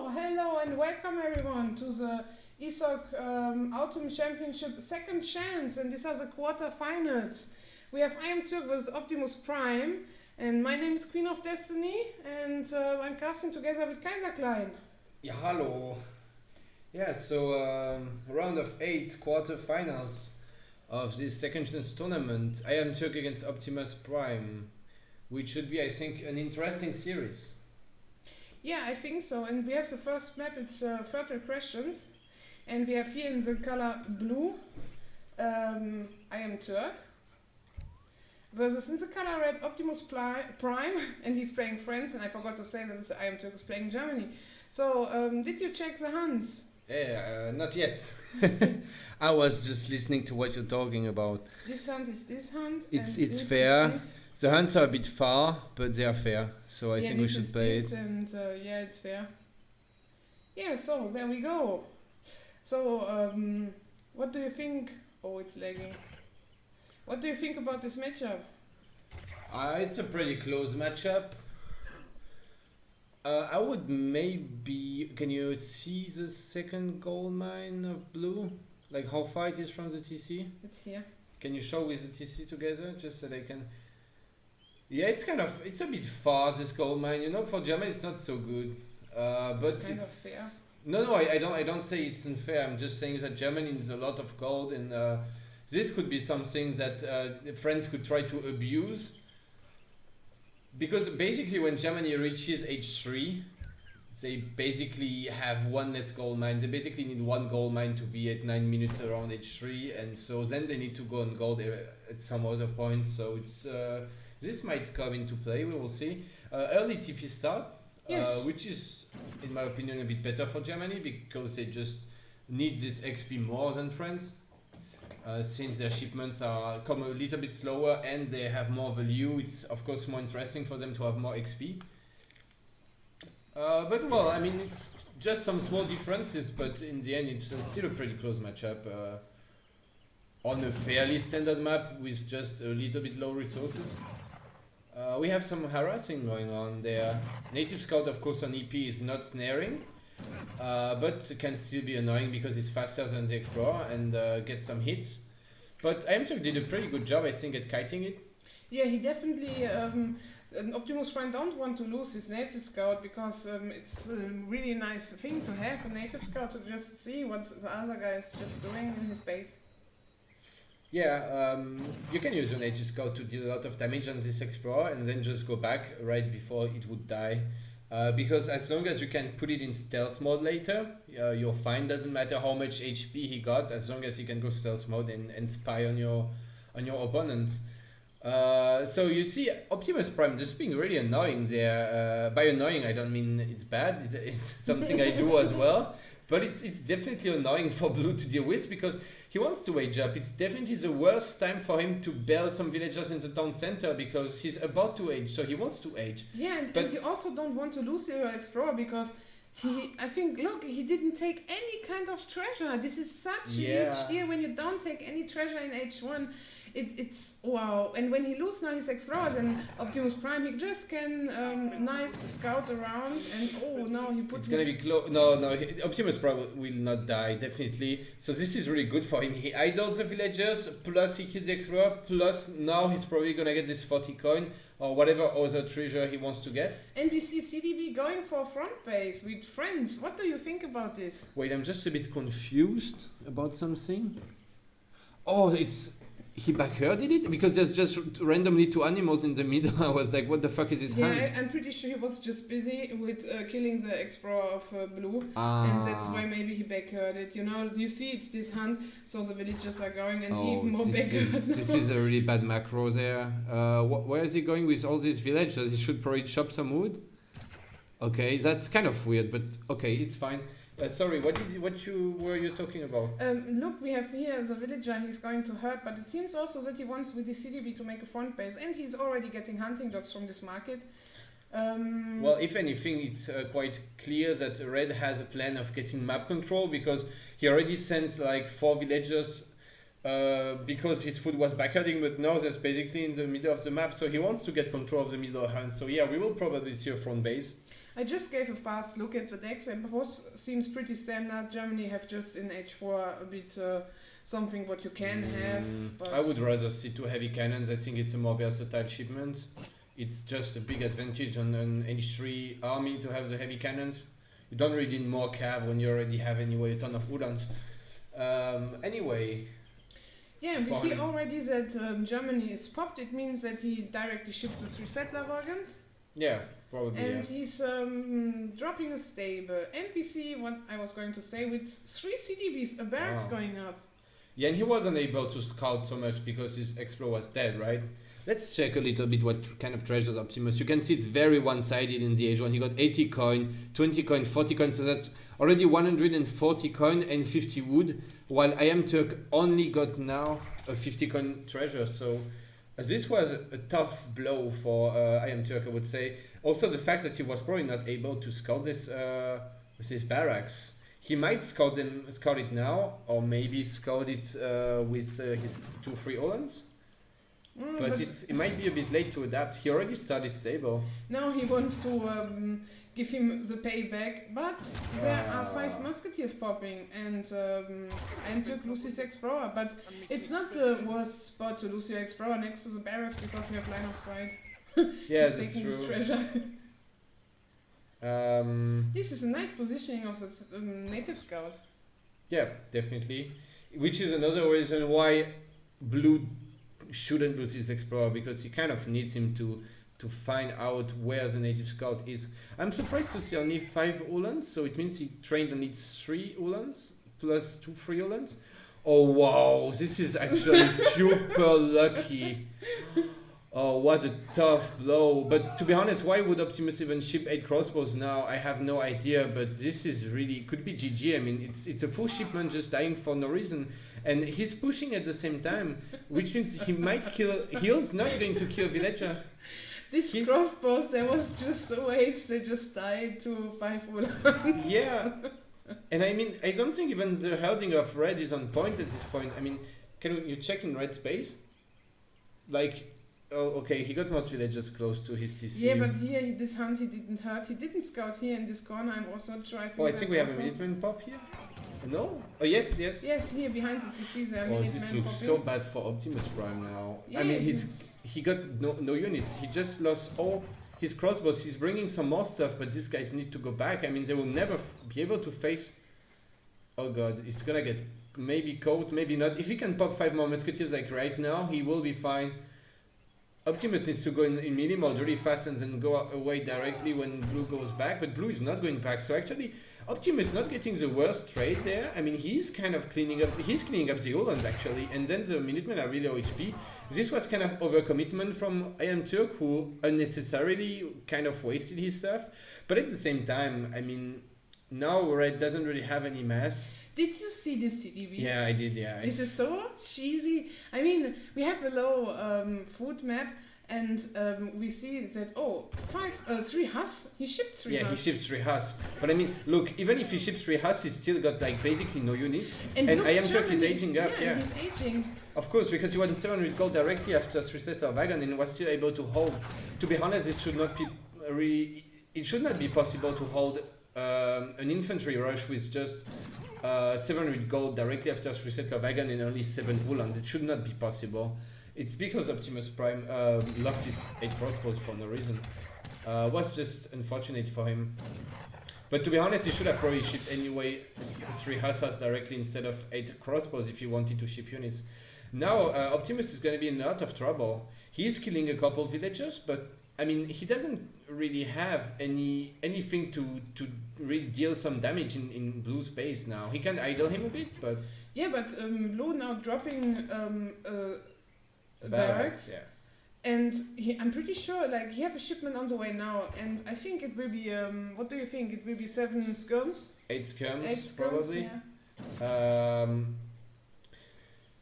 Hello and welcome everyone to the ESOC Autumn Championship second chance, and these are the quarterfinals. We have iamturk versus Optimus Prime, and my name is QueenOfdestiny, and I'm casting together with Kaiserklein. Yeah, hello. Yeah, so round of 8 quarterfinals of this second chance tournament. iamturk against Optimus Prime, which should be, I think, an interesting series. Yeah, I think so. And we have the first map, it's fertile questions. And we have here in the color blue, iamturk. Versus in the color red, Optimus Prime. And he's playing France. And I forgot to say that iamturk is playing Germany. So, did you check the hands? Yeah, not yet. I was just listening to what you're talking about. This hand is this hand. It's fair. The hands are a bit far, but they are fair. So I think we should play it. And yeah, it's fair. Yeah, so there we go. So, what do you think? Oh, it's lagging. What do you think about this matchup? It's a pretty close matchup. I would maybe... Can you see the second gold mine of blue? Like how far it is from the TC? It's here. Can you show with the TC together, just so they can... Yeah, it's a bit far, this gold mine. You know, for Germany it's not so good. But it's kind of fair. No, I don't say it's unfair. I'm just saying that Germany needs a lot of gold, and this could be something that France could try to abuse. Because basically when Germany reaches H3, they basically have one less gold mine. They basically need one gold mine to be at 9 minutes around H3, and so then they need to go on gold at some other point. So it's this might come into play, we will see. Early TP start, yes. Which is, in my opinion, a bit better for Germany because they just need this XP more than France. Since their shipments come a little bit slower and they have more value, it's of course more interesting for them to have more XP. But well, I mean, it's just some small differences, but in the end it's still a pretty close matchup. On a fairly standard map with just a little bit low resources. We have some harassing going on there. Native Scout, of course, on EP is not snaring, but can still be annoying because it's faster than the Explorer and gets some hits. But iamturk did a pretty good job, I think, at kiting it. Yeah, he definitely... Optimus Prime don't want to lose his Native Scout because it's a really nice thing to have a Native Scout to just see what the other guy is just doing in his base. Yeah, you can use your Native Scout to deal a lot of damage on this Explorer and then just go back right before it would die. Because as long as you can put it in stealth mode later, you're fine. Doesn't matter how much HP he got, as long as he can go stealth mode and spy on your opponent. So you see Optimus Prime just being really annoying there. By annoying, I don't mean it's bad. It's something I do as well. But it's definitely annoying for Blue to deal with because he wants to age up. It's definitely the worst time for him to bail some villagers in the town center because he's about to age, so he wants to age. Yeah, and you also don't want to lose your Explorer because I think, look, he didn't take any kind of treasure. This is such a huge deal when you don't take any treasure in H1. It's wow. And when he loses now his Explorer, then Optimus Prime, he just can nice scout around and oh no, he puts. It's gonna be close. No, Optimus Prime will not die definitely. So this is really good for him. He idles the villagers, plus he kills the Explorer, plus now he's probably gonna get this 40 coin or whatever other treasure he wants to get. And we see CDB going for front base with friends. What do you think about this? Wait, I'm just a bit confused about something. Oh, he backherded it? Because there's just randomly 2 animals in the middle. I was like, what the fuck is his hand? Yeah, I'm pretty sure he was just busy with killing the Explorer of Blue. And that's why maybe he backherded. You know, you see it's this hand, so the villagers are going and he even more backherded. This is a really bad macro there. Where is he going with all these villagers? He should probably chop some wood. Okay, that's kind of weird, but okay, it's fine. Sorry, what were you talking about? Look, we have here the villager he's going to hurt, but it seems also that he wants with the CDB to make a front base, and he's already getting hunting dogs from this market. Well, if anything, it's quite clear that Red has a plan of getting map control because he already sent like 4 villagers because his food was backherding, but now that's basically in the middle of the map, so he wants to get control of the middle hand. So yeah, we will probably see a front base. I just gave a fast look at the decks, and both seems pretty standard. Germany have just in H4 a bit something what you can have. But I would rather see 2 heavy cannons. I think it's a more versatile shipment. It's just a big advantage on an H3 army to have the heavy cannons. You don't really need more cav when you already have anyway a ton of Udans. Anyway. Yeah, we see already that Germany is popped. It means that he directly shipped the 3 settler wagons. Yeah, probably. And he's dropping a stable. And we see what I was going to say with 3 CDBs, a barracks going up. Yeah, and he wasn't able to scout so much because his Explorer was dead, right? Let's check a little bit what kind of treasures Optimus. You can see it's very one-sided in the age 1. He got 80 coin, 20 coin, 40 coin, so that's already 140 coin and 50 wood, while iamturk only got now a 50 coin treasure. So this was a tough blow for iamturk, I would say. Also the fact that he was probably not able to scout this barracks. He might scout it now, or maybe scout it with his 2 free Olans. But it might be a bit late to adapt. He already started stable. Now he wants to give him the payback, but there are 5 musketeers popping, and took Lucy's Explorer. But it's not the worst spot to lose your Explorer next to the barracks because you have line of sight. Yeah, he's taking his treasure. This is a nice positioning of the native scout. Yeah, definitely. Which is another reason why blue shouldn't lose his Explorer, because he kind of needs him to find out where the native scout is. I'm surprised to see only 5 Ulans, so it means he trained only 3 Ulans plus 2 free Ulans. Oh wow, this is actually super lucky. Oh, what a tough blow. But to be honest, why would Optimus even ship 8 crossbows now? I have no idea, but this is really, it could be GG. I mean, it's a full shipment just dying for no reason. And he's pushing at the same time, which means he might kill, he's not going to kill Villager. These crossbows, there was just a waste, they just died to 5 Ulans. Yeah. And I mean, I don't think even the herding of red is on point at this point. I mean, can you check in red space? Like, oh, okay, he got most villagers close to his TC. Yeah, but here, this hunt he didn't hurt. He didn't scout here in this corner. I'm also driving. Oh, I think we have a Minuteman pop here. No? Oh, yes, yes. Yes, here behind the TC there. Oh, this looks so bad for Optimus Prime now. Yeah, I mean, he got no units. He just lost all his crossbows. He's bringing some more stuff, but these guys need to go back. I mean, they will never be able to face... Oh god, he's gonna get maybe caught, maybe not. If he can pop 5 more musketeers like right now, he will be fine. Optimus needs to go in melee mode really fast and then go away directly when blue goes back, but blue is not going back. So actually, Optimus is not getting the worst trade there. I mean, he's kind of cleaning up the Ulans actually, and then the Minutemen are really low HP. This was kind of overcommitment from iamturk, who unnecessarily kind of wasted his stuff. But at the same time, I mean, now red doesn't really have any mass. Did you see this CDB? Yeah, I did, yeah. This is so cheesy. I mean, we have a low food map, and we see that, 3 Huss. He shipped 3 Huss. Yeah, he shipped 3 Huss. But I mean, look, even if he ships 3 Huss, he's still got like basically no units. And iamturk is aging up, yeah. He's aging. Of course, because he won 700 gold directly after 3 settler wagon and was still able to hold. To be honest, this should not be it should not be possible to hold an infantry rush with just 700 gold directly after 3 settler wagon and only 7 Ulans. It should not be possible. It's because Optimus Prime lost his 8 crossbows for no reason. Was just unfortunate for him. But to be honest, he should have probably shipped anyway 3 Hussars directly instead of 8 crossbows if he wanted to ship units. Now Optimus is going to be in a lot of trouble. He's killing a couple villagers, but I mean, he doesn't really have anything to really deal some damage in blue space now. He can idle him a bit, but... Yeah, but blue now dropping barracks. Yeah. And I'm pretty sure, like, he have a shipment on the way now, and I think it will be, what do you think? It will be 7 skirms? 8 skirms, 8 skirms, probably. Yeah.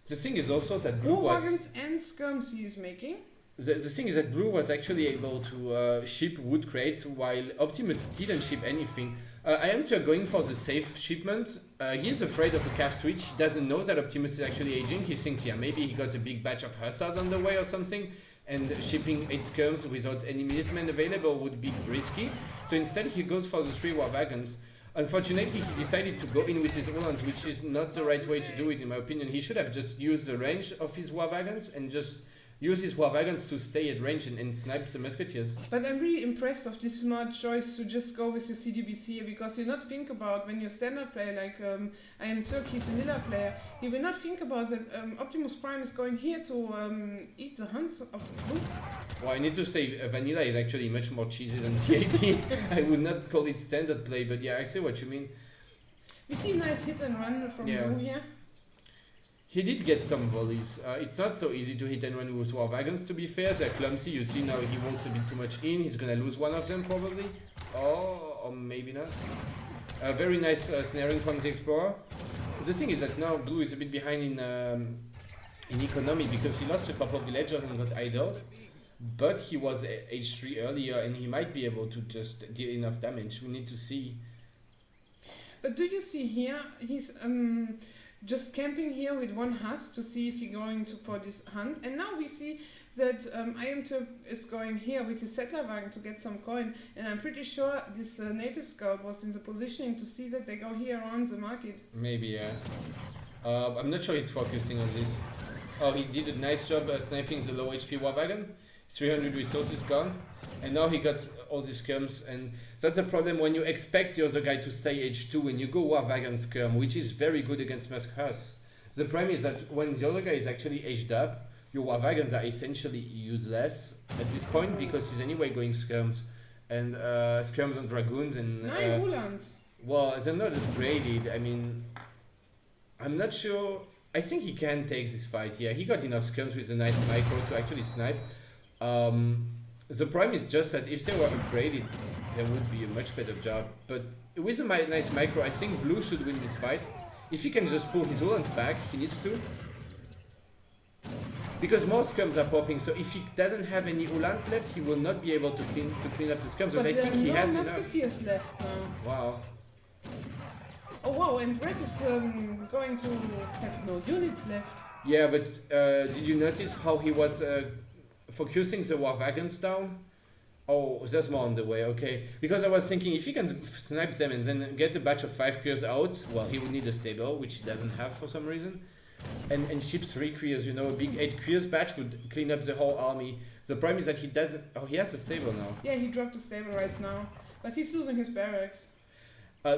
The thing is also that blue was... wagons and skirms he is making. The thing is that blue was actually able to ship wood crates while Optimus didn't ship anything. iamturk going for the safe shipment. He's afraid of a calf switch. He doesn't know that Optimus is actually aging. He thinks, yeah, maybe he got a big batch of hussars on the way or something. and shipping 8 skirms without any minutemen available would be risky. So instead he goes for the 3 war wagons. Unfortunately, he decided to go in with his Uhlans, which is not the right way to do it in my opinion. He should have just used the range of his war wagons and just use his war wagons to stay at range and snipe the musketeers. But I'm really impressed of this smart choice to just go with your CDBC here, because you not think about when you're standard player like iamturk, he's a vanilla player, you will not think about that Optimus Prime is going here to eat the hunts of blue. Well, I need to say vanilla is actually much more cheesy than CAD. I would not call it standard play, but yeah, I see what you mean. We see nice hit and run from blue here. He did get some volleys. It's not so easy to hit and run with war wagons, to be fair. They're clumsy. You see now he walks a bit too much in. He's gonna lose one of them probably. Or maybe not. Very nice snaring from the Explorer. The thing is that now blue is a bit behind in economy because he lost a couple of villagers and got idled. But he was H3 earlier and he might be able to just deal enough damage. We need to see. But do you see here, he's just camping here with one husk to see if he's going to for this hunt. And now we see that iamturk is going here with his settler wagon to get some coin. And I'm pretty sure this native scout was in the positioning to see that they go here around the market. Maybe, yeah. I'm not sure he's focusing on this. Oh, he did a nice job sniping the low HP war wagon. 300 resources gone. And now he got all these skirms, and that's a problem when you expect the other guy to stay H2 and you go war wagon skirm, which is very good against Muskers. The problem is that when the other guy is actually aged up, your war wagons are essentially useless at this point because he's anyway going skirms and skirms on dragoons and 9 Uhlans. Well, they're not upgraded. I mean, I'm not sure. I think he can take this fight. Yeah, he got enough skirms with a nice micro to actually snipe. The problem is just that if they were upgraded, there would be a much better job. But with a nice micro, I think blue should win this fight. If he can just pull his Uhlans back, he needs to. Because more skirms are popping, so if he doesn't have any Uhlans left, he will not be able to clean up the skirms. But I think he has enough. Musketeers left now. Wow. Oh wow, and Red is going to have no units left. Yeah, but did you notice how he was focusing the war wagons down? Oh, there's more on the way, okay. Because I was thinking if he can snipe them and then get a batch of 5 Kriers out, well, he would need a stable, which he doesn't have for some reason. And ship 3 Kriers, you know, a big 8 Kriers batch would clean up the whole army. The problem is that he doesn't... Oh, he has a stable now. Yeah, he dropped a stable right now. But he's losing his barracks.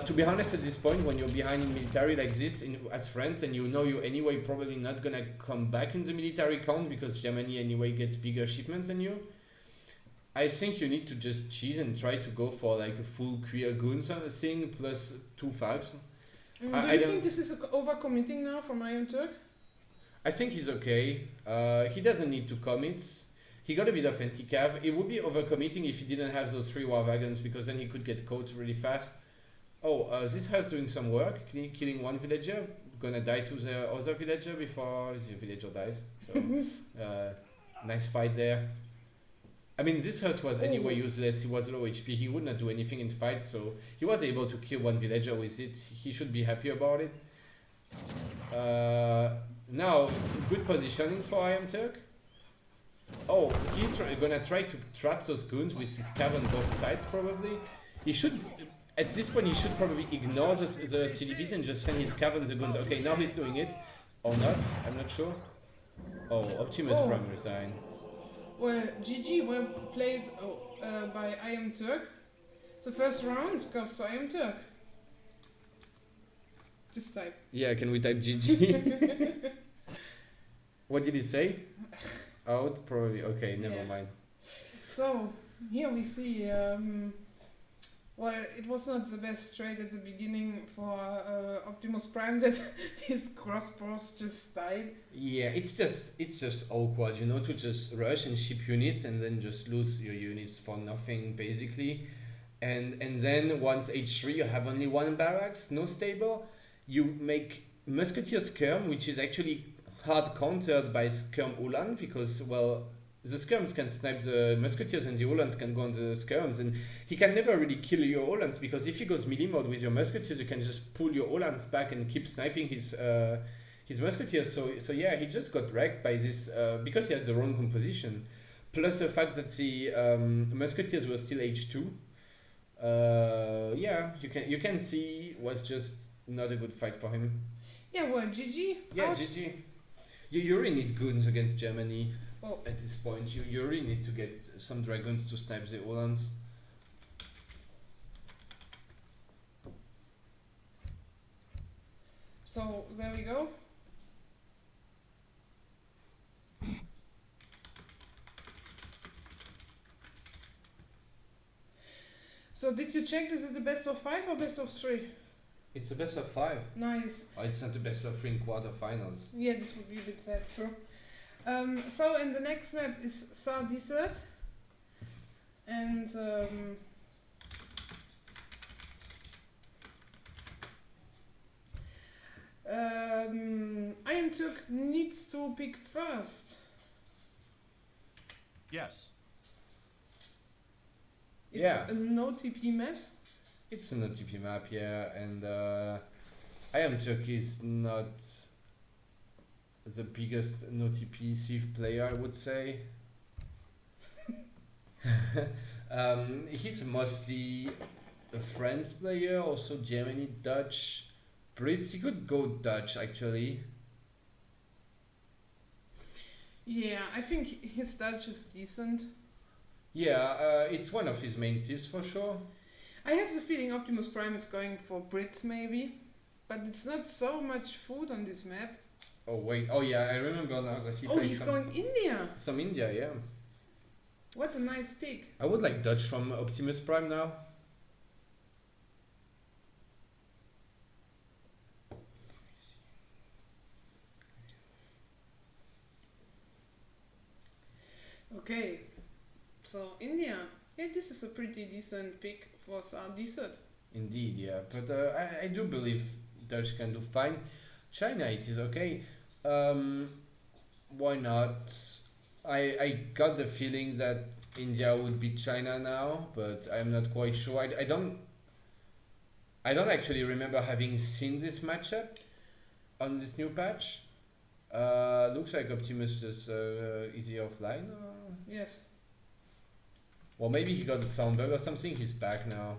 To be honest, at this point, when you're behind in military like this, as friends, and you know you're anyway probably not gonna come back in the military count because Germany anyway gets bigger shipments than you, I think you need to just cheese and try to go for like a full Krier goons thing plus 2 fags. Do you think this is overcommitting now from iamturk? I think he's okay. He doesn't need to commit. He got a bit of anti-cav. It would be overcommitting if he didn't have those 3 war wagons because then he could get caught really fast. Oh, this house doing some work, killing 1 villager, gonna die to the other villager before the villager dies. So, nice fight there. I mean, this house was anyway useless. He was low HP. He would not do anything in fight, so he was able to kill 1 villager with it. He should be happy about it. Now, good positioning for iamturk. Oh, he's gonna try to trap those goons with his cav on both sides, probably. He should... At this point, he should probably ignore the CDBs and just send his cav on the guns. Okay, now he's doing it. Or not, I'm not sure. Oh, Optimus Prime resign. Well, GG well played by iamturk. The first round goes to iamturk. Just type. Yeah, can we type GG? What did he say? Out? Probably. Okay, never mind. So, here we see... well, it was not the best trade at the beginning for Optimus Prime that his crossbows just died. Yeah, it's just awkward, you know, to just rush and ship units and then just lose your units for nothing, basically. And then once H3 you have only 1 barracks, no stable, you make Musketeer Skirm, which is actually hard countered by Skirm Uhlan because, well, the skirms can snipe the musketeers and the Uhlans can go on the skirms, and he can never really kill your Uhlans because if he goes melee mode with your musketeers, you can just pull your Uhlans back and keep sniping his musketeers. So yeah, he just got wrecked by this because he had the wrong composition. Plus the fact that the musketeers were still H2. Yeah, you can see was just not a good fight for him. Yeah, well, GG. Yeah, GG. You really need goons against Germany. Oh. At this point, you really need to get some dragons to snipe the Uhlans. So there we go. So did you check this is the best of 5 or best of 3? It's a best of 5. Nice. Oh, it's not the best of 3 in quarterfinals. Yeah, this would be a bit sad, true. So in the next map is Thar Desert. And iamturk needs to pick first. Yes. It's Yeah. a no TP map. It's an OTP map, yeah, and iamturk is not the biggest no-TP Civ player, I would say. He's mostly a France player, also Germany, Dutch, Brits. He could go Dutch actually. Yeah, I think his Dutch is decent. Yeah, it's one of his main Civs for sure. I have the feeling Optimus Prime is going for Brits maybe, but it's not so much food on this map. Oh wait, oh yeah, I remember now that he Oh, plays he's going India. some India, yeah. What a nice pick. I would like Dutch from Optimus Prime now. Okay, so India. Yeah, this is a pretty decent pick for Thar Desert. Indeed, yeah, but I do believe Dutch can do fine. China, it is okay. Why not? I got the feeling that India would beat China now, but I'm not quite sure. I don't actually remember having seen this matchup on this new patch. Looks like Optimus just easy offline. Yes. Well, maybe he got a sound bug or something. He's back now.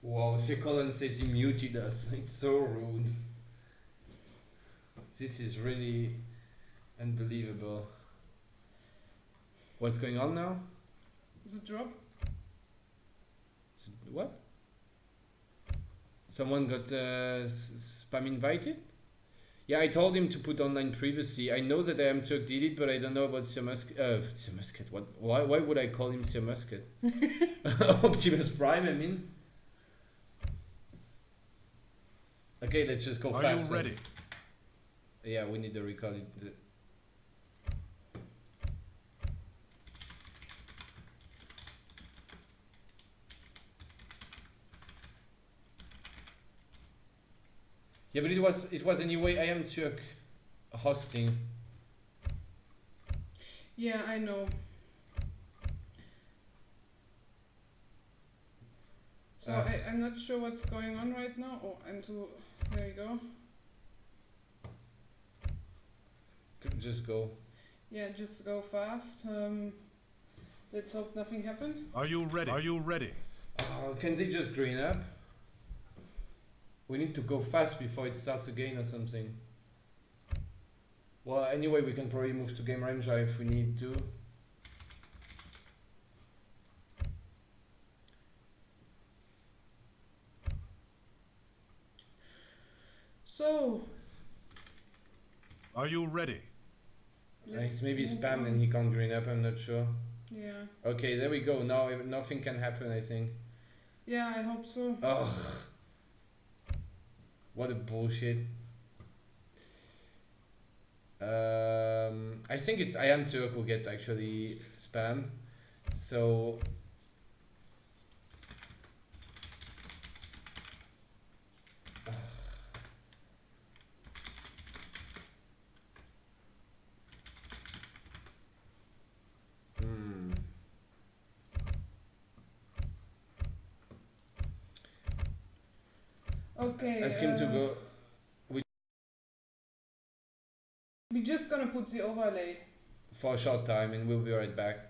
Wow, Colin says he muted us. It's so rude. This is really unbelievable. What's going on now? The drop. What? Someone got spam invited? Yeah, I told him to put online previously. I know that iamturk did it, but I don't know about Sir Musket. What? Why would I call him Sir Musket? Optimus Prime, I mean. Okay, let's just go fast. Are you ready? Yeah, we need to record it. Yeah, but it was anyway iamturk hosting. Yeah, I know. So I'm not sure what's going on right now. Oh, there you go. Just go. Yeah, just go fast. Let's hope nothing happened. Are you ready? Are you ready? Can they just green up? We need to go fast before it starts again or something. Well, anyway, we can probably move to game ranger if we need to. So. Are you ready? It's maybe spam and he can't green up, I'm not sure. Yeah. Okay, there we go. Now nothing can happen, I think. Yeah, I hope so. Ugh. What a bullshit. I think it's iamturk who gets actually spam. So Okay. ask him to go. We're just gonna put the overlay. For a short time, and we'll be right back.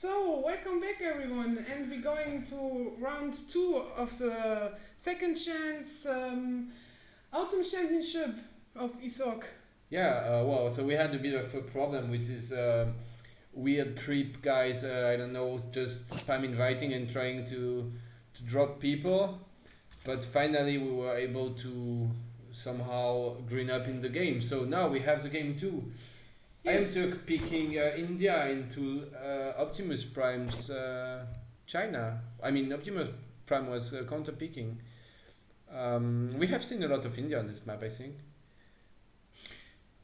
So, welcome back everyone, and we're going to round 2 of the second chance Autumn Championship of ESOC. Yeah, well, so we had a bit of a problem with this weird creep guys, I don't know, just spam inviting and trying to drop people. But finally we were able to somehow green up in the game. So now we have the game too. Yes. iamturk picking India into Optimus Prime's China. I mean, Optimus Prime was counter picking. We have seen a lot of India on this map, I think.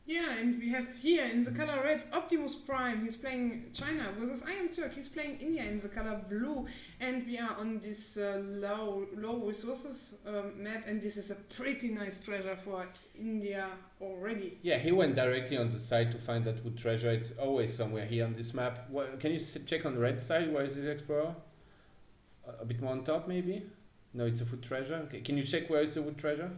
Yeah, and we have here in the color red Optimus Prime, he's playing China, versus iamturk, he's playing India in the color blue, and we are on this low resources map, and this is a pretty nice treasure for India already. Yeah, he went directly on the side to find that wood treasure. It's always somewhere here on this map. Can you check on the red side? Where is this explorer? A bit more on top, maybe? No, it's a wood treasure. Okay, can you check where is the wood treasure?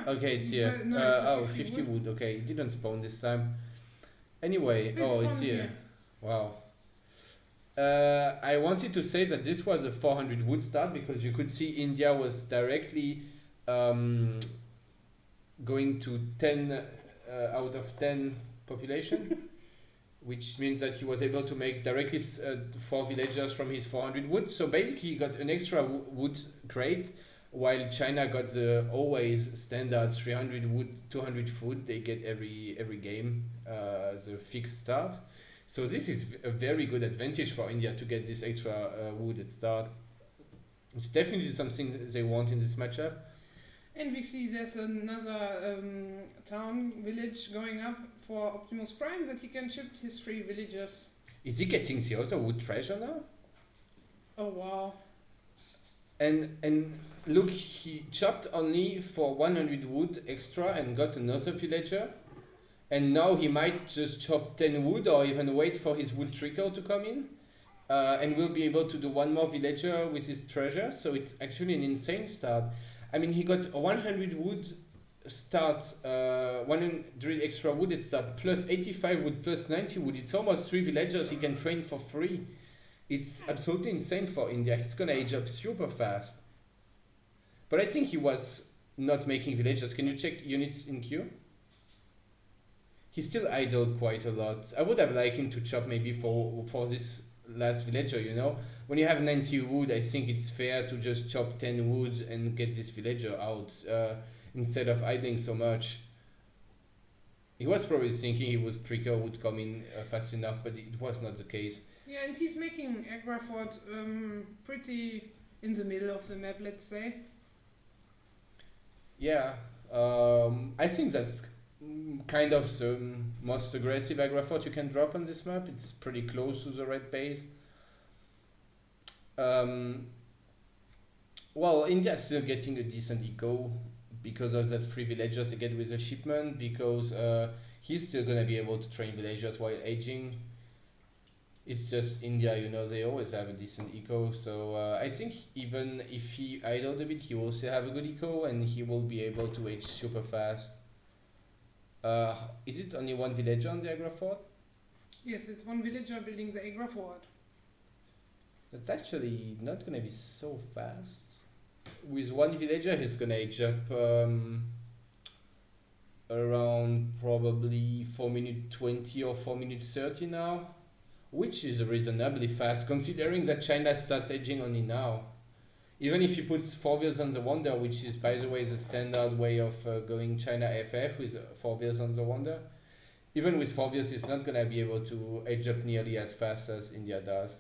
Okay, it's here. No, it's 50 wood. Okay, it didn't spawn this time. Anyway, it's here. Wow. I wanted to say that this was a 400 wood start because you could see India was directly going to 10 out of 10 population, which means that he was able to make directly 4 villagers from his 400 wood. So basically he got an extra wood crate, while China got the always standard 300 wood, 200 food they get every game, the fixed start. So this is a very good advantage for India to get this extra wood at start. It's definitely something they want in this matchup. And we see there's another town, village going up for Optimus Prime that he can shift his 3 villagers. Is he getting the other wood treasure now? Oh wow. And look, he chopped only for 100 wood extra and got another villager. And now he might just chop 10 wood or even wait for his wood trickle to come in. And will be able to do 1 more villager with his treasure. So it's actually an insane start. I mean, he got 100 wood start, 100 extra wood at start, plus 85 wood, plus 90 wood. It's almost 3 villagers he can train for free. It's absolutely insane for India. He's gonna age up super fast. But I think he was not making villagers. Can you check units in queue? He still idled quite a lot. I would have liked him to chop maybe for this last villager, you know? When you have 90 wood, I think it's fair to just chop 10 wood and get this villager out instead of idling so much. He was probably thinking he was tricker would come in fast enough, but it was not the case. Yeah, and he's making Agrafort pretty in the middle of the map, let's say. Yeah, I think that's kind of the most aggressive Agrafort you can drop on this map. It's pretty close to the red base. Well, India's still getting a decent eco because of that 3 villagers they get with the shipment, because he's still gonna be able to train villagers while aging. It's just India, you know, they always have a decent eco, so I think even if he idled a bit, he will also have a good eco and he will be able to age super fast. Is it only 1 villager on the Agrafort? Yes, it's 1 villager building the Agrafort. That's actually not gonna be so fast. With 1 villager, he's gonna age up around probably 4 minute 20 or 4 minute 30 now, which is reasonably fast considering that China starts aging only now. Even if he puts 4 wheels on the Wonder, which is by the way the standard way of going China FF with 4 wheels on the Wonder, even with 4 wheels he's not gonna be able to age up nearly as fast as India does.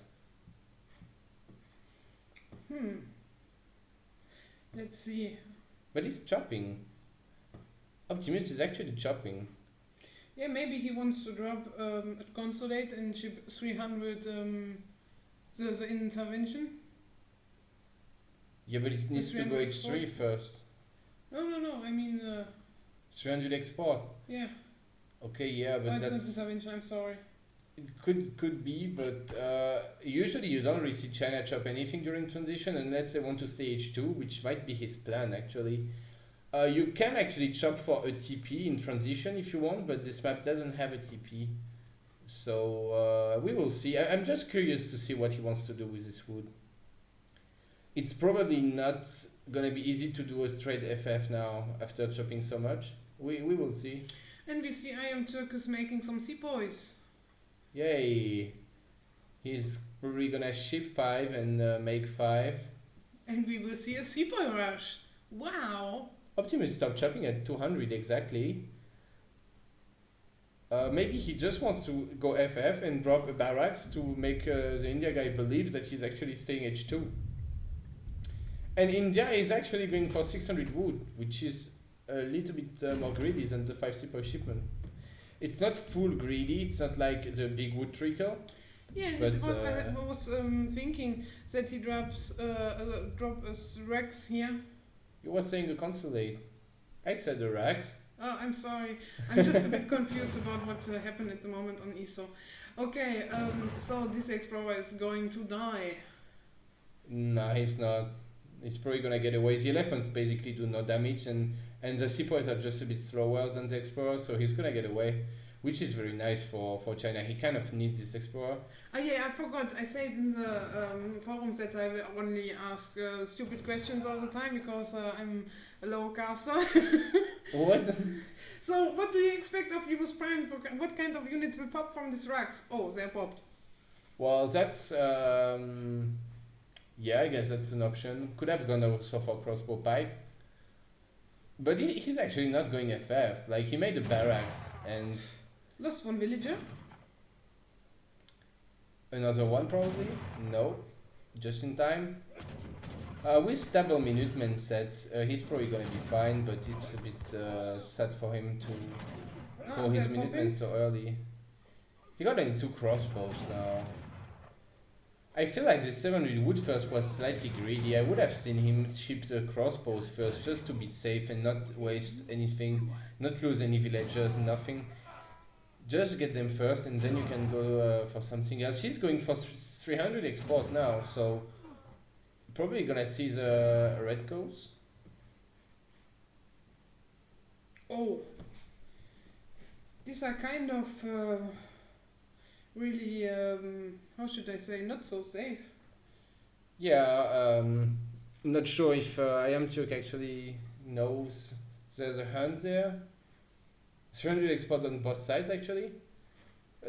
Let's see. But he's chopping. Optimus is actually chopping. Yeah, maybe he wants to drop at Consulate and ship 300 the intervention. Yeah, but it needs to go H3 first. No, I mean... 300 export. Yeah. Okay, yeah, but that's that's... not intervention, I'm sorry. It could be, but usually you don't really see China chop anything during transition unless they want to stay H2, which might be his plan actually. You can actually chop for a TP in transition if you want, but this map doesn't have a TP. So we will see. I'm just curious to see what he wants to do with this wood. It's probably not gonna be easy to do a straight FF now after chopping so much. We will see. And we see iamturk is making some sepoys. Yay! He's probably gonna ship 5 and make 5. And we will see a sepoy rush. Wow! Optimus stopped chopping at 200 exactly. Maybe he just wants to go FF and drop a barracks to make the India guy believe that he's actually staying H2. And India is actually going for 600 wood, which is a little bit more greedy than the 5 sepoy shipment. It's not full greedy, it's not like the big wood trickle. Yeah, but I was thinking that he drops drop Rex here. You were saying a consulate. I said a Rex. Oh, I'm sorry. I'm just a bit confused about what happened at the moment on ESO. Okay, so this explorer is going to die. No, he's not. He's probably gonna get away. The elephants basically do no damage, and the sepoys are just a bit slower than the explorer, so he's gonna get away, which is very nice for China. He kind of needs this explorer. Oh yeah, I forgot. I said in the forums that I will only ask stupid questions all the time because I'm a low caster. What? So what do you expect of Optimus Prime? What kind of units will pop from these racks? Oh, they're popped. Well, that's yeah, I guess that's an option. Could have gone also for crossbow pike. But he's actually not going FF. Like, he made a barracks and... Lost 1 villager. Another one probably? No. Just in time. With double Minuteman sets, he's probably gonna be fine, but it's a bit sad for him to pull his Minutemen so early. He got only 2 crossbows now. I feel like the 700 wood first was slightly greedy. I would have seen him ship the crossbows first just to be safe and not waste anything, not lose any villagers, nothing. Just get them first and then you can go for something else. He's going for 300 export now, so probably gonna see the red coats. Oh, these are kind of really, how should I say, not so safe. Yeah, not sure if iamturk actually knows there's a hunt there. 300 export on both sides actually.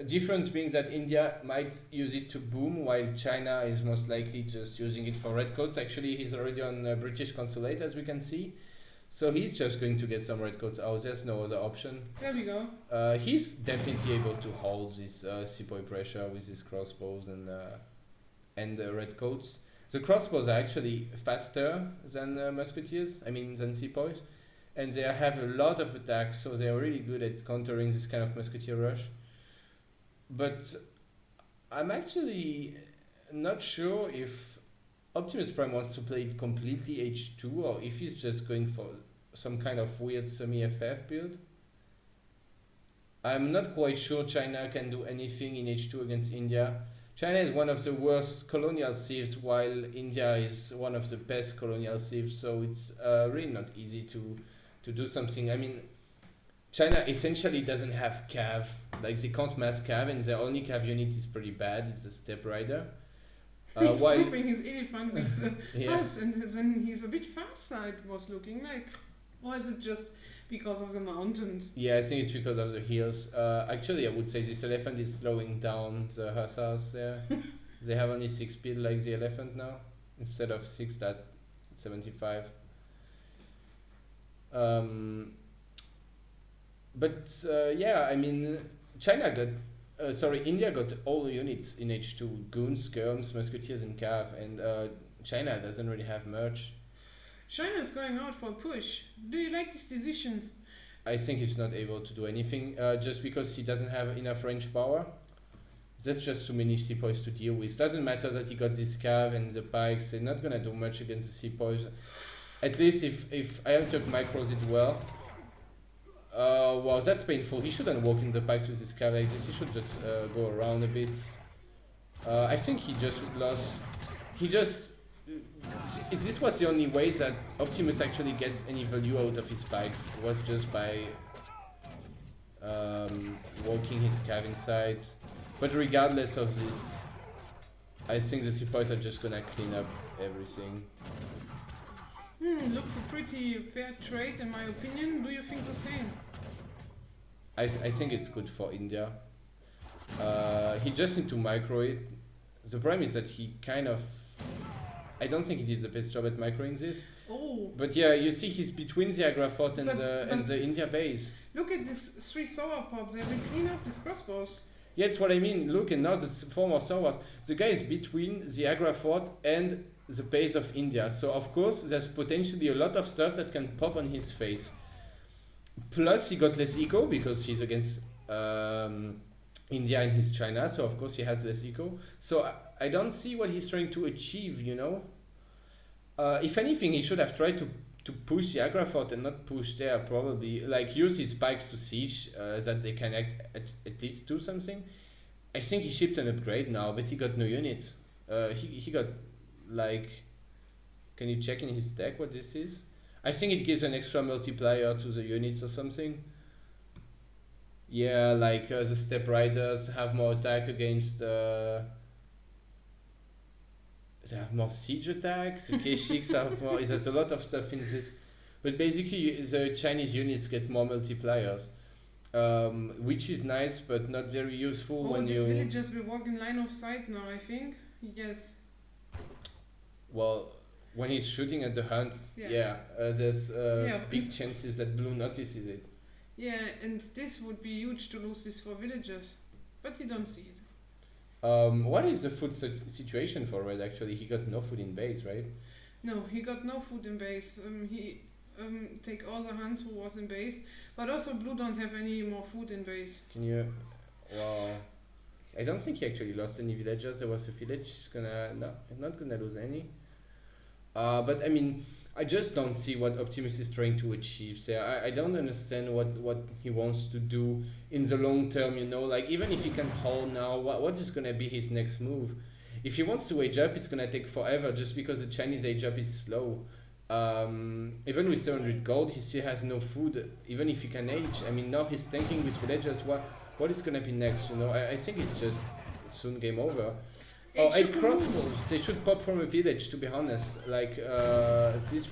Difference being that India might use it to boom while China is most likely just using it for red coats. Actually he's already on British consulate as we can see. So he's just going to get some red coats out, there's no other option. There we go. He's definitely able to hold this sepoy pressure with his crossbows and the red coats. The crossbows are actually faster than musketeers, than sepoys. And they have a lot of attacks, so they're really good at countering this kind of musketeer rush. But I'm actually not sure if Optimus Prime wants to play it completely H2 or if he's just going for some kind of weird semi-FF build. I'm not quite sure China can do anything in H2 against India. China is one of the worst colonial thieves while India is one of the best colonial thieves, so it's really not easy to do something. China essentially doesn't have cav, like they can't mass cav and their only cav unit is pretty bad, it's a step rider. He's grouping his elephant with the horse and then he's a bit faster it was looking like. Or is it just because of the mountains? Yeah, I think it's because of the hills. Actually I would say this elephant is slowing down the hussars there. They have only 6 speed like the elephant now, instead of 6 at 75. India got all the units in H2, goons, skirms, musketeers and cav, and China doesn't really have much. China is going out for a push. Do you like this decision? I think he's not able to do anything, just because he doesn't have enough range power. That's just too many sepoys to deal with. Doesn't matter that he got this cav and the pikes, they're not gonna do much against the sepoys. At least if iamturk micros it well. Wow, that's painful. He shouldn't walk in the pikes with his cav like this. He should just go around a bit. I think he just lost. This was the only way that Optimus actually gets any value out of his pikes. Was just by walking his cav inside. But regardless of this, I think the sepoys are just gonna clean up everything. Looks a pretty fair trade in my opinion. Do you think the same? I think it's good for India. He just need to micro it. The problem is that he kind of... I don't think he did the best job at microing this. Oh. But yeah, you see he's between the Agra fort and the India base. Look at these 3 sour pops. They will clean up these crossbows. Yeah, that's what I mean. Look, and now the 4 more sours. The guy is between the Agra fort and the base of India, so of course there's potentially a lot of stuff that can pop on his face. Plus he got less eco because he's against India and his China, so of course he has less eco. So I don't see what he's trying to achieve, you know. If anything, he should have tried to push the Agra fort and not push there, probably. Like use his pikes to siege, that they can at least do something. I think he shipped an upgrade now, but he got no units. He got... Like, can you check in his deck what this is? I think it gives an extra multiplier to the units or something. Yeah, like the step riders have more attack against... they have more siege attacks, the K6 have more... There's a lot of stuff in this. But basically the Chinese units get more multipliers. Which is nice, but not very useful when you... Oh, these villagers will walk in line of sight now, I think. Yes. Well, when he's shooting at the hunt, there's big chances that Blue notices it. Yeah, and this would be huge to lose this 4 villagers. But you don't see it. What is the food situation for Red actually? He got no food in base, right? No, he got no food in base. He take all the Hans who was in base, but also Blue don't have any more food in base. Can you? Well, I don't think he actually lost any villagers. There was a village. He's gonna not gonna lose any. But I mean, I just don't see what Optimus is trying to achieve there. I don't understand what he wants to do in the long term, you know, like even if he can hold now, what is gonna be his next move? If he wants to age up, it's gonna take forever just because the Chinese age up is slow. Even with 700 gold, he still has no food, even if he can age. I mean, now he's tanking with villagers. What is gonna be next, you know? I think it's just soon game over. Oh, 8 crossbows. They should pop from a village, to be honest. Like, this,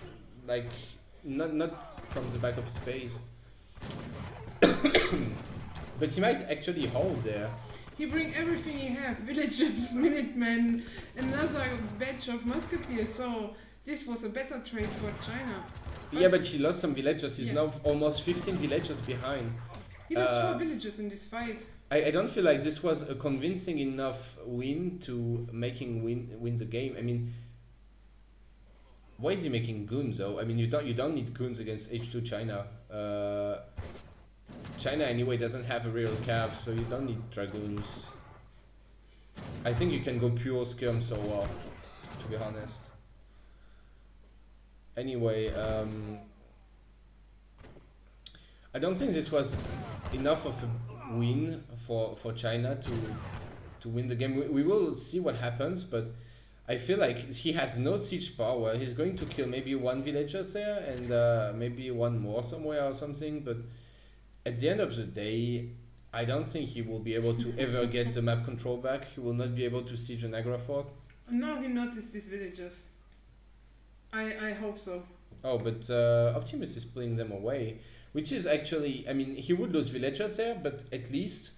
like, not from the back of his base. But he might actually hold there. He bring everything he have, villagers, Minutemen, another batch of musketeers, so this was a better trade for China. Yeah, but he lost some villagers. He's now almost 15 villagers behind. He lost 4 villagers in this fight. I don't feel like this was a convincing enough win to making win the game. I mean, why is he making goons though? I mean, you don't need goons against H2 China. China anyway doesn't have a real cav, so you don't need dragoons. I think you can go pure skirm so well, to be honest. Anyway, I don't think this was enough of a win for China to win the game. We will see what happens, but I feel like he has no siege power. He's going to kill maybe 1 villager there and maybe 1 more somewhere or something, but at the end of the day, I don't think he will be able to ever get the map control back. He will not be able to siege an Agra fort. Now he noticed these villagers. I hope so. Oh, but Optimus is pulling them away, which is actually, I mean, he would lose villagers there, but at least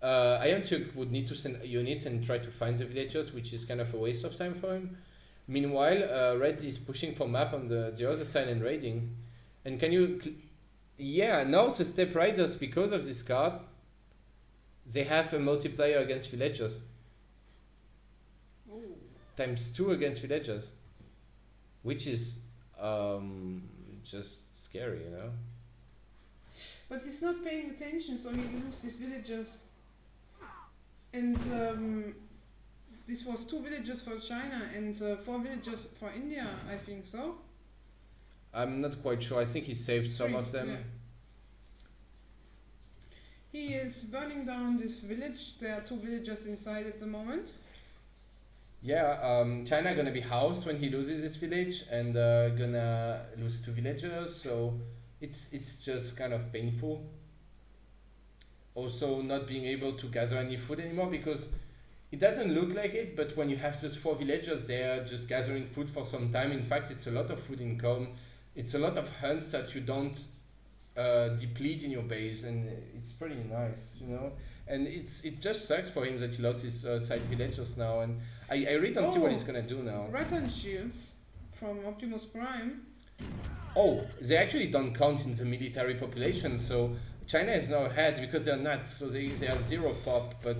iamturk would need to send units and try to find the villagers, which is kind of a waste of time for him. Meanwhile, Red is pushing for map on the other side and raiding. And can you... Yeah, now the Step Riders, because of this card, they have a multiplier against villagers. Ooh. ×2 against villagers. Which is just scary, you know? But he's not paying attention, so he loses his villagers. And this was 2 villagers for China and 4 villagers for India, I think so. I'm not quite sure. I think he saved some of them. Yeah. He is burning down this village. There are 2 villagers inside at the moment. Yeah, China gonna be housed when he loses this village and gonna lose 2 villagers, so it's just kind of painful. Also not being able to gather any food anymore because it doesn't look like it, but when you have just 4 villagers there just gathering food for some time, in fact it's a lot of food income. It's a lot of hunts that you don't deplete in your base, and it's pretty nice, you know. And it just sucks for him that he lost his side villagers now, and I really don't see what he's gonna do now. Rattan shields from Optimus Prime. Oh, they actually don't count in the military population, so China is now ahead because they're nuts, so they are 0 pop, but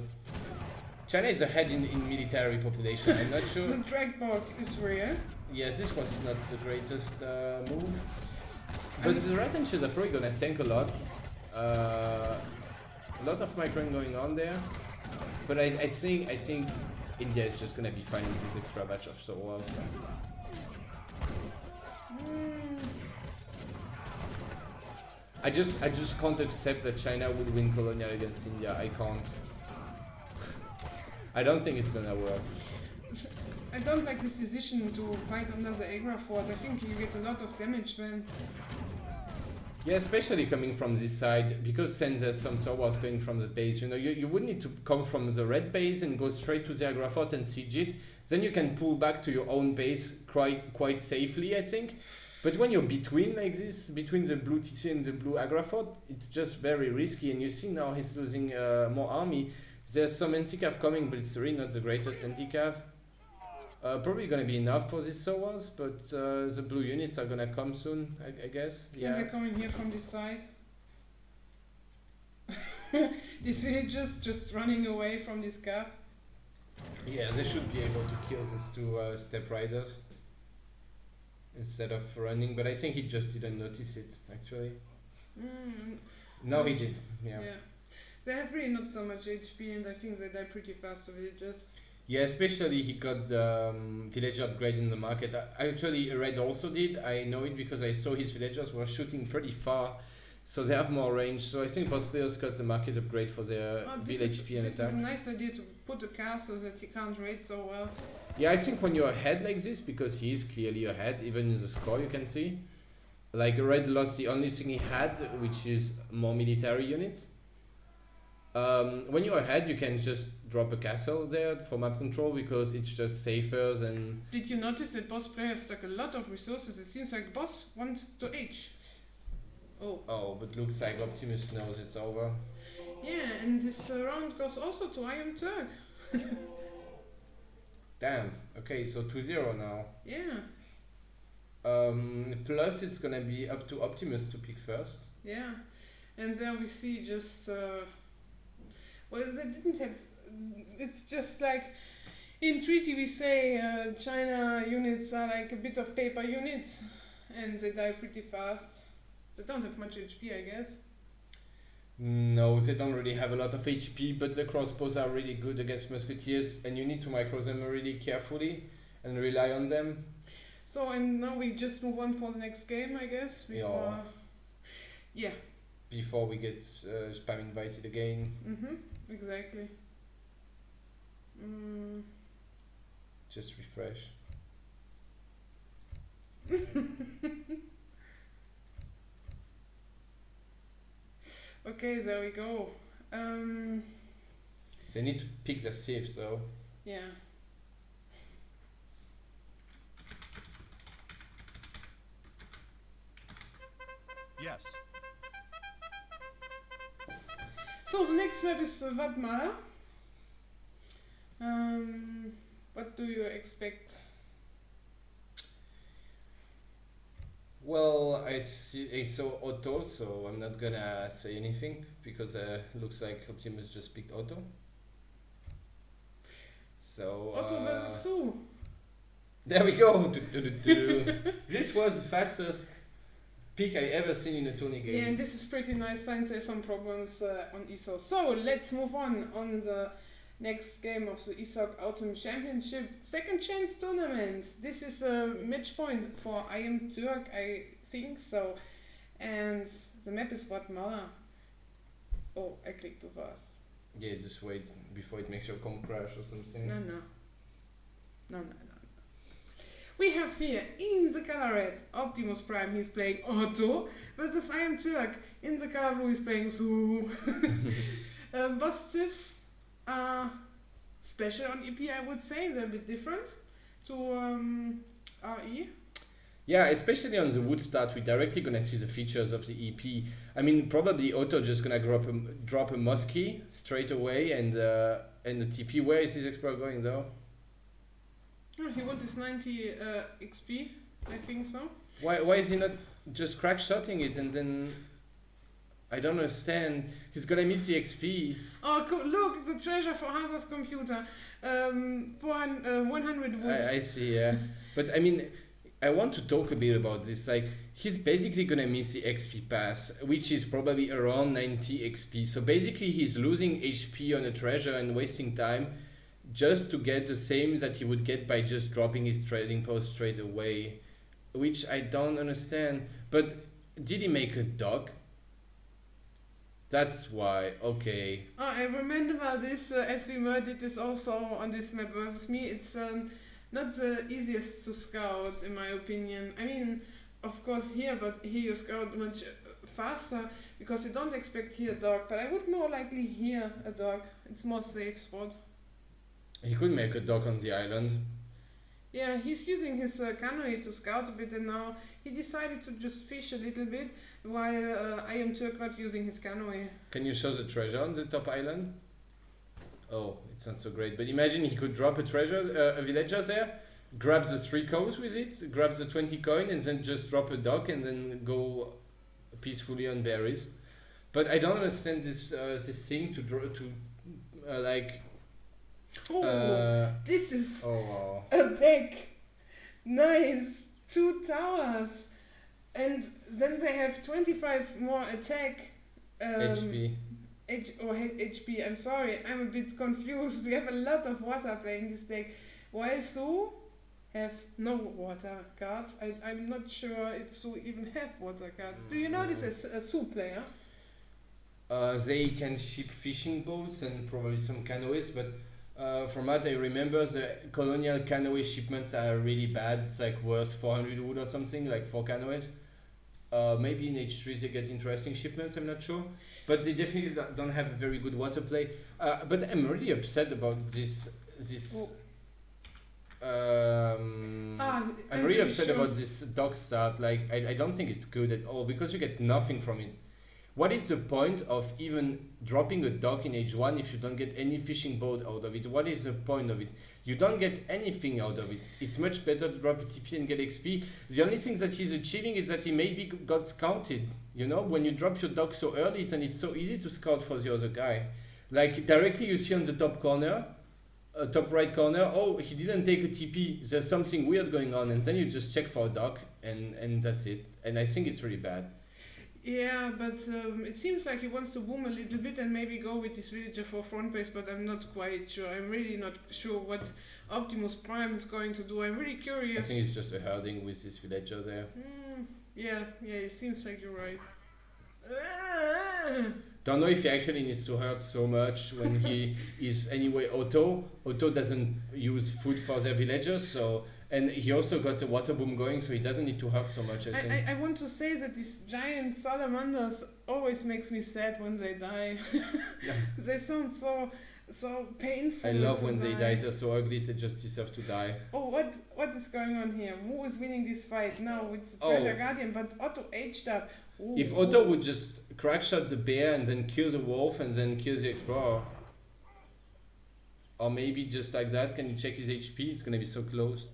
China is ahead in military population. I'm not sure. The drag box is real. Yes, this was not the greatest move. But the Rattan shields are probably gonna tank a lot. A lot of microing going on there. But I think India is just gonna be fine with this extra batch of so well. I just can't accept that China would win colonial against India. I can't. I don't think it's gonna work. I don't like this decision to fight under the Agra fort. I think you get a lot of damage then. Yeah, especially coming from this side, because since there's some Sowas going from the base, you know, you would need to come from the red base and go straight to the Agra fort and siege it. Then you can pull back to your own base quite safely, I think. But when you're between like this, between the blue TC and the blue Agra fort, it's just very risky. And you see now he's losing more army. There's some anti-cav coming, but it's really not the greatest anti-cav. Probably gonna be enough for these Sowas, but the blue units are gonna come soon, I guess. Yeah. And they're coming here from this side. These villagers just running away from this cav. Yeah, they should be able to kill these two step riders instead of running, but I think he just didn't notice it actually. No, he did. Yeah. They have really not so much HP, and I think they die pretty fast to villagers. Yeah, especially he got the villager upgrade in the market. Actually, Red also did. I know it because I saw his villagers were shooting pretty far, so they have more range. So I think both players got the market upgrade for their village HP and attack. This is a nice idea to put a castle that he can't raid so well. Yeah, I think when you're ahead like this, because he is clearly ahead, even in the score you can see. Like Red lost the only thing he had, which is more military units. When you're ahead, you can just drop a castle there for map control because it's just safer than... Did you notice that boss players took a lot of resources? It seems like boss wants to H. Oh, but looks like Optimus knows it's over. Yeah, and this round goes also to iamturk. Damn, okay, so 2-0 now. Yeah. Plus it's gonna be up to Optimus to pick first. Yeah, and there we see just... well, they didn't have... It's just like... In treaty we say China units are like a bit of paper units, and they die pretty fast. They don't have much HP, I guess. No, they don't really have a lot of HP, but the crossbows are really good against musketeers, and you need to micro them really carefully and rely on them. So, and now we just move on for the next game, I guess. Before, yeah. Before we get spam invited again. Exactly. Just refresh. Okay, there we go. They need to pick the safe though. Yeah. Yes. So the next map is Wadmalaw. What do you expect? Well, I saw Otto, so I'm not gonna say anything because looks like Optimus just picked Otto. So Otto versus Sioux. There we go. This was the fastest pick I ever seen in a tourney game. Yeah, and this is pretty nice since there's some problems on ESOC. So let's move on the next game of the ESOC Autumn Championship second chance tournament. This is a match point for iamturk, I think so. And the map is Wadmalaw. Oh, I clicked too fast. Yeah, just wait before it makes your comp crash or something. No. We have here in the color red Optimus Prime, he's playing Otto, versus iamturk. In the color blue, he's playing Sioux. Both civs are special on EP, I would say. They're a bit different to RE. Yeah, especially on the wood start, we're directly gonna see the features of the EP. I mean, probably Otto just gonna drop a muskie straight away, and the TP. Where is his explorer going though? Oh, he wants his 90 XP, I think so. Why is he not just crack shotting it and then? I don't understand. He's gonna miss the XP. Oh, cool. Look, it's a treasure for Hazard's computer. 100 wood. I see, yeah. But I mean, I want to talk a bit about this. Like, he's basically gonna miss the XP pass, which is probably around 90 XP. So basically, he's losing HP on a treasure and wasting time just to get the same that he would get by just dropping his trading post straight away, which I don't understand. But did he make a dock? That's why, okay. Oh, I remember this, as we did this also on this map versus me. It's not the easiest to scout, in my opinion. I mean, of course here, but here you scout much faster, because you don't expect here a dock, but I would more likely here a dock. It's more safe spot. He could make a dock on the island. Yeah, he's using his canoe to scout a bit, and now he decided to just fish a little bit, while iamturk not using his canoe. Can you show the treasure on the top island? Oh, it's not so great, but imagine he could drop a treasure, a villager there, grab the 3 cows with it, grab the 20 coin, and then just drop a dock and then go peacefully on berries. But I don't understand this this thing to draw to like. This is wow. a deck. Nice. 2 towers. And then they have 25 more attack. HP. HP. I'm sorry, I'm a bit confused. We have a lot of water play in this deck. While Sioux have no water cards. I'm not sure if Sioux even have water cards. Do you know this as a Sioux player? They can ship fishing boats and probably some canoes, but from what I remember, the colonial canoe shipments are really bad. It's like worth 400 wood or something, like 4 canoes. Maybe in H3 they get interesting shipments, I'm not sure. But they definitely don't have a very good water play. But I'm really upset about this. I'm really upset about this dock start. Like, I don't think it's good at all because you get nothing from it. What is the point of even dropping a dock in H1 if you don't get any fishing boat out of it? What is the point of it? You don't get anything out of it. It's much better to drop a TP and get XP. The only thing that he's achieving is that he maybe got scouted. You know, when you drop your dock so early, then it's so easy to scout for the other guy. Like, directly you see on the top corner, top right corner, oh, he didn't take a TP, there's something weird going on, and then you just check for a dock, and that's it. And I think it's really bad. Yeah, but it seems like he wants to boom a little bit and maybe go with this villager for front base, but I'm not quite sure. I'm really not sure what Optimus Prime is going to do. I'm really curious. I think it's just a herding with this villager there. Yeah, it seems like you're right. Don't know if he actually needs to herd so much when he is anyway auto. Auto doesn't use food for their villagers, so... And he also got the water boom going, so he doesn't need to hurt so much, I think. I want to say that these giant salamanders always makes me sad when they die. Yeah. They sound so painful. I love when they die, they're so ugly, they just deserve to die. Oh, what is going on here? Who is winning this fight? No, it's Treasure Guardian, but Otto aged up. Ooh, if Otto would just crack shot the bear and then kill the wolf and then kill the explorer. Or maybe just like that, can you check his HP? It's gonna be so close.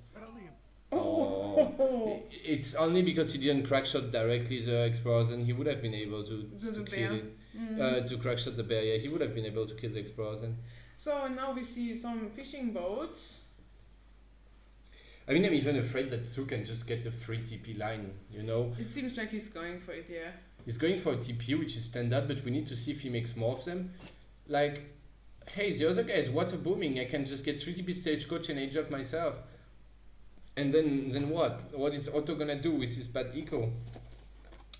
Oh, it's only because he didn't crack shot directly the explorers, and he would have been able to kill it. To crack shot the bear, yeah, he would have been able to kill the explorers. And so now we see some fishing boats. I mean, I'm even afraid that Sioux can just get a free TP line, you know? It seems like he's going for it, yeah. He's going for a TP, which is standard, but we need to see if he makes more of them. Like, hey, the other guy is water booming, I can just get 3 TP stagecoach and age up myself. And then what? What is Otto gonna do with his bad eco?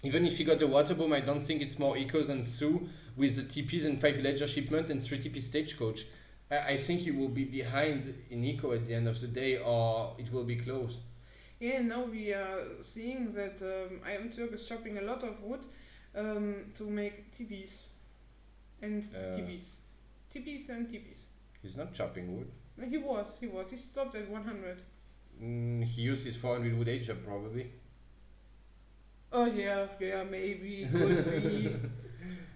Even if he got a water boom, I don't think it's more eco than Sioux with the TPs and 5 villager shipment and 3 TP stagecoach. I think he will be behind in eco at the end of the day, or it will be close. Yeah, now we are seeing that iamturk is chopping a lot of wood to make TPs and TPs. TPs and TPs. He's not chopping wood. He was. He stopped at 100. He used his 400 wood age up probably. Oh yeah, maybe, could be.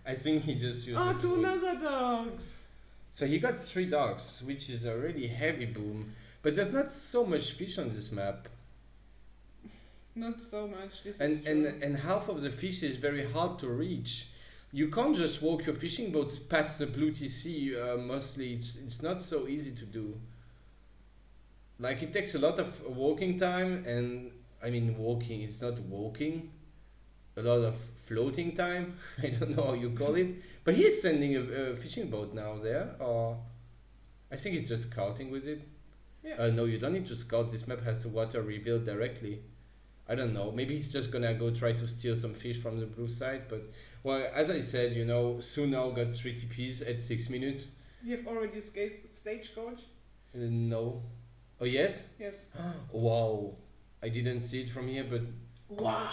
I think he just used 2 another dogs. So he got 3 dogs, which is a really heavy boom. But there's not so much fish on this map. Not so much. And half of the fish is very hard to reach. You can't just walk your fishing boats past the blue TC. Mostly, it's not so easy to do. Like, it takes a lot of walking time, and I mean walking, it's not walking. A lot of floating time. I don't know how you call it. But he's sending a fishing boat now there, or I think he's just scouting with it. Yeah. No, you don't need to scout. This map has the water revealed directly. I don't know. Maybe he's just gonna go try to steal some fish from the blue side. But, well, as I said, you know, Sioux now got 3 TPs at 6 minutes. You have already stagecoach? No. Oh, yes? Yes. Wow. I didn't see it from here, but... Wow.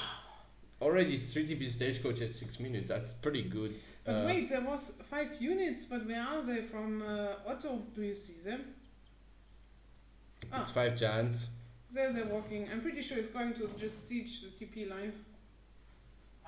Already 3 TP stagecoach at 6 minutes. That's pretty good. But wait, there was 5 units, but where are they from Otto? Do you see them? It's 5 giants. There they're walking. I'm pretty sure it's going to just siege the TP line.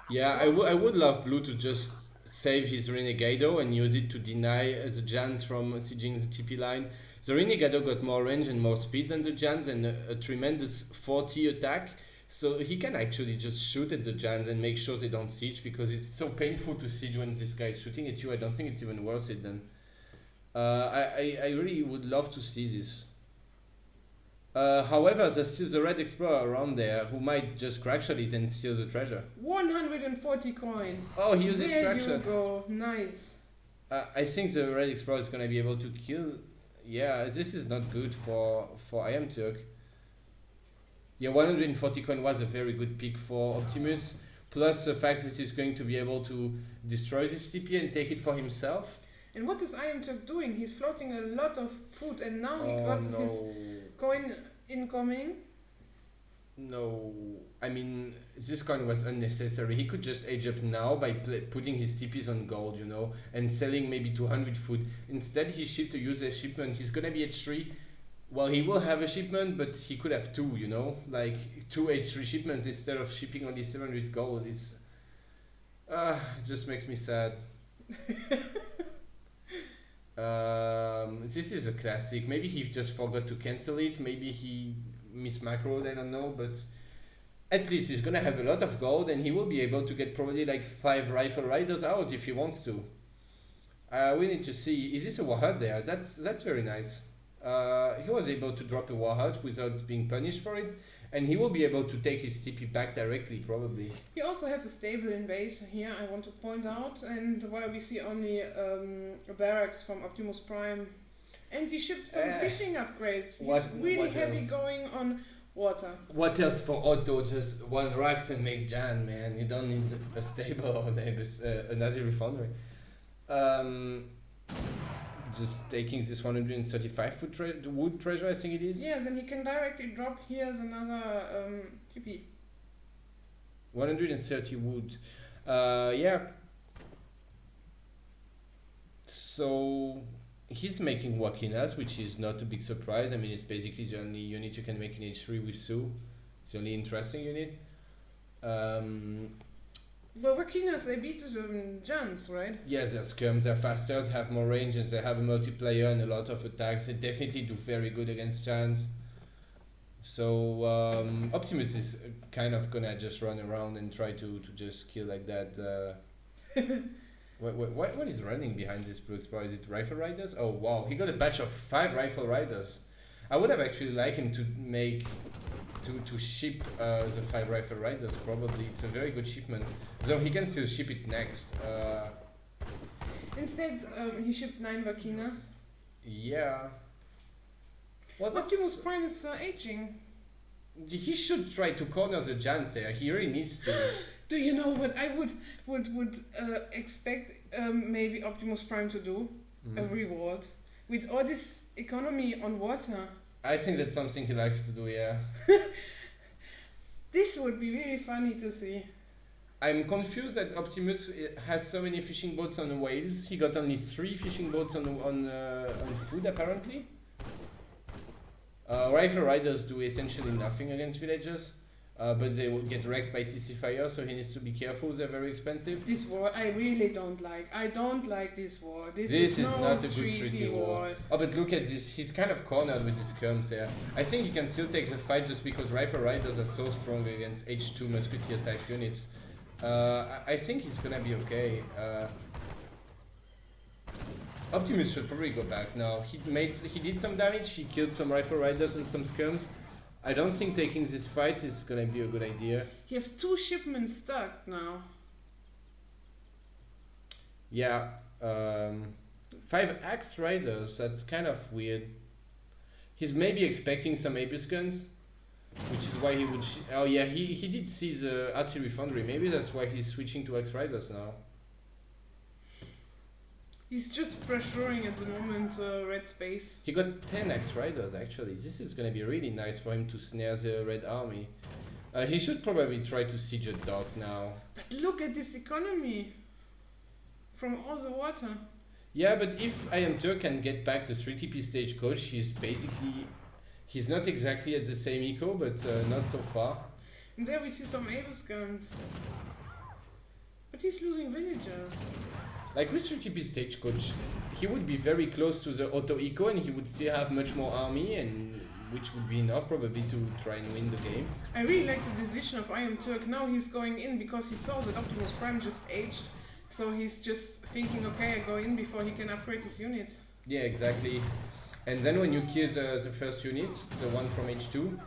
Yeah, I would love Blue to just save his Renegado and use it to deny the giants from sieging the TP line. The Renegado got more range and more speed than the giants and a tremendous 40 attack. So he can actually just shoot at the giants and make sure they don't siege, because it's so painful to siege when this guy is shooting at you. I don't think it's even worth it then. I really would love to see this. However, there's still the red explorer around there who might just crackshot it and steal the treasure. 140 coins. Oh, he uses There crackshot. you go, nice. I think the red explorer is gonna be able to kill. Yeah, this is not good for iamturk. Yeah, 140 coin was a very good pick for Optimus. Plus the fact that he's going to be able to destroy this TP and take it for himself. And what is iamturk doing? He's floating a lot of food and now he Oh got no. his coin incoming. No, I mean, this coin was unnecessary. He could just age up now by putting his TPs on gold, you know, and selling maybe 200 food. Instead, he shipped a useless shipment. He's gonna be H3. Well, he will have a shipment, but he could have two, you know, like 2 H3 shipments instead of shipping only 700 gold. It's it just makes me sad. This is a classic. Maybe he just forgot to cancel it. Maybe he mismacroed, I don't know, but at least he's gonna have a lot of gold and he will be able to get probably like 5 rifle riders out if he wants to. We need to see, is this a warhead there? That's very nice. He was able to drop a warhead without being punished for it, and he will be able to take his TP back directly probably. We also have a stable in base here, I want to point out, and while we see only a barracks from Optimus Prime. And we shipped some fishing upgrades. He's really heavy else? going on water. What else for Otto? Just one racks and make Jan, man. You don't need a stable or another refinery. Just taking this 135 foot wood treasure, I think it is. Yes, and he can directly drop here's another TP. 130 wood. Yeah. So he's making Wakinas, which is not a big surprise. I mean, it's basically the only unit you can make in H3 with Sioux. It's the only interesting unit. Well, Wakinas, they beat Jans, right? Yes, they're skirms, they're faster, they have more range, and they have a multiplayer and a lot of attacks. They definitely do very good against Jans. So Optimus is kind of gonna just run around and try to just kill like that. What is running behind this blue explorer? Is it rifle riders? Oh wow, he got a batch of 5 rifle riders. I would have actually liked him to make to ship the 5 rifle riders. Probably it's a very good shipment, though he can still ship it next. Instead, he shipped 9 Wakinas. Yeah. Optimus Prime is aging. He should try to corner the Jans there. He really needs to. Do you know what I would expect maybe Optimus Prime to do? A reward. With all this economy on water. I think that's something he likes to do, yeah. This would be really funny to see. I'm confused that Optimus has so many fishing boats on the whales. He got only 3 fishing boats on food apparently. Rifle riders do essentially nothing against villagers. But they will get wrecked by TC fire, so he needs to be careful. They're very expensive. This war I really don't like. I don't like this war. This is no not a good treaty war. Oh, but look at this. He's kind of cornered with his skirms there. I think he can still take the fight just because rifle riders are so strong against H2 musketeer type units. I think he's gonna be okay. Optimus should probably go back now. He did some damage. He killed some rifle riders and some skirms. I don't think taking this fight is gonna be a good idea. You have 2 shipments stuck now. Yeah, 5 axe riders, that's kind of weird. He's maybe expecting some Abyss guns, which is why he would... oh yeah, he did see the artillery foundry, maybe that's why he's switching to axe riders now. He's just pressuring at the moment red space. He got 10 axe riders actually. This is gonna be really nice for him to snare the red army. He should probably try to siege a dock now. But look at this economy from all the water. Yeah, but if iamturk can get back the 3TP stagecoach, he's not exactly at the same eco, but not so far. And there we see some Abyss guns. But he's losing villagers. Like with 3TP stagecoach, he would be very close to the auto eco and he would still have much more army, and which would be enough probably to try and win the game. I really like the decision of iamturk. Now he's going in because he saw that Optimus Prime just aged. So he's just thinking, okay, I go in before he can upgrade his units. Yeah, exactly. And then when you kill the first unit, the one from H2,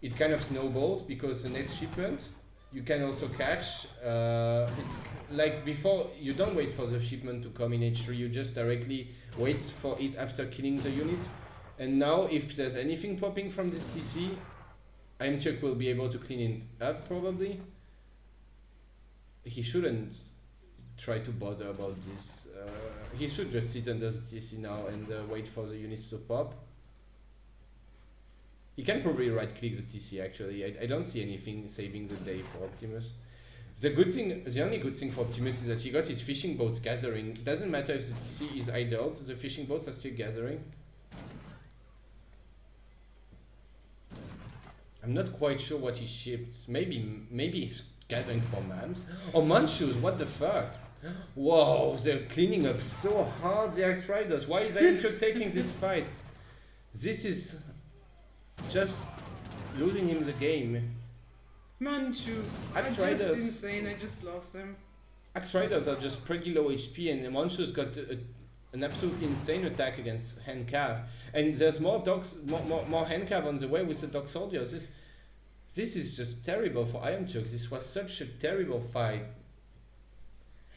it kind of snowballs because the next shipment you can also catch. It's like before, you don't wait for the shipment to come in H3, you just directly wait for it after killing the unit. And now if there's anything popping from this TC, iamturk will be able to clean it up probably. He shouldn't try to bother about this. He should just sit under the TC now and wait for the units to pop. He can probably right click the TC actually. I don't see anything saving the day for Optimus. The only good thing for Optimus is that he got his fishing boats gathering. Doesn't matter if the TC is idled, the fishing boats are still gathering. I'm not quite sure what he shipped. Maybe he's gathering for mams. Oh, Manchus, what the fuck? Whoa, they're cleaning up so hard, the Axe Riders. Why is iamturk taking this fight? This is just losing him the game. Manchu. Axe Riders. Just insane, I just love them. Axe Riders are just pretty low HP, and Manchu's got an absolutely insane attack against Handcav. And there's more dogs, more Handcav on the way with the dog soldiers. This is just terrible for iamturk. This was such a terrible fight.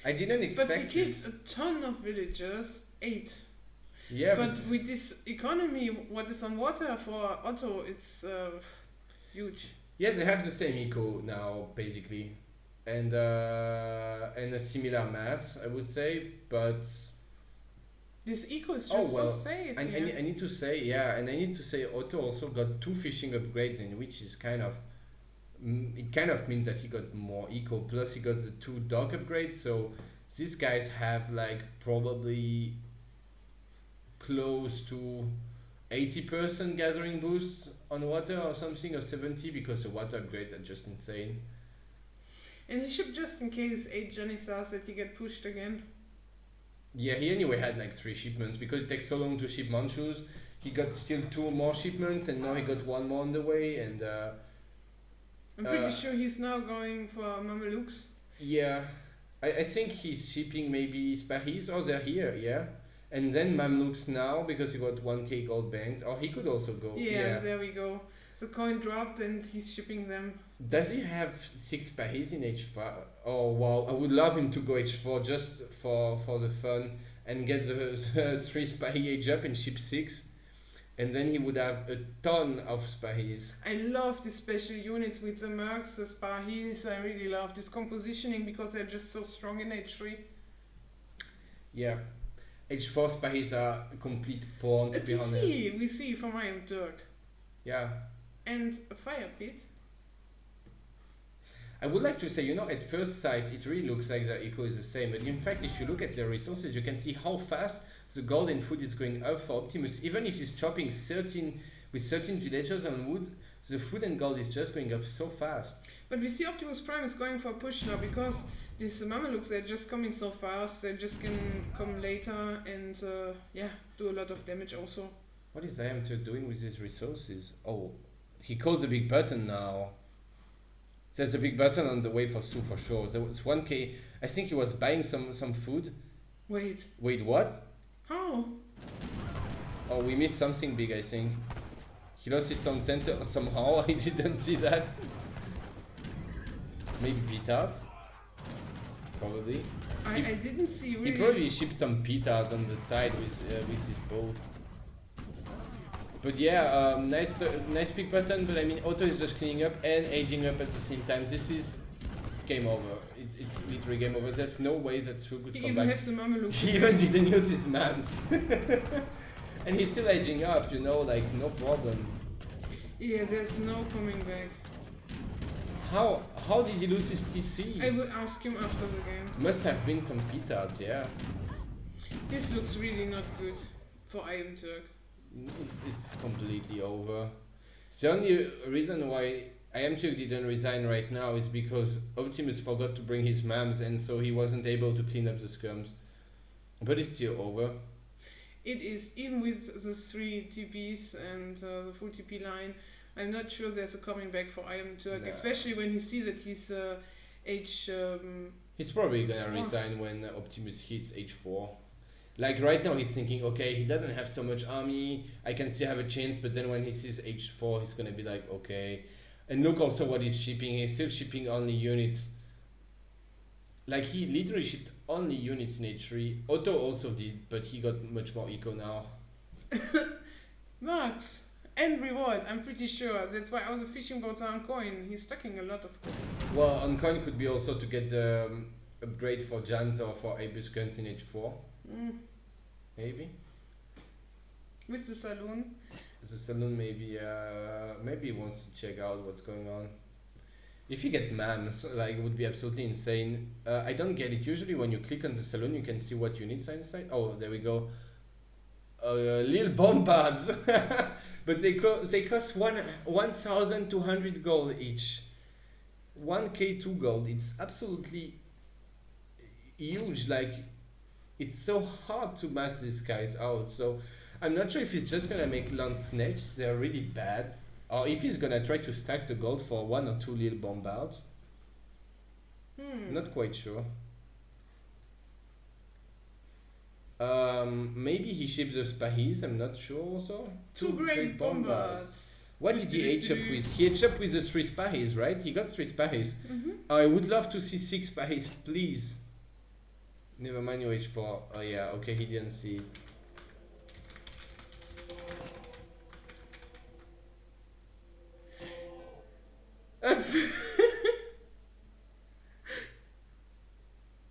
I didn't expect But he killed a ton of villagers, 8. Yeah, but with this economy, what is on water for Otto, it's huge. Yeah, they have the same eco now, basically, and a similar mass, I would say, but this eco is just so safe. I need to say, yeah, and I need to say Otto also got 2 fishing upgrades in, which is kind of, it kind of means that he got more eco, plus he got the 2 dog upgrades, so these guys have like probably close to 80% gathering boost on water or something, or 70, because the water upgrades are just insane. And he should just in case 8 Janissars that he get pushed again. Yeah, he anyway had like 3 shipments, because it takes so long to ship Manchus. He got still 2 more shipments, and now he got 1 more on the way, and I'm pretty sure he's now going for Mamelukes. Yeah, I think he's shipping maybe Spahis, or they're here, yeah. And then Mamluks now, because he got 1k gold banked, or he could also go. Yeah, there we go. The coin dropped and he's shipping them. Does he have 6 Spahis in H4? Oh wow, I would love him to go H4 just for the fun and get the 3 Spahi age up and ship 6. And then he would have a ton of Spahis. I love the special units with the Mercs, the Spahis. I really love this compositioning because they're just so strong in H3. Yeah. H4 Spahis are a complete pawn, to be honest. We see from iamturk. Yeah. And a fire pit. I would like to say, you know, at first sight, it really looks like the eco is the same. But in fact, if you look at the resources, you can see how fast the gold and food is going up for Optimus. Even if he's chopping 13 villagers on wood, the food and gold is just going up so fast. But we see Optimus Prime is going for a push now because these Mamelukes, they're just coming so fast, they just can come later and do a lot of damage also. What is iamturk doing with his resources? Oh, he calls a big button now. There's a big button on the way for Sioux for sure. There was 1k, I think he was buying some food. Wait, what? How? Oh, we missed something big, I think. He lost his town center somehow, I didn't see that. Maybe petards? Probably. I didn't see really. He probably shipped some petards on the side with his boat. But yeah, nice big button, but I mean Otto is just cleaning up and aging up at the same time. This is game over. It's literally game over. There's no way that Sioux could come back. He even didn't use his mans. And he's still aging up, you know, like no problem. Yeah, there's no coming back. How did he lose his TC? I will ask him after the game. Must have been some petards, yeah. This looks really not good for iamturk. It's completely over. The only reason why iamturk didn't resign right now is because Optimus forgot to bring his mams, and so he wasn't able to clean up the scums. But it's still over. It is, even with the 3 TPs and the full TP line. I'm not sure there's a coming back for iamturk, especially when he sees that he's he's probably gonna resign when Optimus hits H4. Like right now he's thinking, okay, he doesn't have so much army, I can still have a chance, but then when he sees H4 he's gonna be like, okay. And look also what he's shipping, he's still shipping only units. Like he literally shipped only units in H3. Otto also did, but he got much more eco now. Max and reward, I'm pretty sure. That's why I was fishing boats on coin. He's stacking a lot of coin. Well, on coin could be also to get the upgrade for Jans or for Abus guns in H4. Maybe. With the saloon. The saloon maybe maybe he wants to check out what's going on. If you get man, so like it would be absolutely insane. I don't get it. Usually when you click on the saloon you can see what units are inside. Oh, there we go. Little bombards. But they cost 1,200 gold each. 1k2 gold. It's absolutely huge. Like it's so hard to mass these guys out. So I'm not sure if he's just gonna make lance snatch. They're really bad. Or if he's gonna try to stack the gold for 1 or 2 little bombards. Not quite sure. Maybe he ships the Spahis, I'm not sure also. 2 great bombards. What did he H up with? He H up with the 3 Spahis, right? He got 3 Spahis. I would love to see 6 Spahis, please. Never mind your H4. Oh yeah, okay, he didn't see it.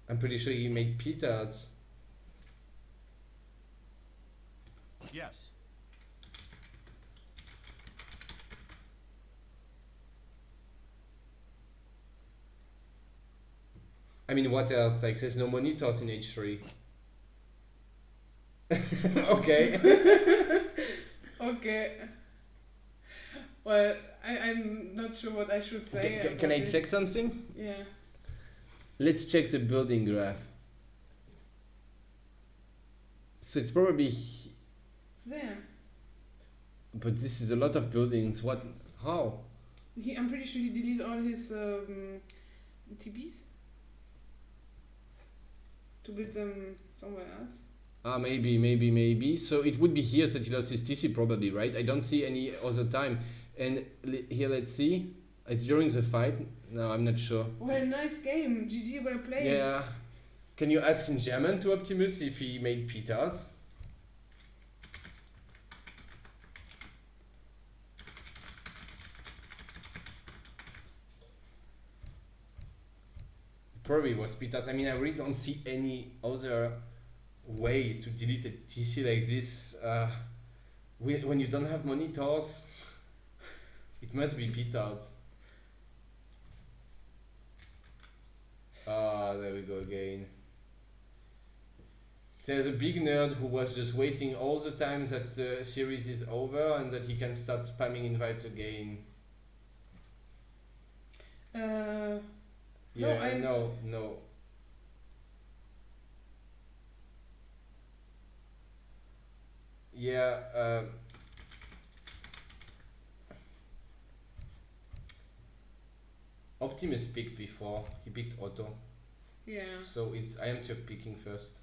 I'm pretty sure he made petards. Yes. I mean, what else? Like, there's no monitors in H3. Okay. Okay. Well, I'm not sure what I should say. Can I check something? Yeah. Let's check the building graph. So it's probably There. But this is a lot of buildings. What? How? I'm pretty sure he deleted all his TBs to build them somewhere else. Ah, maybe. So it would be here that he lost his TC probably, right? I don't see any other time. And here, let's see. It's during the fight. No, I'm not sure. Well, nice game. GG, well played. Yeah. Can you ask in German to Optimus if he made petards? Probably was petards. I mean, I really don't see any other way to delete a TC like this. When you don't have monitors, it must be petards. Ah, there we go again. There's a big nerd who was just waiting all the time that the series is over and that he can start spamming invites again. Yeah, no. Yeah, Optimus picked before, he picked Otto. Yeah. So it's iamturk picking first.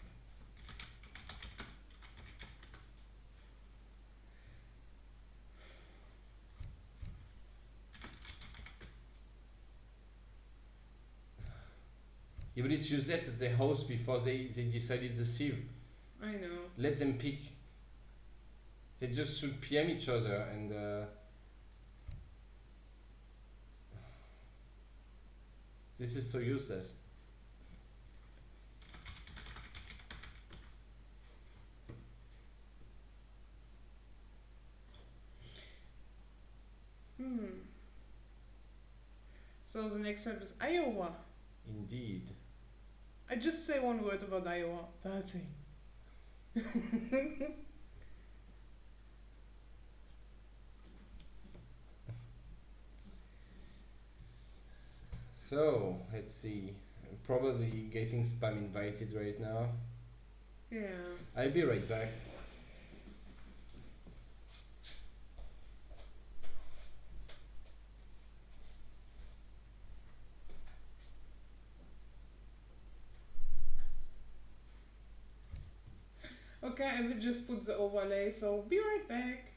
Yeah, but it's useless that they host before they decided the sieve. I know. Let them pick. They just should PM each other and this is so useless. So the next map is Iowa. Indeed. I just say one word about Iowa. Nothing. So, let's see. I'm probably getting spam invited right now. Yeah. I'll be right back. Okay, I will just put the overlay, so be right back.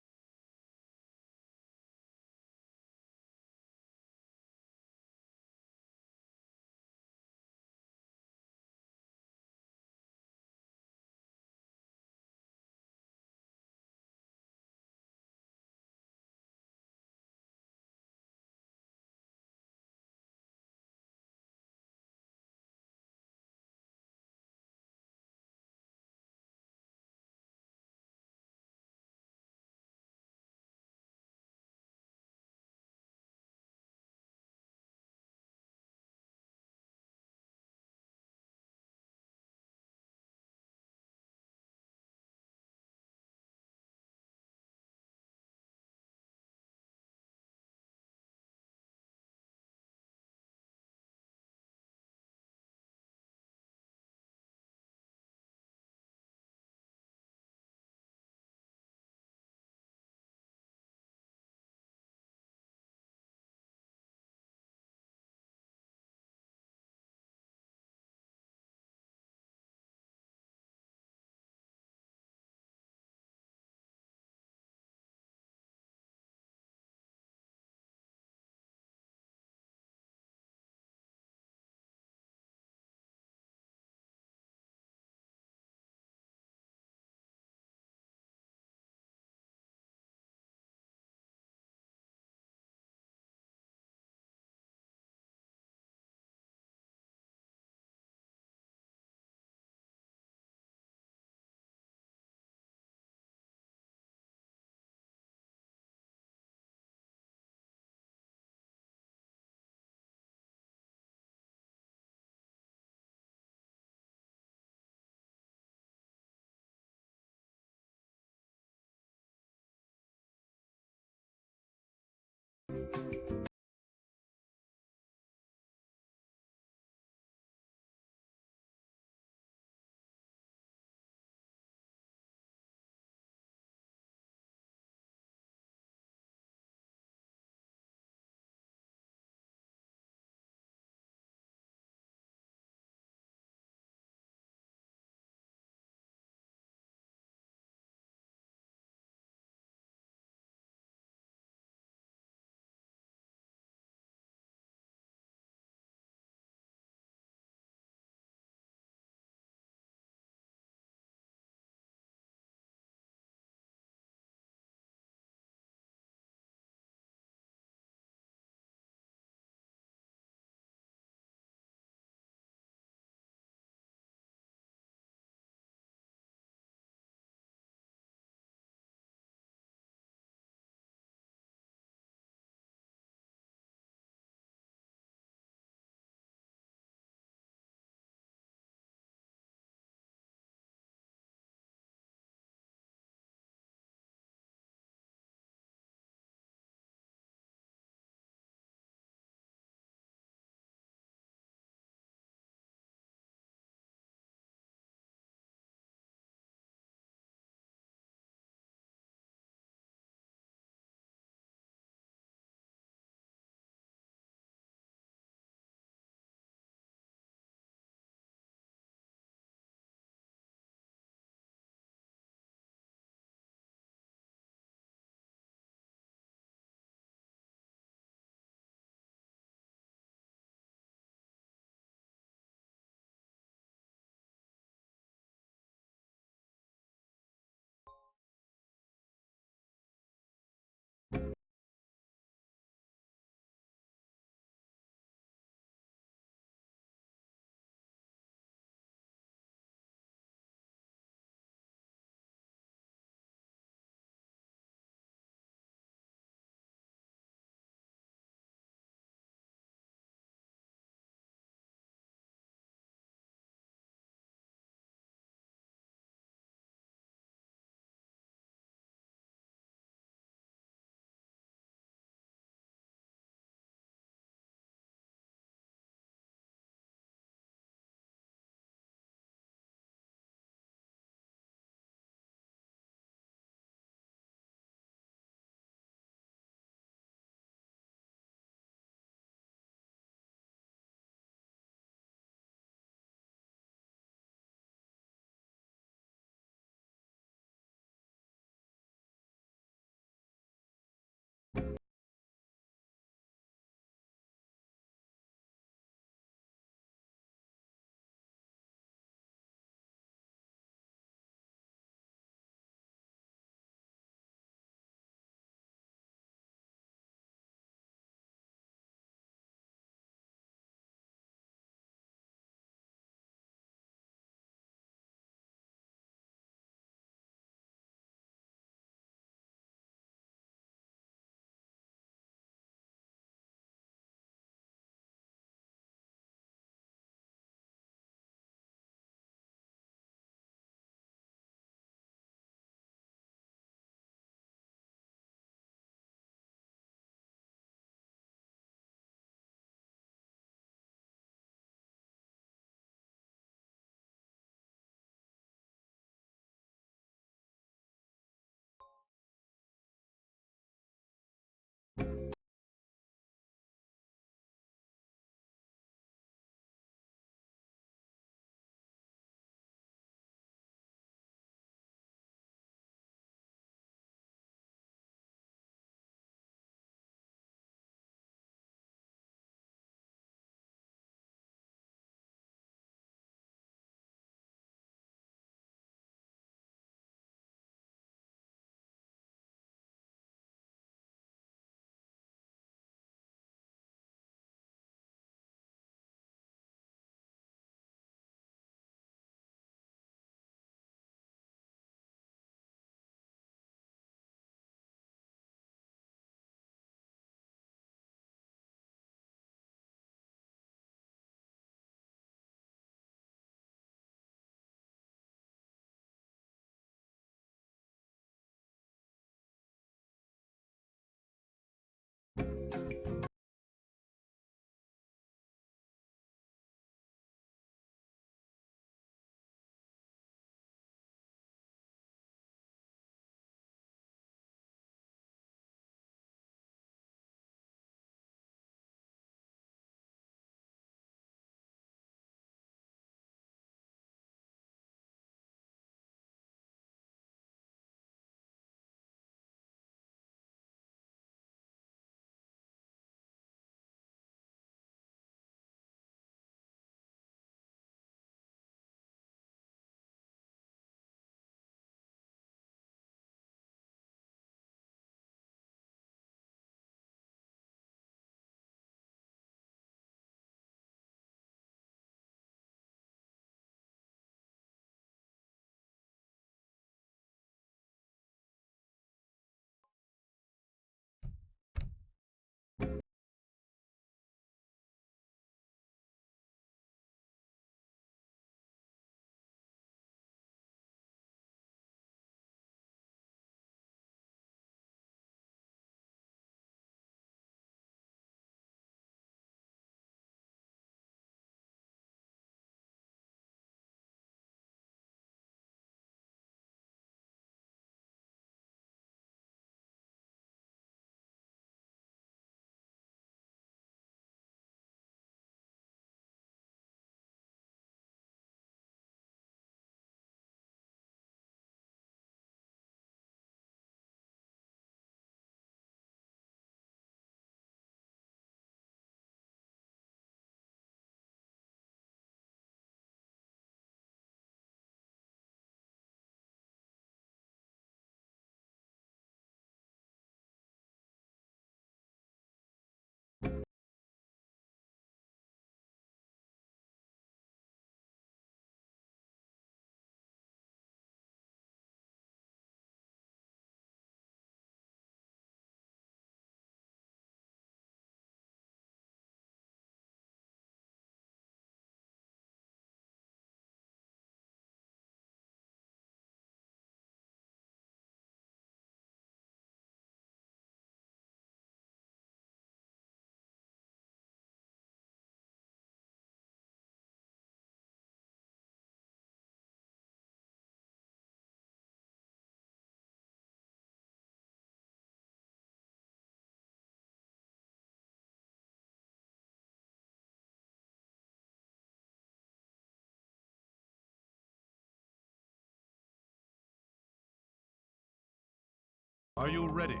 Are you ready?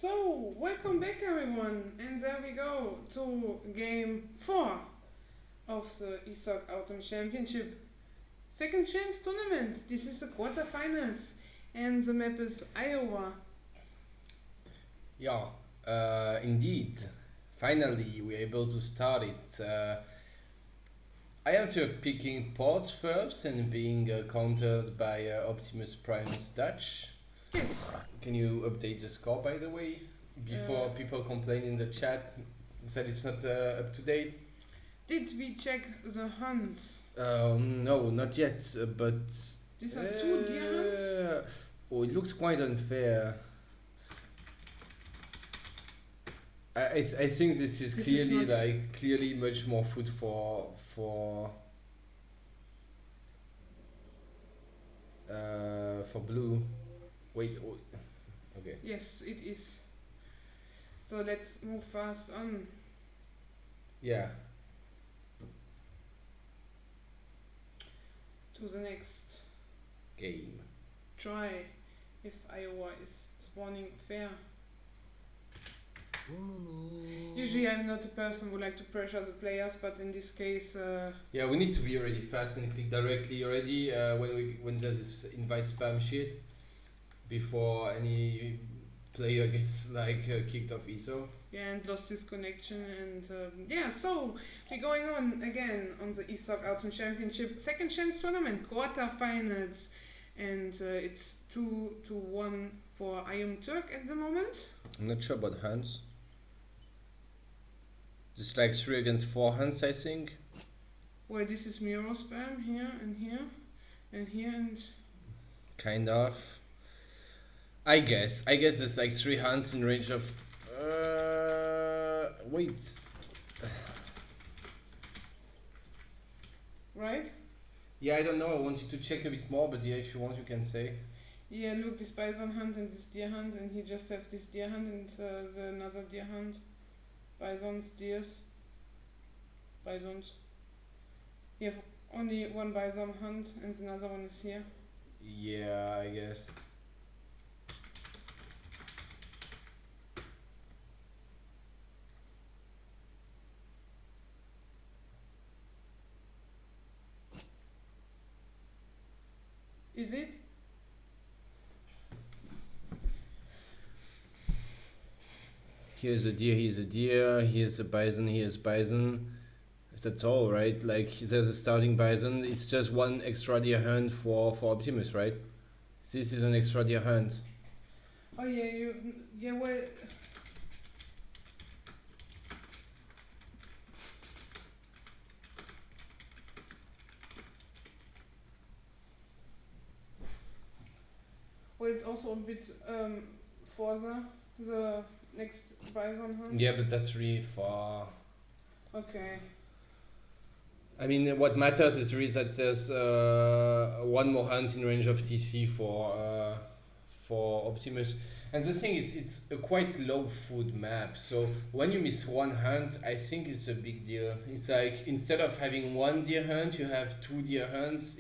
So, welcome back everyone, and there we go to game 4 of the ESOC Autumn Championship. Second chance tournament. This is the quarterfinals, and the map is Iowa. Yeah, indeed. Finally, we're able to start it. iamturk picking ports first and being countered by Optimus Prime's Dutch. Yes. Can you update the score, by the way, before people complain in the chat that it's not up to date? Did we check the Huns? No, not yet, but... These are 2 deer hunts? Oh, it looks quite unfair. I think this is clearly much more food for blue. Wait, oh, okay. Yes, it is. So let's move fast on. Yeah. To the next Game. try, if Iowa is spawning fair. Usually I'm not a person who like to pressure the players, but in this case... yeah, we need to be already fast and click directly already when there's this invite spam shit, before any player gets kicked off ESO. Yeah, and lost his connection, and yeah, so we're going on again on the ESOC Autumn Championship second chance tournament quarterfinals, and it's 2-1 for iamturk at the moment. I'm not sure about hands. Just like 3 against 4 hands, I think. Well, this is mirror spam here and here and here and... Kind of. I guess there's like 3 hands in range of... wait. Right? Yeah, I don't know, I wanted to check a bit more, but yeah, if you want you can say. Yeah, look, this bison hunt and this deer hunt, and he just have this deer hunt and the another deer hunt. Bisons, deers. Bisons. You have only one bison hunt and another one is here. Yeah, I guess. Is it? Here's a deer, here's a deer, here's a bison, here's bison. That's all, right? Like, there's a starting bison, it's just 1 extra deer hunt for Optimus, right? This is an extra deer hunt. Oh yeah, well... Well, it's also a bit further, the next bison hunt. Yeah, but that's really far. Okay. I mean, what matters is really that there's one more hunt in range of TC for Optimus. And the thing is, it's a quite low food map. So when you miss one hunt, I think it's a big deal. It's like instead of having one deer hunt, you have two deer hunts.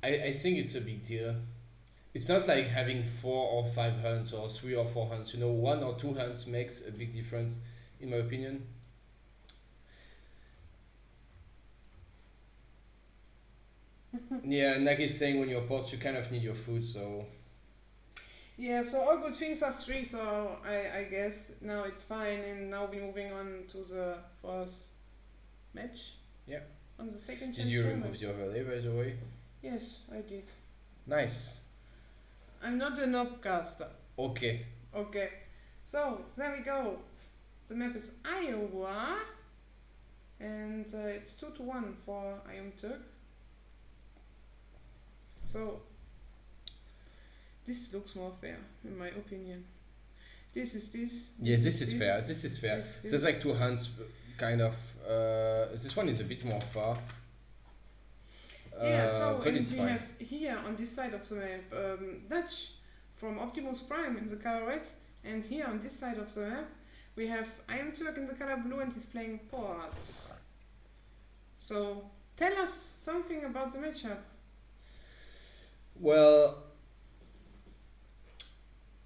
I think it's a big deal. It's not like having 4 or 5 hunts or 3 or 4 hunts. You know, 1 or 2 hunts makes a big difference, in my opinion. Yeah, and like he's saying, when you're ports, you kind of need your food, so. Yeah, so all good things are 3, so I guess now it's fine, and now we're moving on to the first match. Yeah. On the second Did you remove the overlay, by the way? Yes, I did. Nice. I'm not a knobcaster. Okay. Okay, so there we go. The map is Iowa, and it's 2-1 for iamturk. So this looks more fair, in my opinion. This is this. Yes, this is fair. This is fair. So there's like 2 hunts, kind of. This one is a bit more far. Yeah, so but and it's we fine. have here on this side of the map Dutch from Optimus Prime in the color red, and here on this side of the map we have iamturk in the color blue, and he's playing ports. So tell us something about the matchup. Well,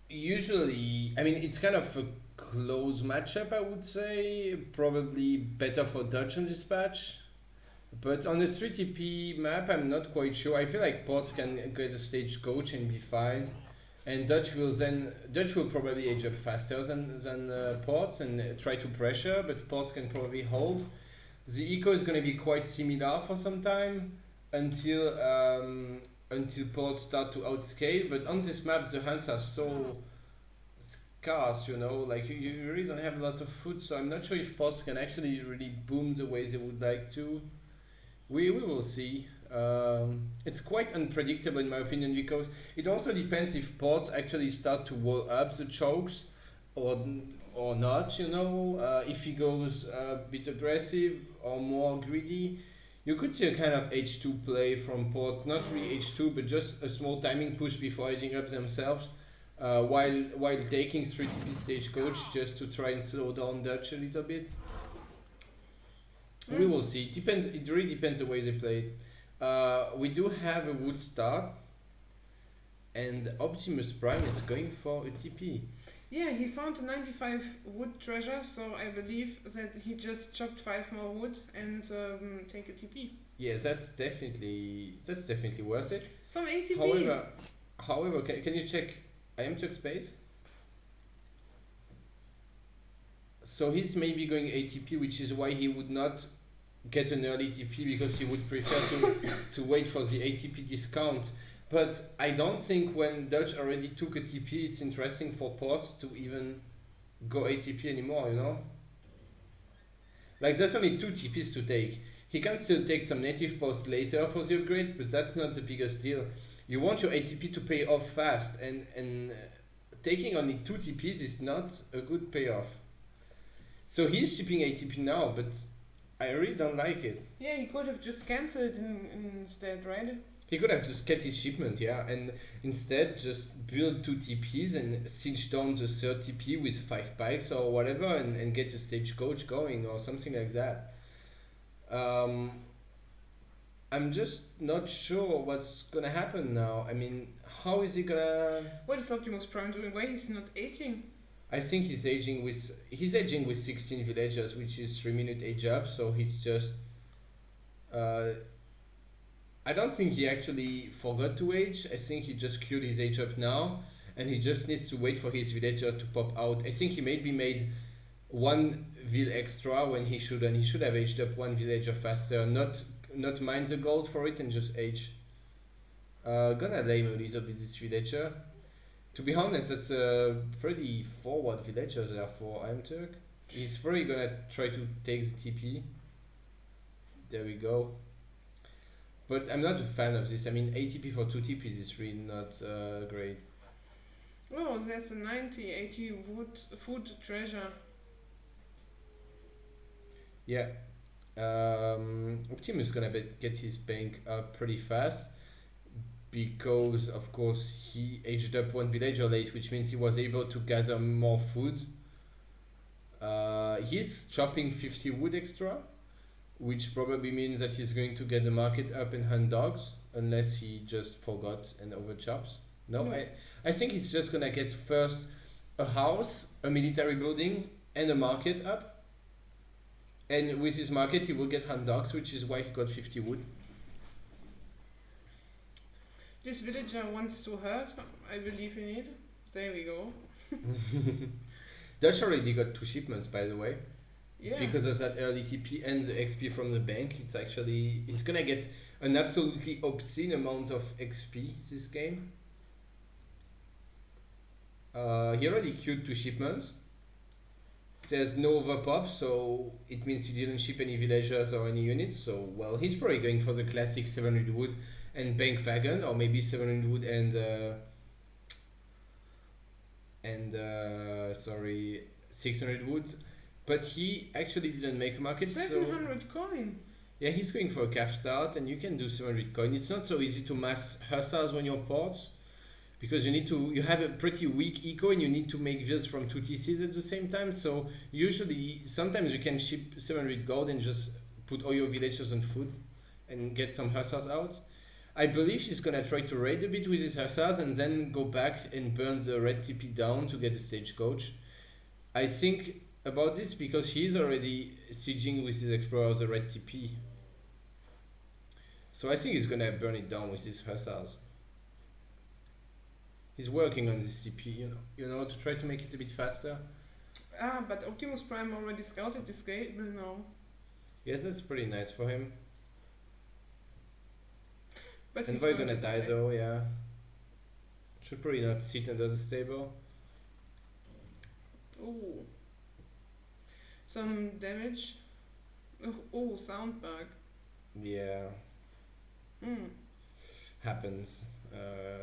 usually, I mean, it's kind of a close matchup, I would say. Probably better for Dutch on this patch. But on the 3TP map, I'm not quite sure. I feel like Ports can get a stagecoach and be fine. And Dutch will probably age up faster than Ports and try to pressure, but Ports can probably hold. The eco is going to be quite similar for some time until Ports start to outscale. But on this map, the hunts are so scarce, you know, like you really don't have a lot of food, so I'm not sure if Ports can actually really boom the way they would like to. We will see. It's quite unpredictable in my opinion, because it also depends if Ports actually start to wall up the chokes or not, you know. If he goes a bit aggressive or more greedy, you could see a kind of H2 play from Port, not really H2, but just a small timing push before edging up themselves, while taking 3TP stagecoach just to try and slow down Dutch a little bit. We will see. It really depends the way they play it. We do have a wood start, and Optimus Prime is going for a TP. Yeah, he found a 95 wood treasure, so I believe that he just chopped 5 more wood and take a TP. Yeah, that's definitely worth it. Some ATP. However, can you check iamturk space? So he's maybe going ATP, which is why he would not get an early TP, because he would prefer to wait for the ATP discount. But I don't think when Dutch already took a TP, it's interesting for Ports to even go ATP anymore, you know? Like, there's only 2 TPs to take. He can still take some native posts later for the upgrades, but that's not the biggest deal. You want your ATP to pay off fast, and taking only 2 TPs is not a good payoff. So he's shipping ATP now, but I really don't like it. Yeah, he could have just cancelled instead, right? He could have just kept his shipment, yeah, and instead just build 2 TPs and cinch down the 3rd TP with 5 bikes or whatever, and get a stagecoach going or something like that. I'm just not sure what's gonna happen now. I mean, how is he gonna... What is Optimus Prime doing? Why he's not aging? I think he's aging with 16 villagers, which is 3-minute age up, so he's just... I don't think he actually forgot to age. I think he just queued his age up now, and he just needs to wait for his villager to pop out. I think he maybe made 1 vill extra when he should, and he should have aged up 1 villager faster, not mine the gold for it and just age. Gonna lame a little bit this villager. To be honest, that's a pretty forward villager there for iamturk. He's probably gonna try to take the TP. There we go. But I'm not a fan of this. I mean, ATP for 2 TPs is really not great. Oh, there's a 80 wood food treasure. Yeah. Optimus is gonna get his bank up pretty fast because, of course, he aged up one villager late, which means he was able to gather more food. He's chopping 50 wood extra, which probably means that he's going to get the market up and hunt dogs, unless he just forgot and overchops. No, I think he's just gonna get first a house, a military building, and a market up. And with his market, he will get hunt dogs, which is why he got 50 wood. This villager wants to hurt. I believe in it. There we go. Dutch already got 2 shipments, by the way. Yeah. Because of that early TP and the XP from the bank. He's gonna get an absolutely obscene amount of XP this game. He already queued 2 shipments. There's no overpop, so it means he didn't ship any villagers or any units. So, well, he's probably going for the classic 700 wood and bank wagon, or maybe 700 wood and 600 wood. But he actually didn't make a market. 700 coin. Yeah, he's going for a calf start, and you can do 700 coin. It's not so easy to mass hussars when you're ports, because you have a pretty weak eco, and you need to make vills from 2 TCs at the same time. So usually, sometimes you can ship 700 gold and just put all your villagers on food and get some hussars out. I believe she's gonna try to raid a bit with his hussars and then go back and burn the red TP down to get the stagecoach. I think about this because he's already sieging with his explorers the red TP. So I think he's gonna burn it down with his hussars. He's working on this TP, you know, to try to make it a bit faster. But Optimus Prime already scouted this gable now. Yes, that's pretty nice for him. But Envoy gonna die though, yeah. Should probably not sit under the stable. Oh. Some damage. Oh, sound bug. Yeah. Mm. Happens.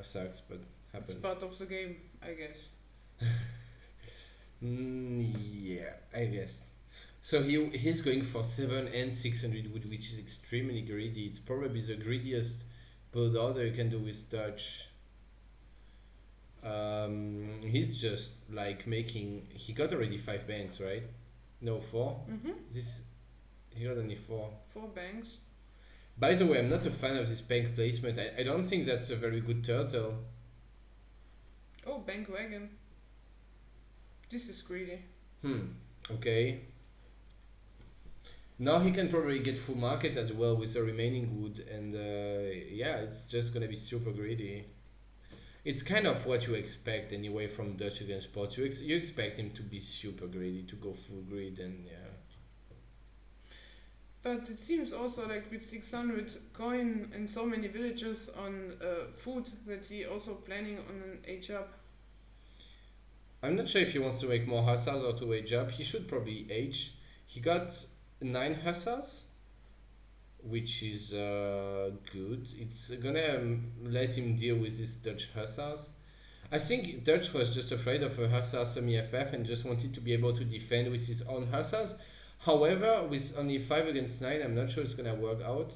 Sucks, but happens. It's part of the game, I guess. Yeah, I guess. So he's going for 7 and 600 wood, which is extremely greedy. It's probably the greediest build order you can do with Dutch. He's just like he got already 5 banks, right? No, 4? He got only 4. 4 banks. By the way, I'm not a fan of this bank placement. I don't think that's a very good turtle. Oh, bank wagon. This is greedy. Okay. Now he can probably get full market as well with the remaining wood, and yeah, it's just gonna be super greedy. It's kind of what you expect anyway from Dutch against Ports. You expect him to be super greedy, to go full greed, and yeah. But it seems also like with 600 coin and so many villagers on food that he also planning on an age up. I'm not sure if he wants to make more hussars or to age up. He should probably age. He got 9 hussars, which is good. It's gonna let him deal with these Dutch hussars. I think Dutch was just afraid of a hussar semi-FF and just wanted to be able to defend with his own hussars. However, with only 5 against 9, I'm not sure it's gonna work out.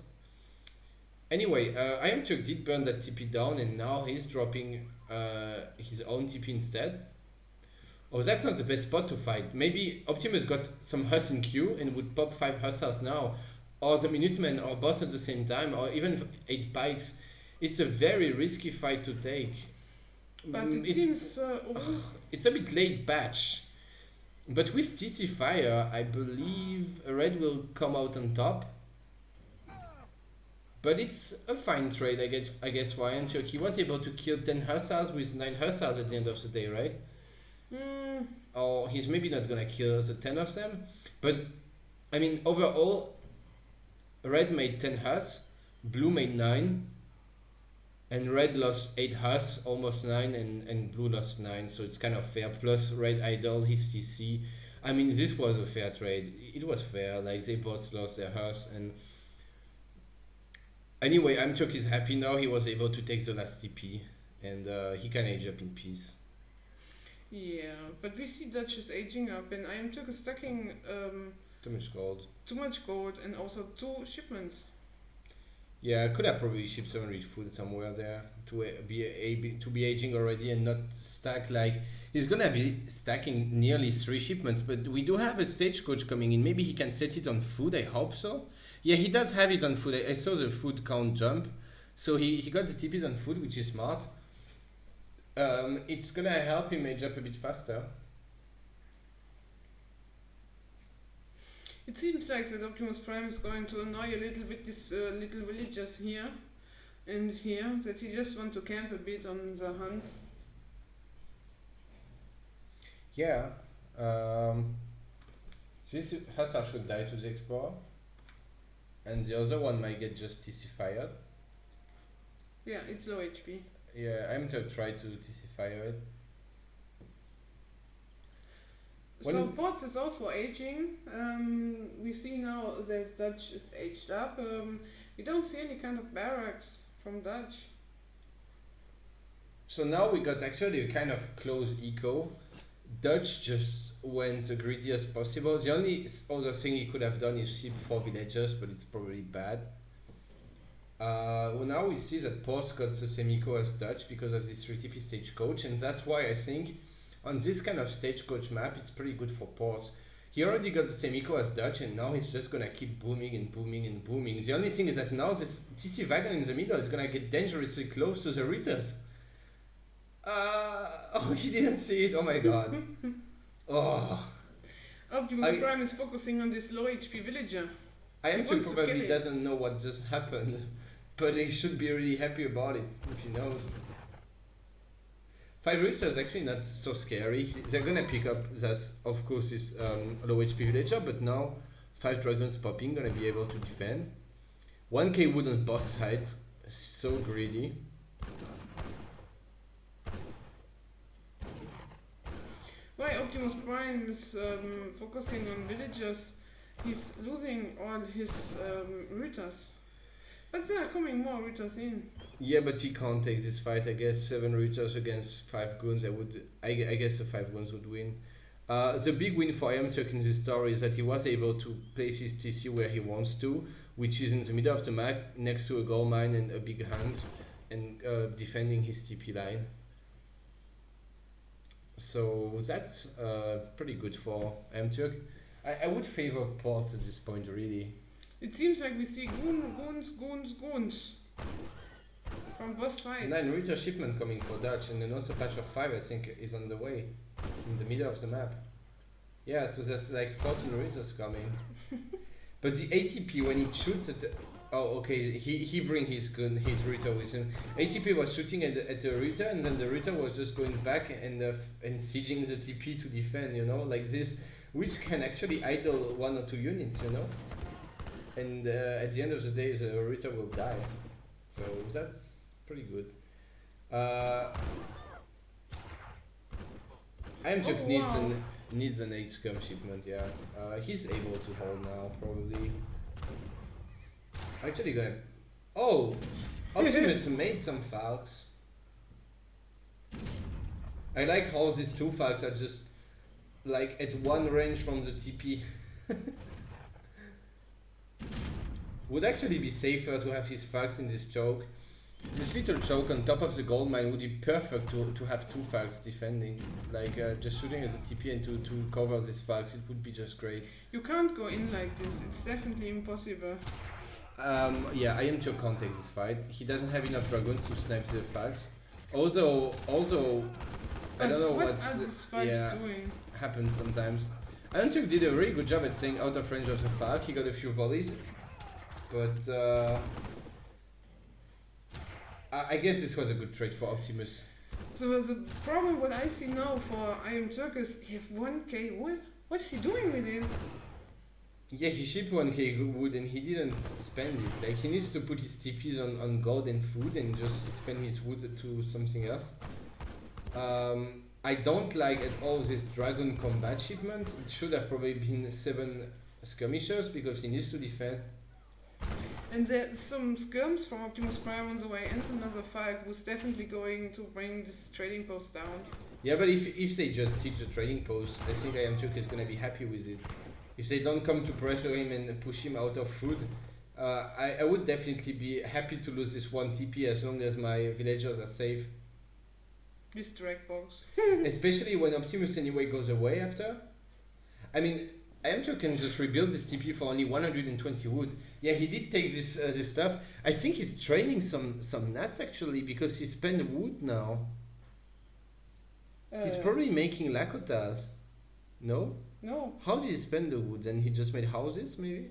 Anyway, iamturk did burn that TP down, and now he's dropping his own TP instead. Oh, that's not the best spot to fight. Maybe Optimus got some Huss in queue and would pop 5 hussars now, or the Minutemen or boss at the same time, or even 8 bikes. It's a very risky fight to take. But it seems... it's a bit late batch. But with TC Fire, I believe Red will come out on top. But it's a fine trade, I guess for iamturk. He was able to kill 10 hussars with 9 hussars at the end of the day, right? Or he's maybe not gonna kill the 10 of them. But, I mean, overall, Red made 10 Huss, Blue made 9, and Red lost 8 Huss, almost 9, and Blue lost 9, so it's kind of fair. Plus, Red idled his TC. I mean, this was a fair trade. It was fair, like, they both lost their Huss, and... Anyway, iamturk is happy now. He was able to take the last TP, and he can age up in peace. Yeah, but we see Dutch is aging up, and iamturk is stacking Too much gold. Too much gold and also 2 shipments. Yeah, I could have probably shipped some rich food somewhere there to be aging already and not stack like he's gonna be stacking nearly 3 shipments. But we do have a stagecoach coming in. Maybe he can set it on food. I hope so. Yeah, he does have it on food. I saw the food count jump, so he got the TPs on food, which is smart. It's gonna help him age up a bit faster. It seems like that Optimus Prime is going to annoy a little bit these little villagers here and here, that he just want to camp a bit on the hunt. Yeah. This Hussar should die to the Explorer. And the other one might get just TC fired. Yeah, it's low HP. Yeah, I'm to try to TC fire it. So Ports is also aging. We see now that Dutch is aged up. We don't see any kind of barracks from Dutch. So now we got actually a kind of close eco. Dutch just went the greediest possible. The only other thing he could have done is ship 4 villagers, but it's probably bad. Well, now we see that Ports got the same eco as Dutch because of this 3TP stagecoach, and that's why I think on this kind of stagecoach map it's pretty good for Ports. He already got the same eco as Dutch, and now he's just gonna keep booming and booming and booming. The only thing is that now this TC wagon in the middle is gonna get dangerously close to the Ritters. Oh, he didn't see it. Oh my god. Oh. Optimus Prime is focusing on this low HP villager. iamturk probably doesn't know what just happened, but he should be really happy about it if he knows. 5 Ritters actually not so scary. They're gonna pick up this, of course, this low HP villager, but now 5 dragons popping, gonna be able to defend. 1k wood on both sides, so greedy. Why Optimus Prime is focusing on villagers, he's losing all his Ritters. But there are coming more Ritters in. Yeah, but he can't take this fight. I guess 7 Ritters against 5 goons. I guess the 5 goons would win. The big win for iamturk in this story is that he was able to place his TC where he wants to, which is in the middle of the map, next to a gold mine and a big hunt, and defending his TP line. So that's pretty good for iamturk. I would favor Ports at this point, really. It seems like we see goons from both sides. 9 Ritter shipment coming for Dutch, and then also patch of 5 I think is on the way, in the middle of the map. Yeah, so there's like 14 Ritters coming. But the ATP, when he shoots at the... Oh, okay, he bring his gun, his Ritter with him. ATP was shooting at the Ritter, and then the Ritter was just going back and sieging the TP to defend, you know, like this, which can actually idle 1 or 2 units, you know. And at the end of the day, the Ritter will die. So that's pretty good. iamturk needs an 8 scum shipment, yeah. He's able to hold now, probably. Actually gonna... Oh! Optimus made some Falks. I like how these 2 Falks are just like at 1 range from the TP. Would actually be safer to have his Falks in this choke. This little choke on top of the gold mine would be perfect to have 2 Falks defending. Like just shooting at the TP and to cover these Falks, it would be just great. You can't go in like this, it's definitely impossible. Yeah, iamturk can't take this fight. He doesn't have enough dragons to snipe the Falks. Also, I don't know what's doing. Happens sometimes. iamturk did a really good job at staying out of range of the Falk. He got a few volleys, but I guess this was a good trade for Optimus. So the problem what I see now for iamturk is he have 1k wood. What is he doing with it? Yeah, he shipped 1k wood and he didn't spend it. Like, he needs to put his TPs on gold and food and just spend his wood to something else. I don't like at all this dragon combat shipment. It should have probably been 7 skirmishers because he needs to defend. And there's some skirms from Optimus Prime on the way and another Falk who's definitely going to bring this trading post down. Yeah, but if they just siege the trading post, I think iamturk is gonna be happy with it. if they don't come to pressure him and push him out of food, I would definitely be happy to lose this one TP as long as my villagers are safe. This drag box. Especially when Optimus anyway goes away after. I mean, iamturk can just rebuild this TP for only 120 wood. Yeah, he did take this stuff. I think he's training some nuts actually because he spent wood now. He's probably making Lakotas. No? No. How did he spend the wood? And he just made houses maybe?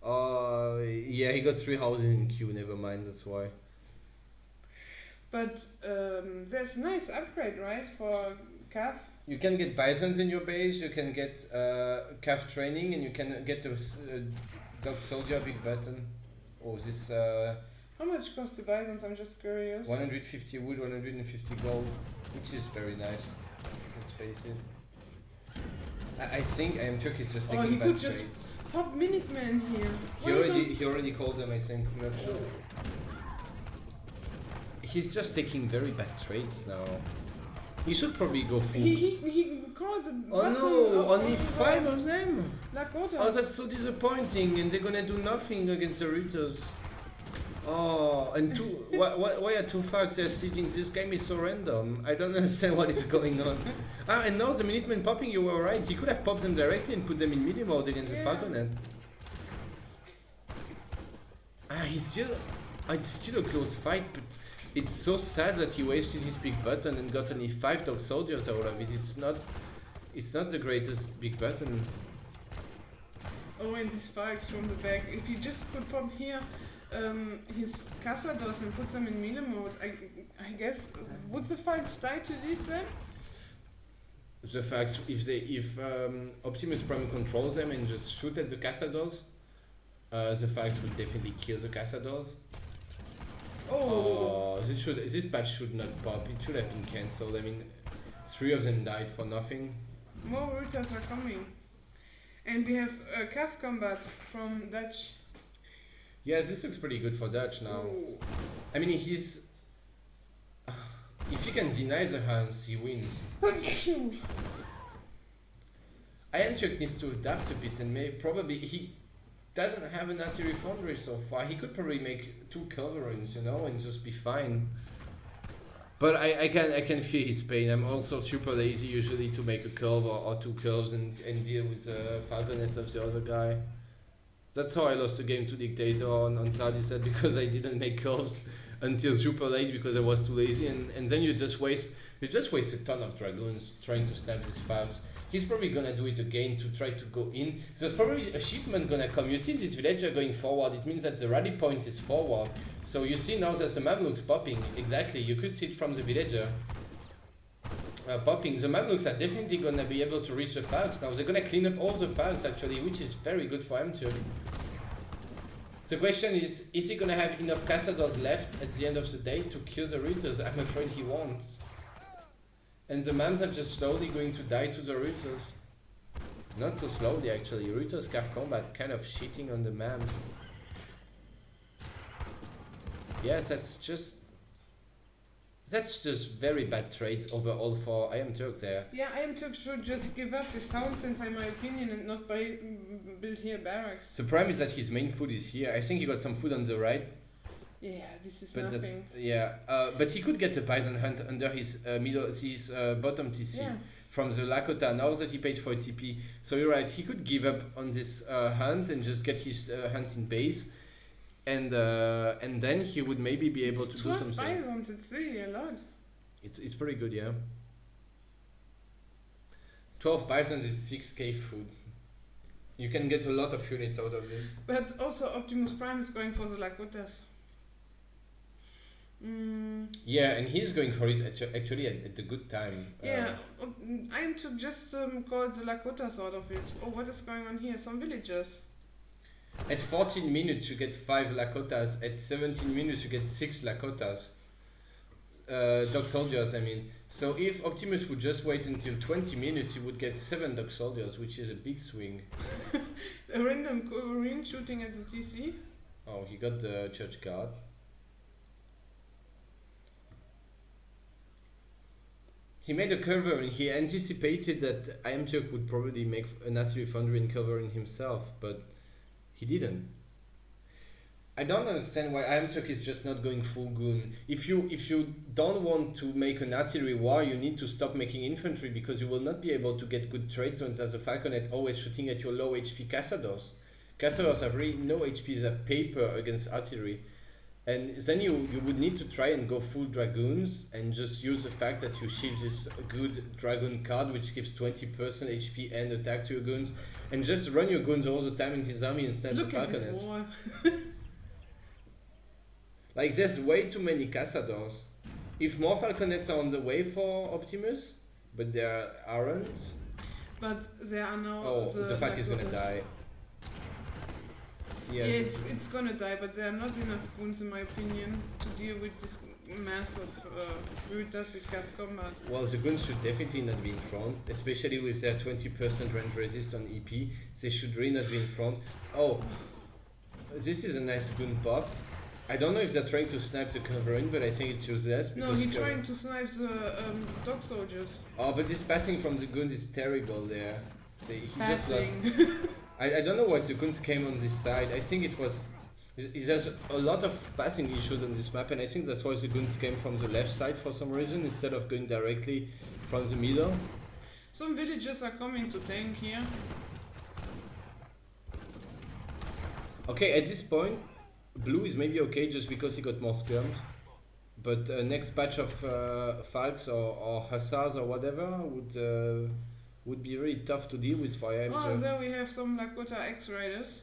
Yeah, he got 3 houses in queue, never mind, that's why. But there's nice upgrade, right, for calf? You can get bisons in your base, you can get calf training, and you can get a dog soldier big button. Oh, this... How much cost the bisons? I'm just curious. 150 wood, 150 gold, which is very nice. Let's face it. I think iamturk is just taking bad trades. Pop Minuteman here. He already called them, I think. I'm not sure. He's just taking very bad trades now. He should probably go full. He calls it. Oh no, only 5 of them. Lakotas. Oh, that's so disappointing, and they're gonna do nothing against the Reuters. Oh, and why are 2 thugs they're sieging? This game is so random. I don't understand what is going on. And now the Minutemen popping, you were right. He could have popped them directly and put them in midi mode against the Falconet. It's still a close fight, but it's so sad that he wasted his big button and got only 5 dog soldiers out of it. It's not the greatest big button. Oh, and these fights from the back. If you just could pop here his Cazadors and put them in melee mode, I guess, would the fights die to this then? The facts, if Optimus Prime controls them and just shoot at the Cazadors, the facts will definitely kill the Cazadors. Oh, this patch should not pop. It should have been cancelled. I mean, 3 of them died for nothing. More Reuters are coming, and we have a calf combat from Dutch. Yeah, this looks pretty good for Dutch now. Ooh. I mean, he's... if he can deny the hunts, he wins. iamturk needs to adapt a bit and probably... He doesn't have an artillery foundry so far. He could probably make 2 culverins, you know, and just be fine. But I can feel his pain. I'm also super lazy usually to make a curve or 2 curves and deal with the falconets of the other guy. That's how I lost the game to Dictator on Thar set, because I didn't make curves until super late because I was too lazy, and then you just waste a ton of dragoons trying to snap these fabs. He's probably gonna do it again to try to go in. There's probably a shipment gonna come. You see this villager going forward, it means that the rally point is forward. So you see now there's the Mamluks popping. Exactly, you could see it from the villager. Popping. The Mamluks are definitely gonna be able to reach the fabs now. They're gonna clean up all the fabs actually, which is very good for iamturk. The question is he gonna have enough Cazadors left at the end of the day to kill the Reuters? I'm afraid he won't. And the Mams are just slowly going to die to the Reuters. Not so slowly actually. Reuters calf combat kind of shitting on the Mams. Yes, that's just very bad trades overall for iamturk there. Yeah, iamturk should just give up this town center in my opinion and not build here barracks. The problem is that his main food is here. I think he got some food on the right. Yeah, this is but nothing. But he could get a bison hunt under his bottom TC from the Lakota now that he paid for a TP. So you're right, he could give up on this hunt and just get his hunt in base. And then he would maybe be able to do something. Bisons, it's really a lot. It's pretty good, yeah. 12 bisons is 6k food. You can get a lot of units out of this. But also Optimus Prime is going for the Lakotas. Yeah, and he's going for it actually at a good time. Yeah, iamturk just called the Lakotas out of it. Oh, what is going on here? Some villagers. At 14 minutes you get 5 Lakotas, at 17 minutes you get 6 Lakotas. Dog soldiers, I mean. So if Optimus would just wait until 20 minutes, he would get 7 dog soldiers, which is a big swing. A random Wolverine shooting at the TC. Oh, he got the church guard. He made a covering. He anticipated that iamturk would probably make an artillery foundry and covering himself, but he didn't. I don't understand why iamturk is just not going full goon. If you don't want to make an artillery war, you need to stop making infantry, because you will not be able to get good trade zones as a falconet always shooting at your low HP cazadors. Cazadors have really no HP, they're paper against artillery. And then you would need to try and go full dragoons and just use the fact that you ship this good dragoon card which gives 20% HP and attack to your goons, and just run your goons all the time in his army instead of falconets. Look at this wall. Like, there's way too many cazadors. If more falconets are on the way for Optimus, but there aren't. But there are no. Oh, the Falk is gonna die. Yes, it's gonna die, but there are not enough goons, in my opinion, to deal with this mass of bruters with cat combat. Well, the goons should definitely not be in front, especially with their 20% range resist on EP. They should really not be in front. Oh, this is a nice goon pop. I don't know if they're trying to snipe the covering, but I think it's useless. No, he's trying to snipe the dog soldiers. Oh, but this passing from the goons is terrible there. He just lost. I don't know why the goons came on this side. I think it was... There's a lot of passing issues on this map, and I think that's why the goons came from the left side for some reason, instead of going directly from the middle. Some villagers are coming to tank here. Okay, at this point, blue is maybe okay just because he got more skirms. But next batch of Falks or Hussars or whatever would be really tough to deal with for him. Oh, there we have some Lakota X-Raiders.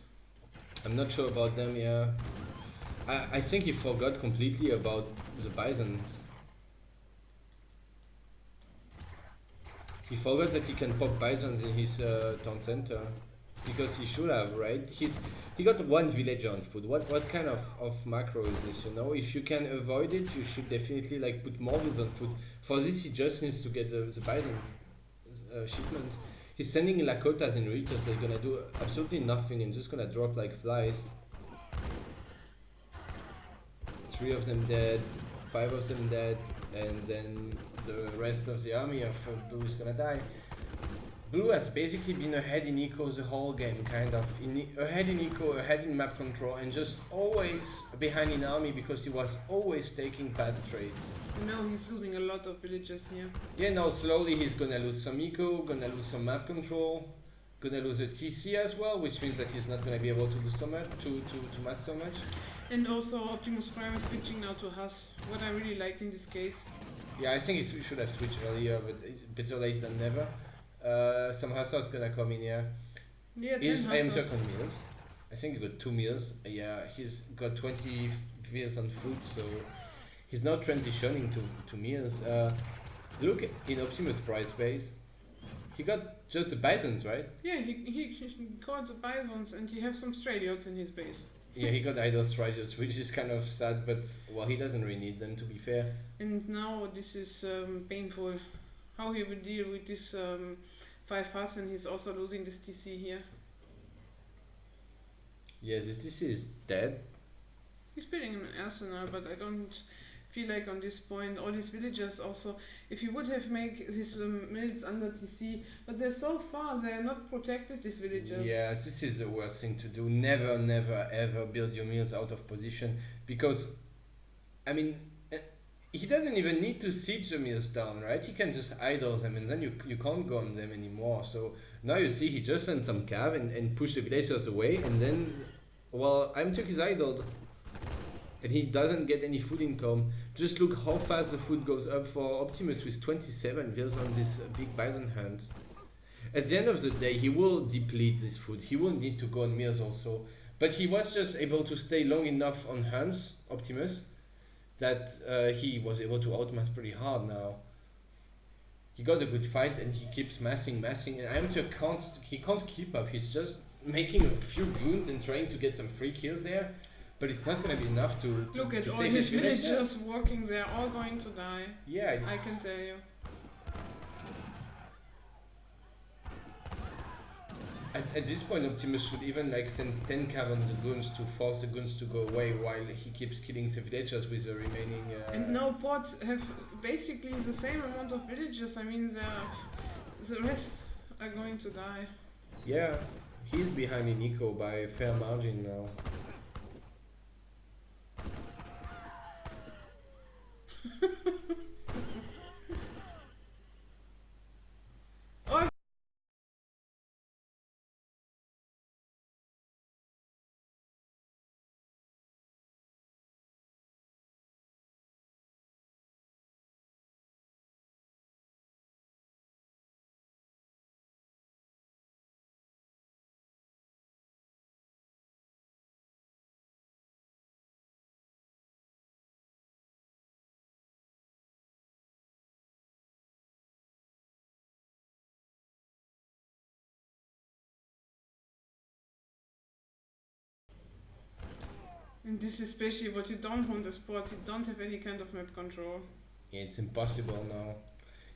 I'm not sure about them, yeah. I think he forgot completely about the Bisons. He forgot that he can pop Bisons in his town center. Because he should have, right? He got one villager on foot. What kind of macro is this, you know? If you can avoid it, you should definitely like put more villas on foot. For this, he just needs to get the Bison shipment. He's sending Lakotas and Ritas. They're gonna do absolutely nothing and just gonna drop like flies. 3 of them dead, 5 of them dead, and then the rest of the army of Blue is gonna die. Blue has basically been ahead in eco the whole game, kind of. Ahead in eco, ahead in map control, and just always behind in army because he was always taking bad trades. And now he's losing a lot of villagers here. Yeah, now slowly he's gonna lose some eco, gonna lose some map control, gonna lose a TC as well, which means that he's not gonna be able to do so much, to mass so much. And also Optimus Prime is switching now to Huss, what I really like in this case. Yeah, I think he should have switched earlier, but better late than never. Some Hussars gonna come in here. Yeah, Is iamturk on meals? I think he got 2 meals. Yeah, he's got 20 meals on food, so he's now transitioning to meals. Look in Optimus price base. He got just the Bisons, right? Yeah, he got the Bisons and he has some Stradiots in his base. Yeah, he got idle Stradiots, which is kind of sad, but well, he doesn't really need them, to be fair. And now this is painful. How he will deal with this 5 Huss, and he's also losing this TC here. Yeah, this TC is dead. He's building an arsenal, but I don't feel like on this point all these villagers also, if he would have made his mills under TC, but they're so far, they are not protected, these villagers. Yeah, this is the worst thing to do. Never, never, ever build your mills out of position, because, I mean, he doesn't even need to siege the mills down, right? He can just idle them and then you can't go on them anymore. So now you see he just sent some cav and pushed the villagers away, and then, well, iamturk is idled. And he doesn't get any food income. Just look how fast the food goes up for Optimus with 27 vills on this big bison hunt. At the end of the day, he will deplete this food. He will need to go on mills also. But he was just able to stay long enough on hunts, Optimus, that he was able to outmass pretty hard now. He got a good fight and he keeps massing, and iamturk can't keep up. He's just making a few goons and trying to get some free kills there, but it's not going to be enough to look at to all save his his villagers working, they're all going to die. Yeah, I can tell you. At this point, Optimus should even like send 10 cav on the guns to force the guns to go away while he keeps killing the villagers with the remaining. And now ports have basically the same amount of villagers. I mean, the rest are going to die. Yeah, he's behind in eco by a fair margin now. Oh, and this is especially what you don't want the sports. You don't have any kind of map control. Yeah, it's impossible now.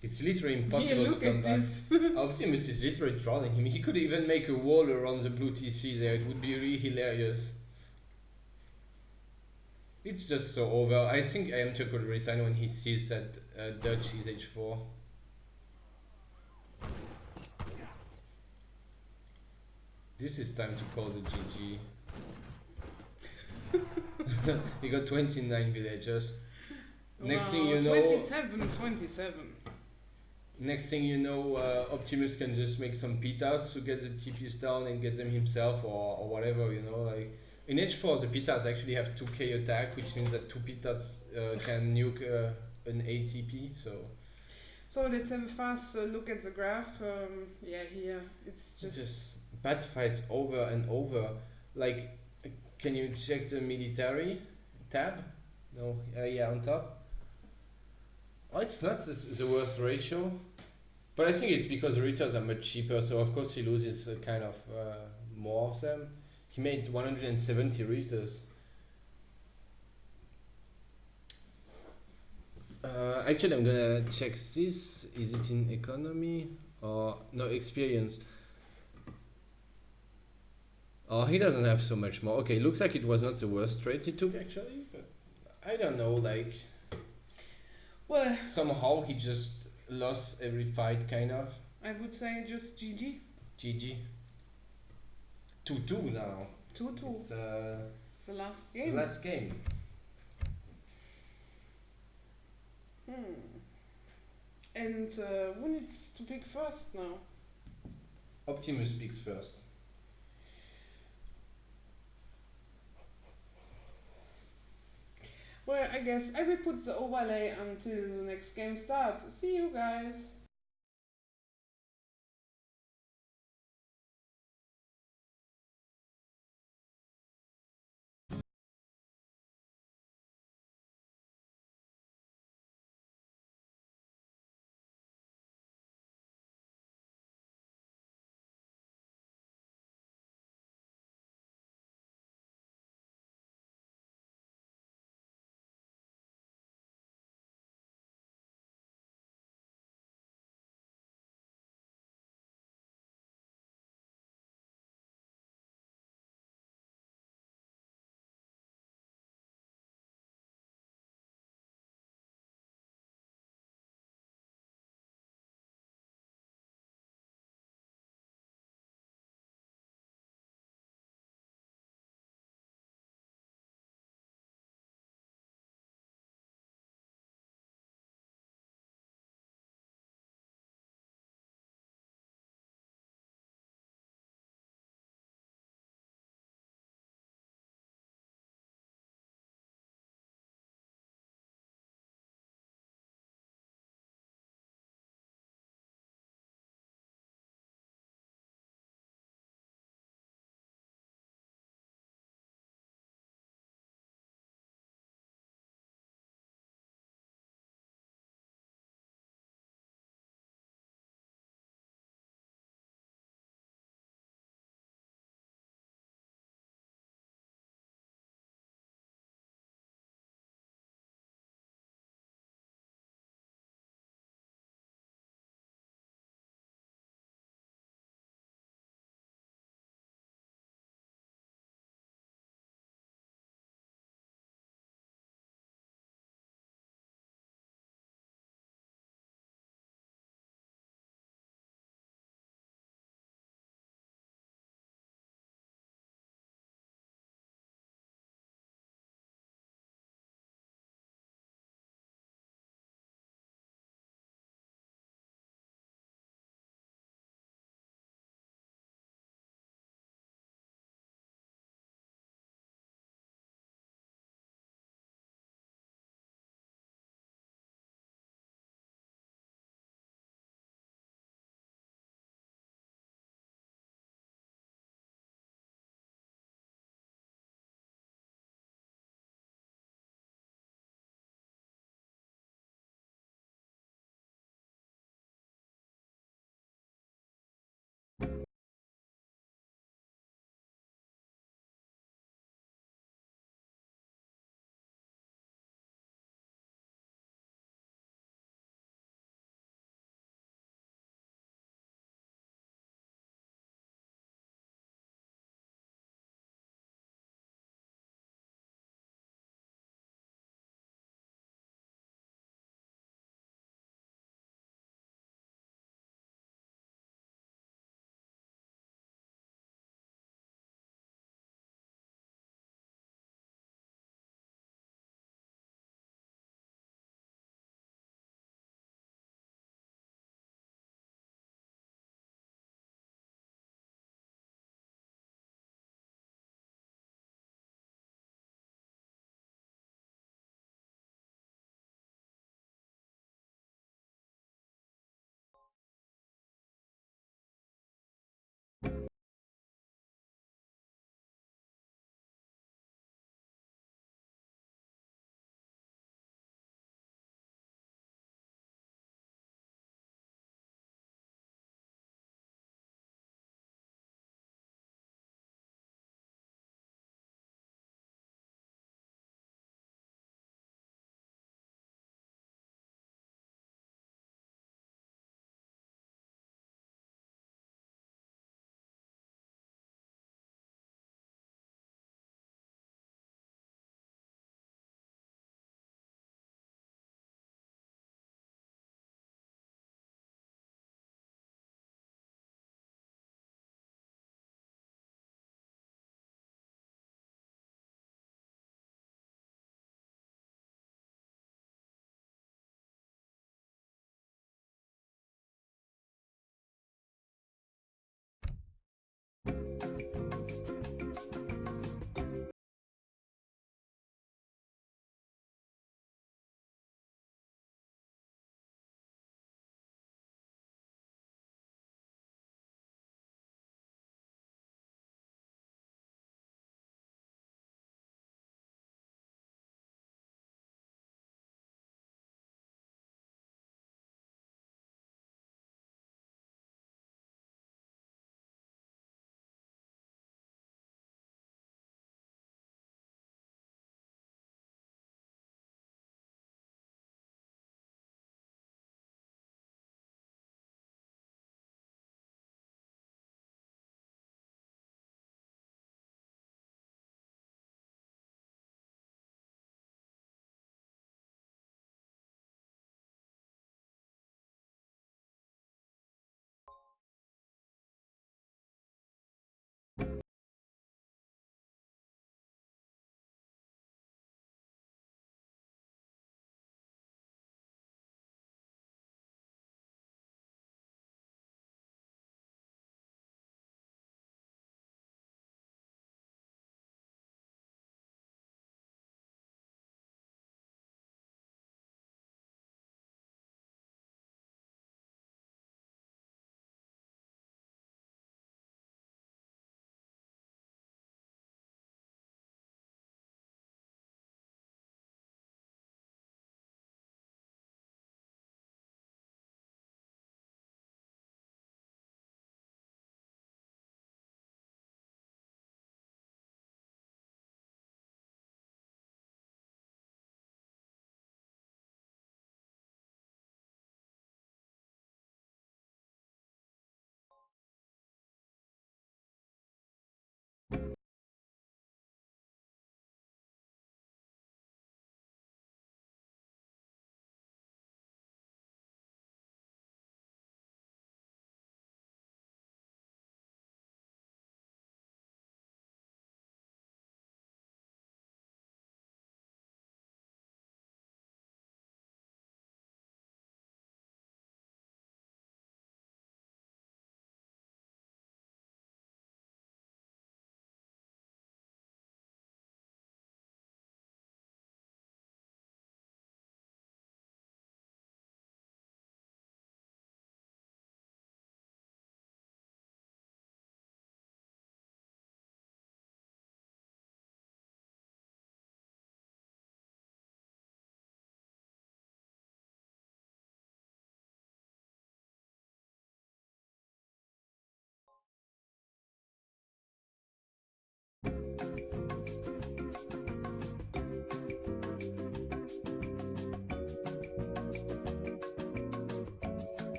It's literally Yeah, impossible look to come at back. this. Optimus is literally drowning him. He could even make a wall around the blue TC there. It would be really hilarious. It's just so over. I think iamturk will resign when he sees that Dutch is H4. This is time to call the GG. He got 29 villagers. Next thing you know, 27. next thing you know, Optimus can just make some pitas to get the TPs down and get them himself or whatever, you know. Like in H4, the pitas actually have 2k attack, which means that 2 pitas can nuke an ATP. So let's have a fast look at the graph. Yeah, here it's just bad fights over and over. Like, can you check the military tab? No, yeah, on top. Oh, it's not the worst ratio, but I think it's because the returns are much cheaper, so of course he loses kind of more of them. He made 170 readers. Actually, I'm gonna check this. Is it in economy or no experience? Oh, he doesn't have so much more. Okay, looks like it was not the worst trade he took actually, but I don't know, like. Well, somehow he just lost every fight, kind of. I would say just GG. GG. 2-2 now. 2-2. It's the last game. the last game. And who needs to pick first now? Optimus speaks first. Well, I guess I will put the overlay until the next game starts. See you guys.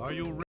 Are you ready?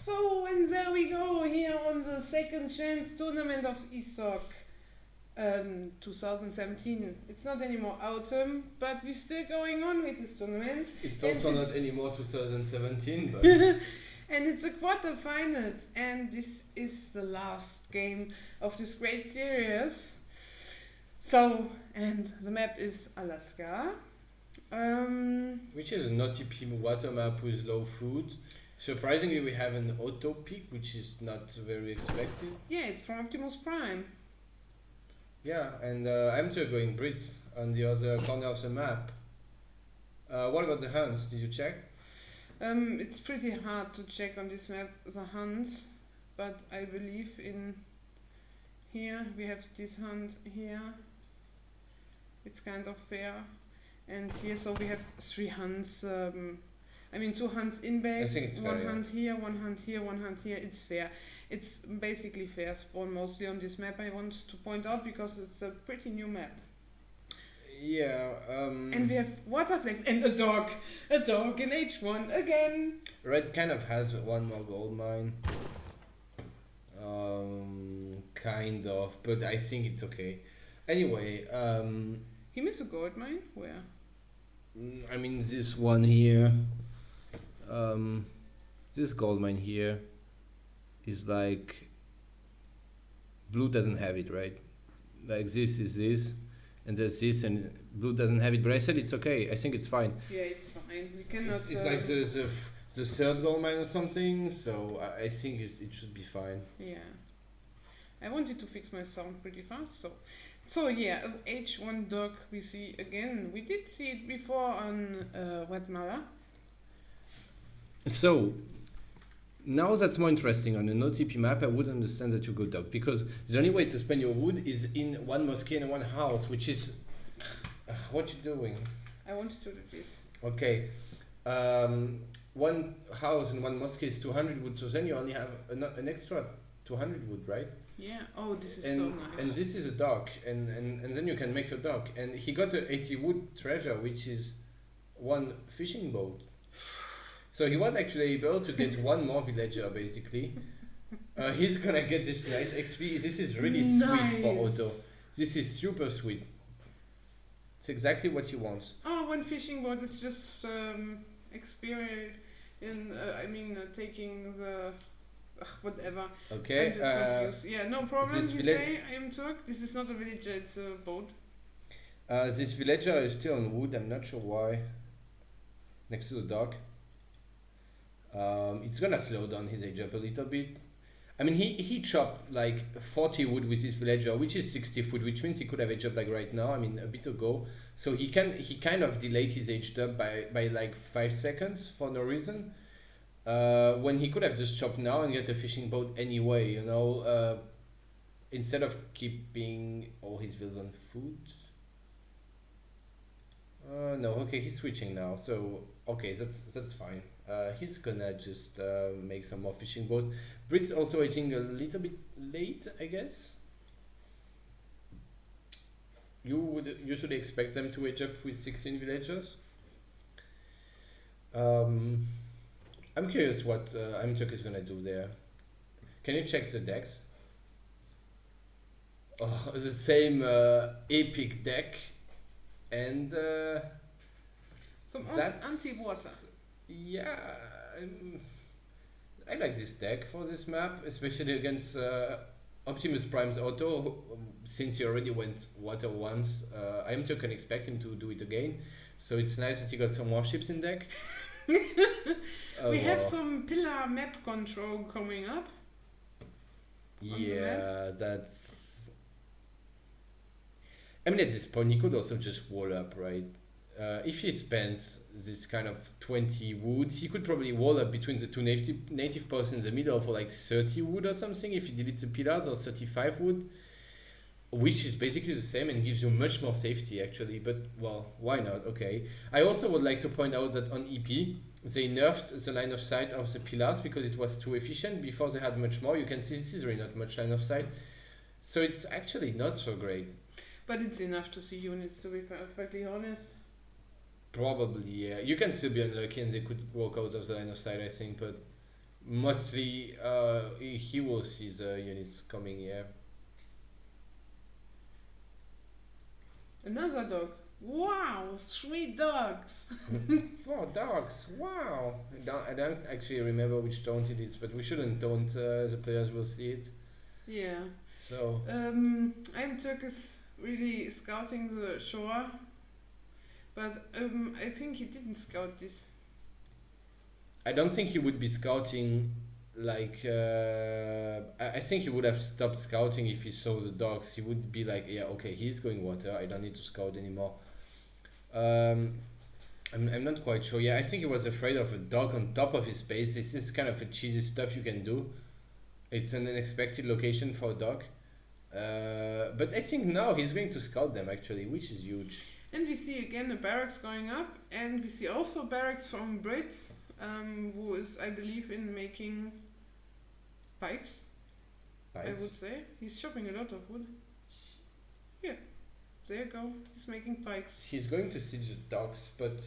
So, and there we go here on the second chance tournament of ESOC 2017. It's not anymore autumn, but we're still going on with this tournament. It's also not anymore 2017, but and it's a quarterfinals, and this is the last game of this great series. So, and the map is Alaska. which is an OTP water map with low food. Surprisingly, we have an auto peak, which is not very expected. Yeah, it's from Optimus Prime. Yeah, and I'm still going Brits on the other corner of the map. What about the hunts? Did you check? It's pretty hard to check on this map the hunts, but I believe in here we have this hunt here. It's kind of fair, and here so we have 3 hunts. I mean 2 hunts in base. I think it's one fair, hunt here, 1 hunt here, 1 hunt here. It's fair. It's basically fair spawn mostly on this map. I want to point out because it's a pretty new map. Yeah. And we have water flags and a dog in H1 again. Red kind of has one more gold mine. Kind of, but I think it's okay. Anyway, He missed a gold mine? Where? I mean this one here, this gold mine here is like, blue doesn't have it, right? Like this is this, and there's this, and blue doesn't have it, but I said it's okay, I think it's fine. Yeah, it's fine. We cannot... It's like the third gold mine or something, so I think it should be fine. Yeah. I wanted to fix my sound pretty fast, so yeah, H1 dog we see again. We did see it before on Wadmalaw. So now that's more interesting. On an OTP map, I would understand that you go dog, because the only way to spend your wood is in one mosque and one house, which is what you doing? I wanted to do this. Okay, one house and one mosque is 200 wood, so then you only have an extra 200 wood, right? Yeah. Oh, this is And so nice. and this is a dock, and then you can make your dock. And he got a 80 wood treasure, which is 1 fishing boat. So he was actually able to get 1 more villager, basically. He's gonna get this nice XP. This is really sweet for Otto. This is super sweet. It's exactly what he wants. Oh, 1 fishing boat is just experience in. Taking the. Whatever. Okay. I'm just confused. Yeah, no problem. This You say iamturk. This is not a villager. It's a boat. This villager is still on wood. I'm not sure why. Next to the dock. It's gonna slow down his age up a little bit. I mean, he chopped like 40 wood with his villager, which is 60 foot, which means he could have aged up like right now. I mean, a bit ago. So he kind of delayed his aged up by like 5 seconds for no reason. When he could have just chopped now and get a fishing boat anyway, you know, instead of keeping all his bills on food. No, okay, he's switching now, so okay, that's fine. He's gonna just make some more fishing boats. Brit's also aging a little bit late, I guess. You would usually expect them to age up with 16 villagers. I'm curious what iamturk is gonna do there. Can you check the decks? Oh, the same epic deck, and Some that's anti-water. Yeah, I like this deck for this map, especially against Optimus Prime's auto, since he already went water once, iamturk can expect him to do it again. So it's nice that he got some warships in deck. We have some pillar map control coming up. Yeah, that's... I mean, at this point, he could also just wall up, right? If he spends this kind of 20 wood, he could probably wall up between the two native posts in the middle for like 30 wood or something if he deletes the pillars, or 35 wood, which is basically the same and gives you much more safety actually, but well, why not? Okay. I also would like to point out that on EP, they nerfed the line of sight of the pillars because it was too efficient. Before they had much more. You can see this is really not much line of sight. So it's actually not so great. But it's enough to see units, to be perfectly honest. Probably, yeah. You can still be unlucky and they could walk out of the line of sight, I think, but mostly he will see the units coming, yeah. Another dog. Wow, 3 dogs. 4 dogs, wow. I don't actually remember which taunt it is, but we shouldn't taunt, the players will see it. Yeah. So. iamturk is really scouting the shore, but I think he didn't scout this. I don't think he would be scouting like I think he would have stopped scouting if he saw the dogs. He would be like, yeah, okay, he's going water, I don't need to scout anymore. I'm not quite sure. Yeah, I think he was afraid of a dog on top of his base. This is kind of a cheesy stuff you can do. It's an unexpected location for a dog. But I think now he's going to scout them actually, which is huge. And we see again the barracks going up, and we see also barracks from Brits, who is, I believe, in making pipes. I would say. He's chopping a lot of wood. Yeah, there you go. He's making pikes. He's going to siege the dogs, but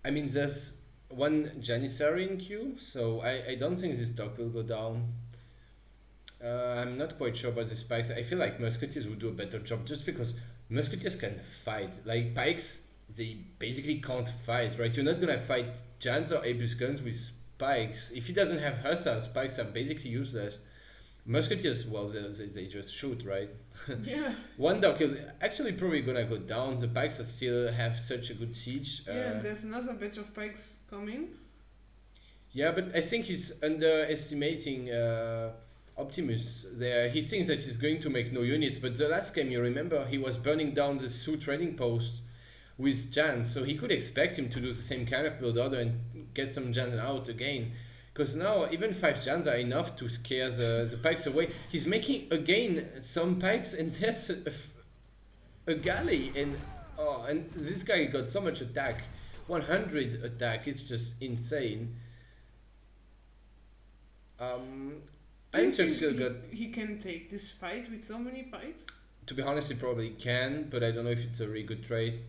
I mean, there's one Janissary in queue, so I don't think this dog will go down. I'm not quite sure about the spikes. I feel like musketeers would do a better job just because musketeers can fight. Like pikes, they basically can't fight, right? You're not gonna fight Jans or Abus guns with spikes. If he doesn't have hussars, spikes are basically useless. Musketeers, well, they just shoot, right? Yeah. One dog is actually probably gonna go down. The pikes are still have such a good siege. Yeah, and there's another batch of pikes coming. Yeah, but I think he's underestimating Optimus there. He thinks that he's going to make no units, but the last game, you remember, he was burning down the Sioux trading post with Jans, so he could expect him to do the same kind of build order and get some Jans out again. Because now even 5 Jans are enough to scare the pikes away. He's making again some pikes, and there's a galley, and this guy got so much attack, 100 attack. It's just insane. I'm just still got. He can take this fight with so many pikes. To be honest, he probably can, but I don't know if it's a really good trade.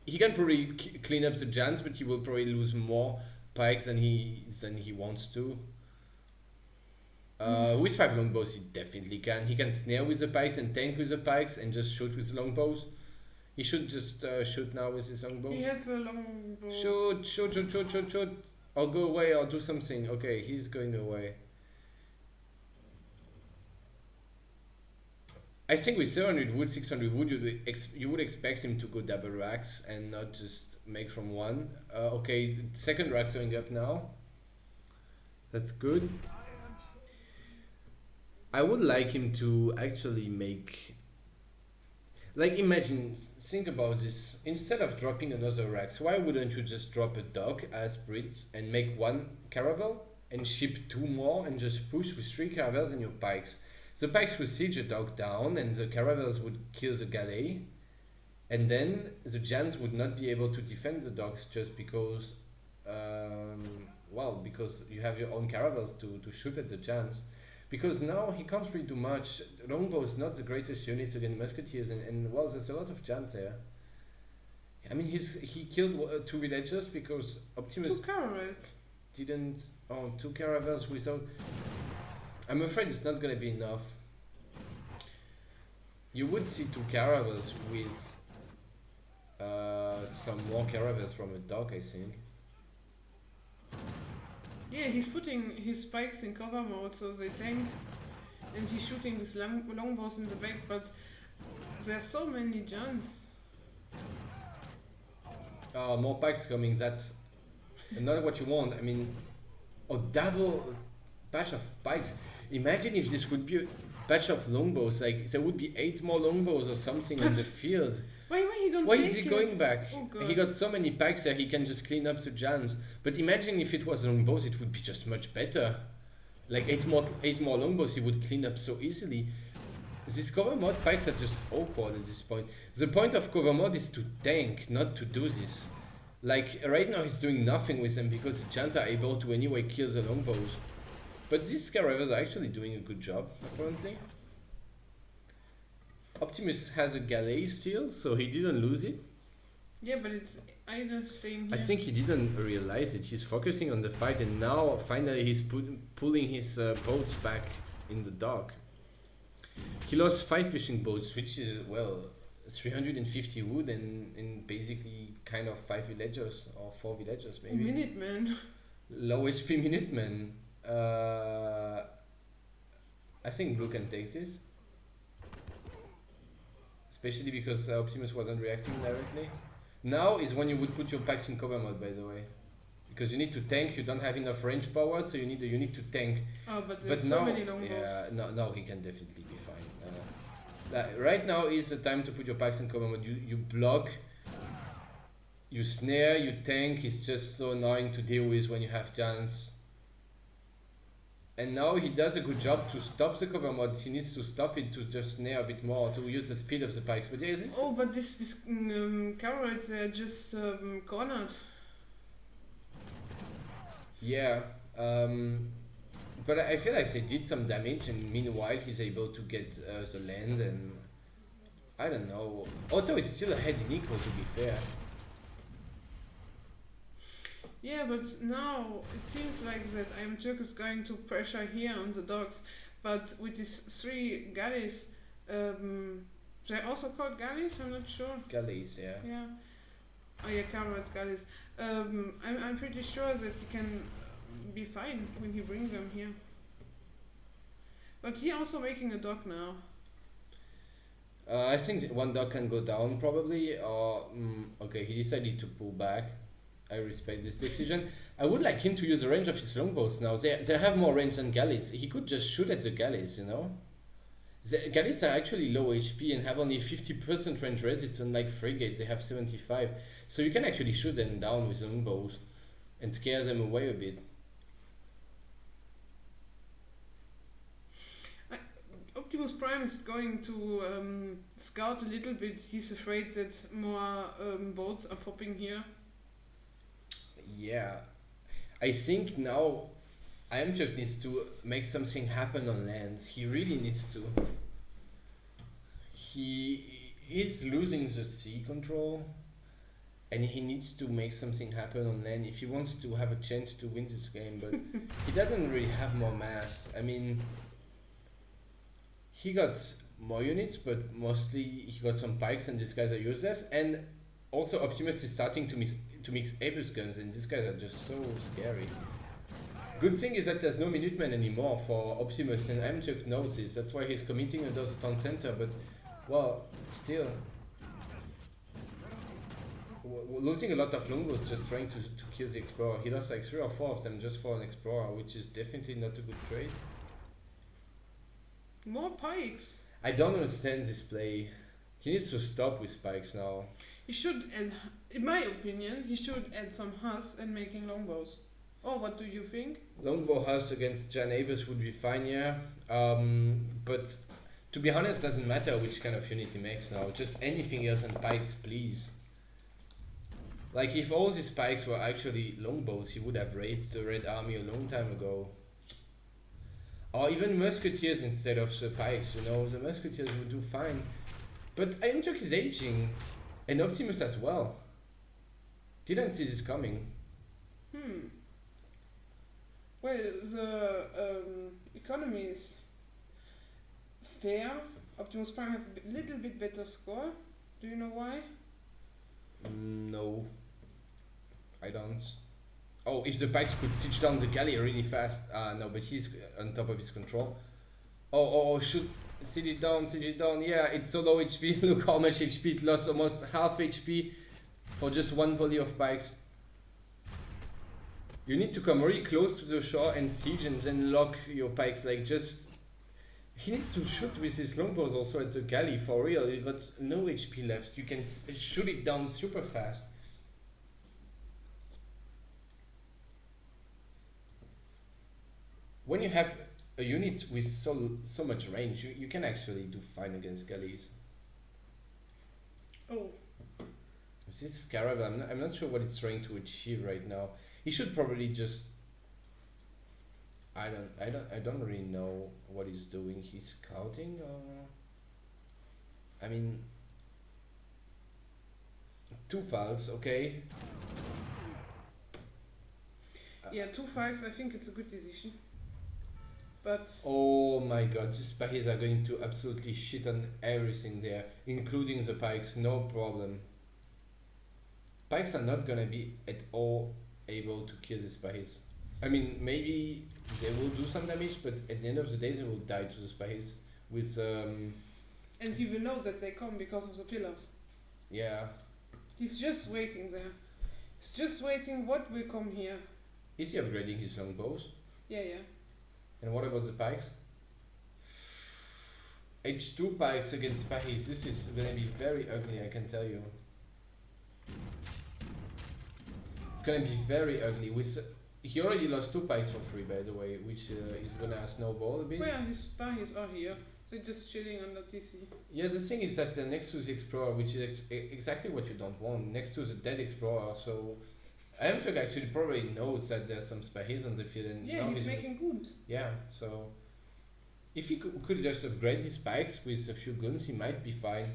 He can probably clean up the Jans, but he will probably lose more pikes than he wants to. With 5 longbows, he definitely can. He can snare with the pikes and tank with the pikes and just shoot with the longbows. He should just shoot now with his longbow. He have a longbow. Shoot! Or go away or do something. Okay, he's going away. I think with 700 wood, 600 wood, you would expect him to go double racks and not just make from one. Okay, second rack's going up now. That's good. I would like him to actually make... Like, imagine, think about this. Instead of dropping another racks, why wouldn't you just drop a dog as Brits and make 1 caravel and ship 2 more and just push with 3 caravels and your pikes? The pikes would siege a dog down and the caravels would kill the galley, and then the Jans would not be able to defend the dogs just because, because you have your own caravels to shoot at the Jans. Because now he can't really do much. Longbow is not the greatest unit against musketeers, and well, there's a lot of Jans there. I mean, he killed 2 villagers because Optimus 2 caravels didn't... Oh, 2 caravels without... I'm afraid it's not going to be enough. You would see 2 caravels with some more caravels from a dog, I think. Yeah, he's putting his spikes in cover mode so they tank. And he's shooting with longbows in the back, but there's so many guns. More pikes coming, that's not what you want. I mean, a double batch of pikes. Imagine if this would be a batch of longbows, like there would be 8 more longbows or something on the field. Why he don't Why take is he it? going back? Oh God. He got so many pikes that he can just clean up the jams. But imagine if it was longbows, it would be just much better. Like 8 more longbows, he would clean up so easily. These cover mod pikes are just awkward at this point. The point of cover mod is to tank, not to do this. Like right now he's doing nothing with them because the Chants are able to anyway kill the longbows. But these Scaravers are actually doing a good job, apparently. Optimus has a galley still, so he didn't lose it. Yeah, but it's either staying here. I think he didn't realize it. He's focusing on the fight, and now finally he's pulling his boats back in the dock. He lost 5 fishing boats, which is, well, 350 wood and basically kind of 5 villagers or 4 villagers maybe. Minutemen. Low HP Minutemen. I think Blue can take this. Especially because Optimus wasn't reacting directly. Now is when you would put your packs in cover mode, by the way. Because you need to tank, you don't have enough range power, so you need to tank. Oh, but there's now, so many longbows. yeah, no, he can definitely be fine. Right now is the time to put your packs in cover mode. You block, you snare, you tank. It's just so annoying to deal with when you have Jans. And now he does a good job to stop the cover mod. He needs to stop it to just snare a bit more, to use the speed of the pikes. But yeah, this... Oh, but this carrots, they're just cornered. Yeah, but I feel like they did some damage, and meanwhile he's able to get the land, and I don't know. Otto is still ahead in equal, to be fair. Yeah, but now it seems like that iamturk is going to pressure here on the docks, but with these 3 galleys, they're also called galleys, I'm not sure. Galleys, yeah. Yeah. Oh yeah, carrots, galleys. I'm pretty sure that he can be fine when he brings them here. But he also making a dock now. I think one dock can go down probably, or okay, he decided to pull back. I respect this decision. I would like him to use the range of his longbows now. They have more range than galleys. He could just shoot at the galleys, you know? The galleys are actually low HP and have only 50% range resistance, like frigates, they have 75. So you can actually shoot them down with longbows and scare them away a bit. Optimus Prime is going to scout a little bit. He's afraid that more boats are popping here. Yeah, I think now iamturk needs to make something happen on land. He really needs to. He is losing the sea control, and he needs to make something happen on land if he wants to have a chance to win this game, but he doesn't really have more mass. I mean, he got more units, but mostly he got some pikes, and these guys are useless. And also Optimus is starting to mix Apus guns, and these guys are just so scary. Good thing is that there's no Minutemen anymore for Optimus, and iamturk knows this. That's why he's committing under the town center, but well, still losing a lot of longbows just trying to kill the Explorer. He lost like 3 or 4 of them just for an Explorer, which is definitely not a good trade. More pikes. I don't understand this play. He needs to stop with spikes now. He should add, in my opinion, he should add some Huss and making longbows. Oh, what do you think? Longbow Huss against Jan Abus would be fine, yeah. But to be honest, doesn't matter which kind of unit he makes now. Just anything else than pikes, please. Like, if all these pikes were actually longbows, he would have raped the Red Army a long time ago. Or even musketeers instead of the pikes, you know, the musketeers would do fine. But iamturk is aging, and Optimus as well. Didn't see this coming. Well, the economy is fair. Optimus Prime have a little bit better score. Do you know why? No, I don't. Oh, if the pikes could siege down the galley really fast. No, but he's on top of his control. Oh, shoot. Siege it down, siege it down. Yeah, it's so low HP. Look how much HP it lost. Almost half HP for just one volley of pikes. You need to come really close to the shore and siege and then lock your pikes. Like just... He needs to shoot with his longbows also at the galley for real. You got no HP left. You can shoot it down super fast. When you have a unit with so much range, you can actually do fine against galleys. Oh. This Scarab, I'm not sure what it's trying to achieve right now. He should probably just... I don't really know what he's doing. He's scouting or... I mean... 2 files, okay. Yeah, 2 files, I think it's a good decision. But... Oh my god, the spies are going to absolutely shit on everything there, including the pikes, no problem. Pikes are not gonna be at all able to kill the spies. I mean, maybe they will do some damage, but at the end of the day they will die to the spies with And he will know that they come because of the pillars. Yeah. He's just waiting there. He's just waiting what will come here. Is he upgrading his longbows? Yeah, yeah. And what about the pikes? H2 pikes against spies, this is gonna be very ugly, I can tell you. It's gonna be very ugly. He already lost 2 pikes for free, by the way, which is gonna snowball a bit. Where his spies are here. They're just chilling on the TC. Yeah, the thing is that next to the Explorer, which is exactly what you don't want, next to the dead Explorer, so... iamturk actually probably knows that there's some spies on the field and yeah, he's making goons. Yeah, so... If he could just upgrade his pikes with a few guns, he might be fine.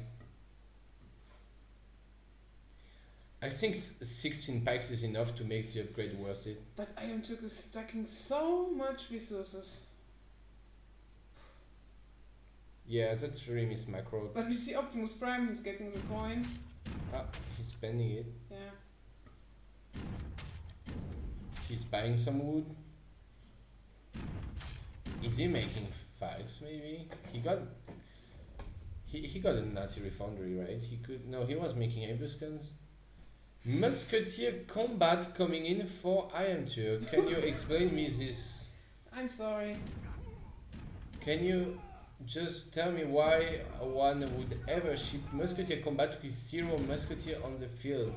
I think 16 pikes is enough to make the upgrade worth it. But iamturk is stacking so much resources. Yeah, that's really Miss Macro. But we see Optimus Prime, he's getting the coin. Ah, he's spending it. Yeah. He's buying some wood. Is he making fives maybe? He got a Nazi refoundry, right? He could... No, he was making Abuscans. Musketeer combat coming in for iamturk. Can you explain me this? I'm sorry. Can you just tell me why one would ever ship Musketeer combat with 0 Musketeer on the field?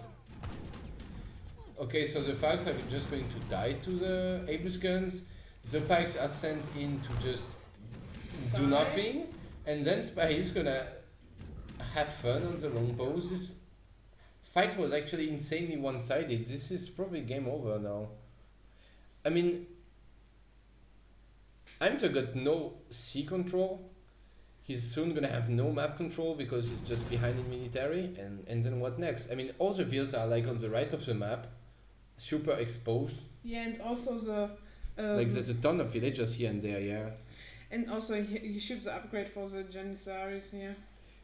Okay, so the Falcons are just going to die to the Abuscans. The Pikes are sent in to just do nothing. And then Spy is gonna have fun on the longbows. This fight was actually insanely one-sided. This is probably game over now. I mean, iamturk got no sea control. He's soon gonna have no map control because he's just behind in military. And then what next? I mean, all the villas are like on the right of the map, super exposed. Yeah, and also the... like there's a ton of villagers here and there, yeah. And also he ships the upgrade for the Janissaries here.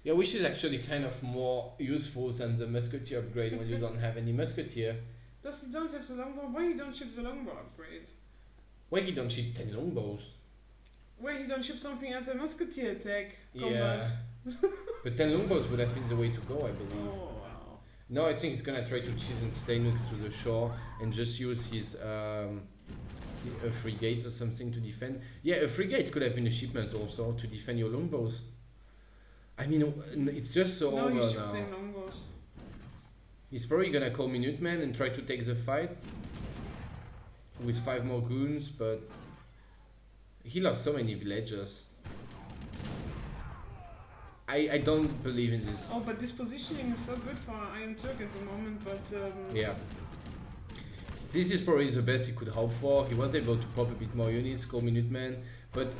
Yeah, which is actually kind of more useful than the musketeer upgrade when you don't have any musketeer. Does he don't have the longbow? Why he don't ship the longbow upgrade? Why he don't ship 10 longbows? Why he don't ship something as a musketeer attack combat? Yeah. But 10 longbows would have been the way to go, I believe. Oh wow. No, I think he's gonna try to cheese and stay next to the shore and just use his a frigate or something to defend. Yeah, a frigate could have been a shipment also to defend your longbows. I mean, it's just so over now. Longbows. He's probably gonna call Minutemen and try to take the fight with 5 more goons, but he lost so many villagers. I don't believe in this. Oh, but this positioning is so good for iamturk at the moment, but... yeah. This is probably the best he could hope for. He was able to pop a bit more units, call Minutemen, but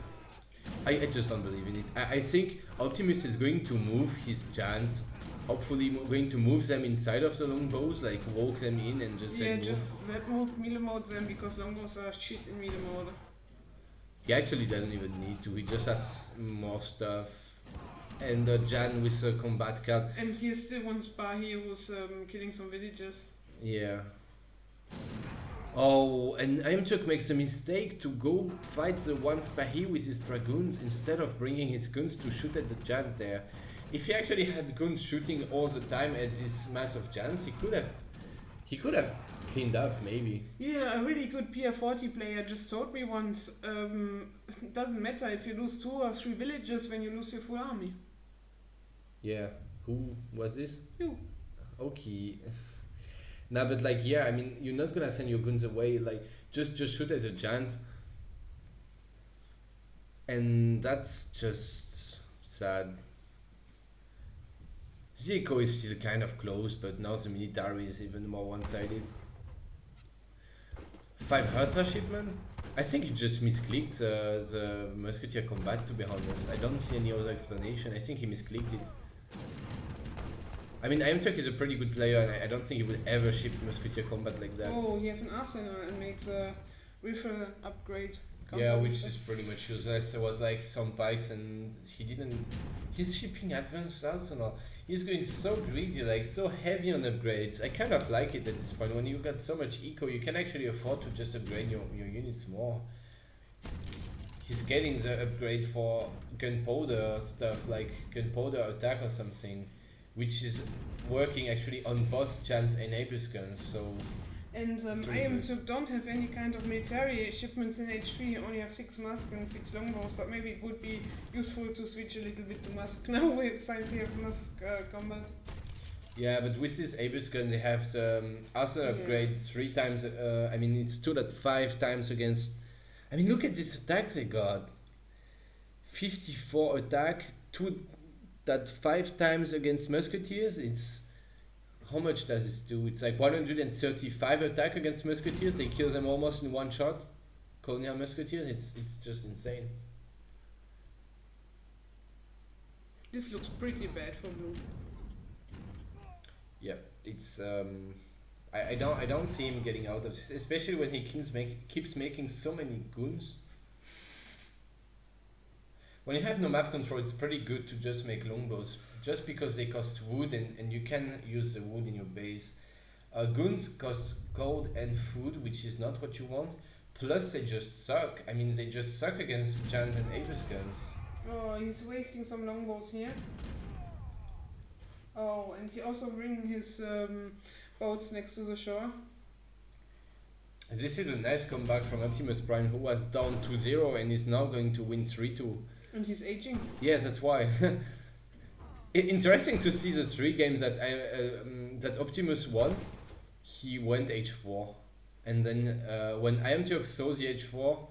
I just don't believe in it. I think Optimus is going to move his Jans, hopefully going to move them inside of the longbows, like walk them in and just yeah, just let move melee mode them because longbows are shit in melee mode. He actually doesn't even need to, he just has more stuff. And Jan with a combat card. And he still one spy here who's killing some villagers. Yeah. Oh, and iamturk makes a mistake to go fight the one Spahi with his dragoons instead of bringing his guns to shoot at the Jans there. If he actually had guns shooting all the time at this mass of Jans, he could have cleaned up maybe. Yeah, a really good PR40 player just told me once, it doesn't matter if you lose 2 or 3 villages when you lose your full army. Yeah, who was this? You. Okay. Nah, but like, yeah, I mean, you're not gonna send your guns away, like, just shoot at the Jans. And that's just sad. The eco is still kind of close, but now the military is even more one-sided. 5 Hausa shipment? I think he just misclicked the musketeer combat, to be honest. I don't see any other explanation. I think he misclicked it. I mean, iamturk is a pretty good player, and I don't think he would ever ship musketeer combat like that. Oh, you have an arsenal and make the rifle upgrade. Yeah, which is pretty much useless. There was like some pikes, and he didn't. He's shipping advanced arsenal. He's going so greedy, like so heavy on upgrades. I kind of like it at this point. When you've got so much eco, you can actually afford to just upgrade your units more. He's getting the upgrade for gunpowder stuff, like gunpowder attack or something, which is working actually on both Jans and Abus guns, so... And iamturk don't have any kind of military shipments in H3, you only have 6 musk and 6 longbows, but maybe it would be useful to switch a little bit to musk now since we have musk combat. Yeah, but with this Abus gun they have the arsenal upgrade 3 times, I mean it's 2.5 times against... I mean look at this attack they got. 54 attack, 2.5 times against musketeers. It's... How much does this do? It's like 135 attack against musketeers. They kill them almost in one shot. Colonial musketeers. It's just insane. This looks pretty bad for blue. Yeah, it's I don't see him getting out of this, especially when he keeps making so many goons. When you have no map control, it's pretty good to just make longbows, just because they cost wood and you can use the wood in your base. Goons cost gold and food, which is not what you want. Plus they just suck. I mean, they just suck against Jans and Abus guns. Oh, he's wasting some longbows here. Oh, and he also bring his boats next to the shore. This is a nice comeback from Optimus Prime, who was down 2-0 and is now going to win 3-2. And he's aging. Yes, that's why. Interesting to see the 3 games that that Optimus won. He went H4, and then when iamturk saw the H4,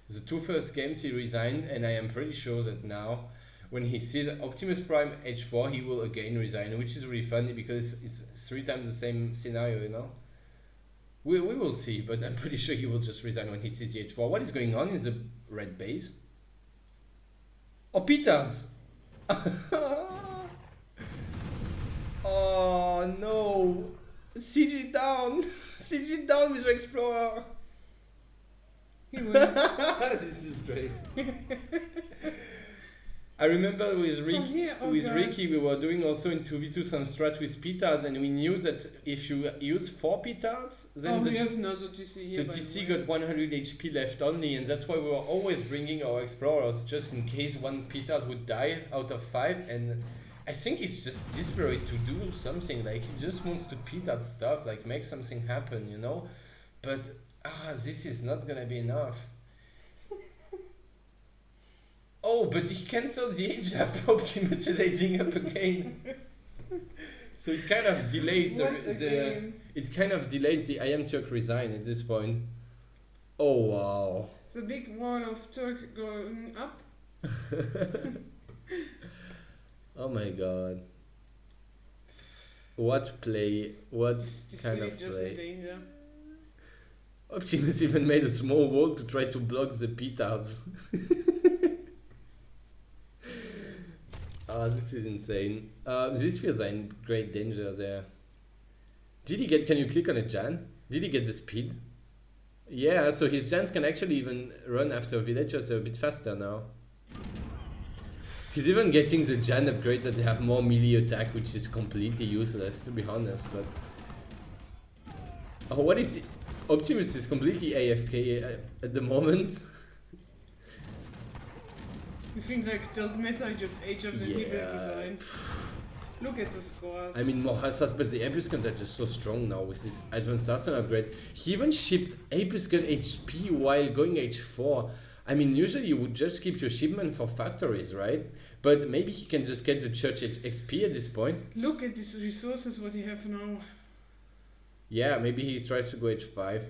the 2 first games he resigned, and I am pretty sure that now, when he sees Optimus Prime H4, he will again resign, which is really funny because it's 3 times the same scenario, you know. We will see, but I'm pretty sure he will just resign when he sees the H4. What is going on in the red base? Oh, petards! Oh no! CG down! CG down with the Explorer! He will. This is great. I remember with Ricky we were doing also in 2v2 some strat with petards, and we knew that if you use 4 petards, then we have another TC here, the TC got 100 HP left only, and that's why we were always bringing our explorers just in case one petard would die out of 5. And I think he's just desperate to do something, like he just wants to petard stuff, like make something happen, you know. But this is not gonna be enough. Oh, but he cancelled the age up. Optimus is aging up again. So it kind of delayed the iamturk resign at this point. Oh wow. The big wall of Turk going up. Oh my god. What play? What kind of play? Optimus even made a small wall to try to block the petards. This is insane. This feels in great danger there. Did he get, can you click on a Jan? Did he get the speed? Yeah, so his Jans can actually even run after villagers a bit faster now. He's even getting the Jan upgrade that they have more melee attack, which is completely useless to be honest, but... Oh, what is it? Optimus is completely AFK at the moment. You think like it doesn't matter, just age of the people Yeah. design. Look at the scores. I mean, more Hussars, but the Apis guns are just so strong now with these advanced arsenal upgrades. He even shipped Apis gun HP while going H4. I mean, usually you would just keep your shipment for factories, right? But maybe he can just get the church XP at this point. Look at these resources, what you have now. Yeah, maybe he tries to go H5.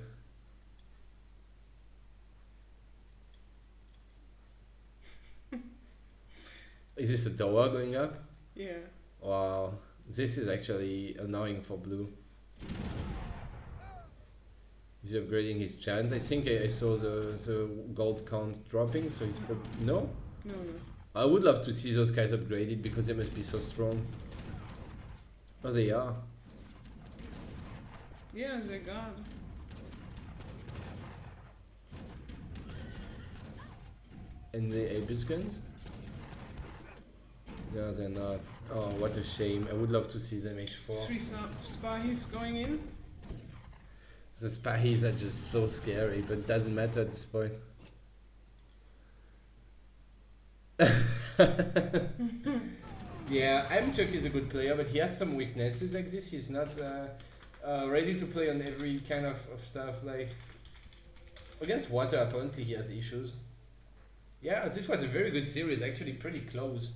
Is this a tower going up? Yeah. Wow, this is actually annoying for blue. He's upgrading his chance. I think I saw the gold count dropping, so he's probably... No? No. I would love to see those guys upgraded because they must be so strong. Oh, they are. Yeah, they got. And the Apis guns? No, they're not. Oh, what a shame. I would love to see them H4. 3 Spahis going in. The Spahis are just so scary, but it doesn't matter at this point. Yeah, iamturk is a good player, but he has some weaknesses like this. He's not ready to play on every kind of stuff. Like against water, apparently he has issues. Yeah, this was a very good series, actually pretty close.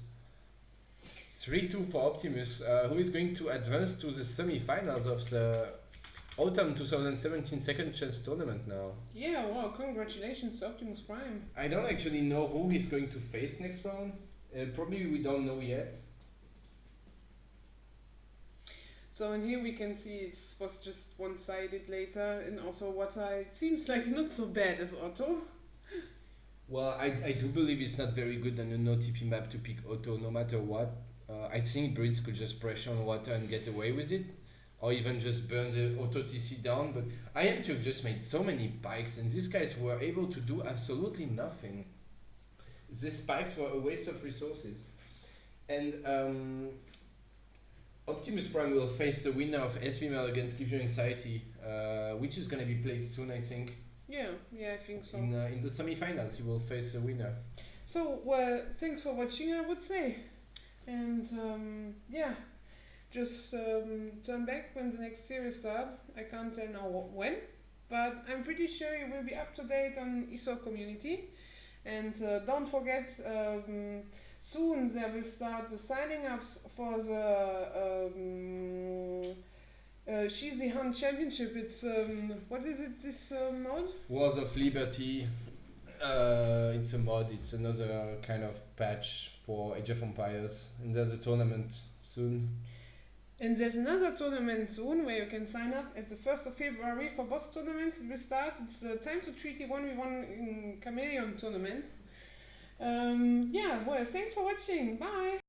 3-2 for Optimus, who is going to advance to the semi-finals of the Autumn 2017 Second Chance Tournament now. Yeah, wow, congratulations to Optimus Prime. I don't actually know who he's going to face next round. Probably we don't know yet. So in here we can see it was just one-sided later, and also Water, it seems like not so bad as Otto. Well, I do believe it's not very good on a no-TP map to pick Otto no matter what. I think Brits could just pressure on Water and get away with it. Or even just burn the Auto TC down, but iamturk just made so many bikes and these guys were able to do absolutely nothing. These spikes were a waste of resources. And Optimus Prime will face the winner of SVML against Give You Anxiety, which is going to be played soon, I think. Yeah, I think so. In the semi-finals, he will face the winner. So, thanks for watching, I would say. And yeah, just turn back when the next series starts. I can't tell now when, but I'm pretty sure you will be up to date on ESOC community. And don't forget, soon there will start the signing ups for the ESOC Hunt Championship. It's what is it? This mod? Wars of Liberty. It's a mod. It's another kind of patch for Age of Empires, and there's a tournament soon. And there's another tournament soon where you can sign up at the 1st of February for boss tournaments. It will start. It's Time to Treaty 1v1 Chameleon tournament. Yeah, well, thanks for watching. Bye.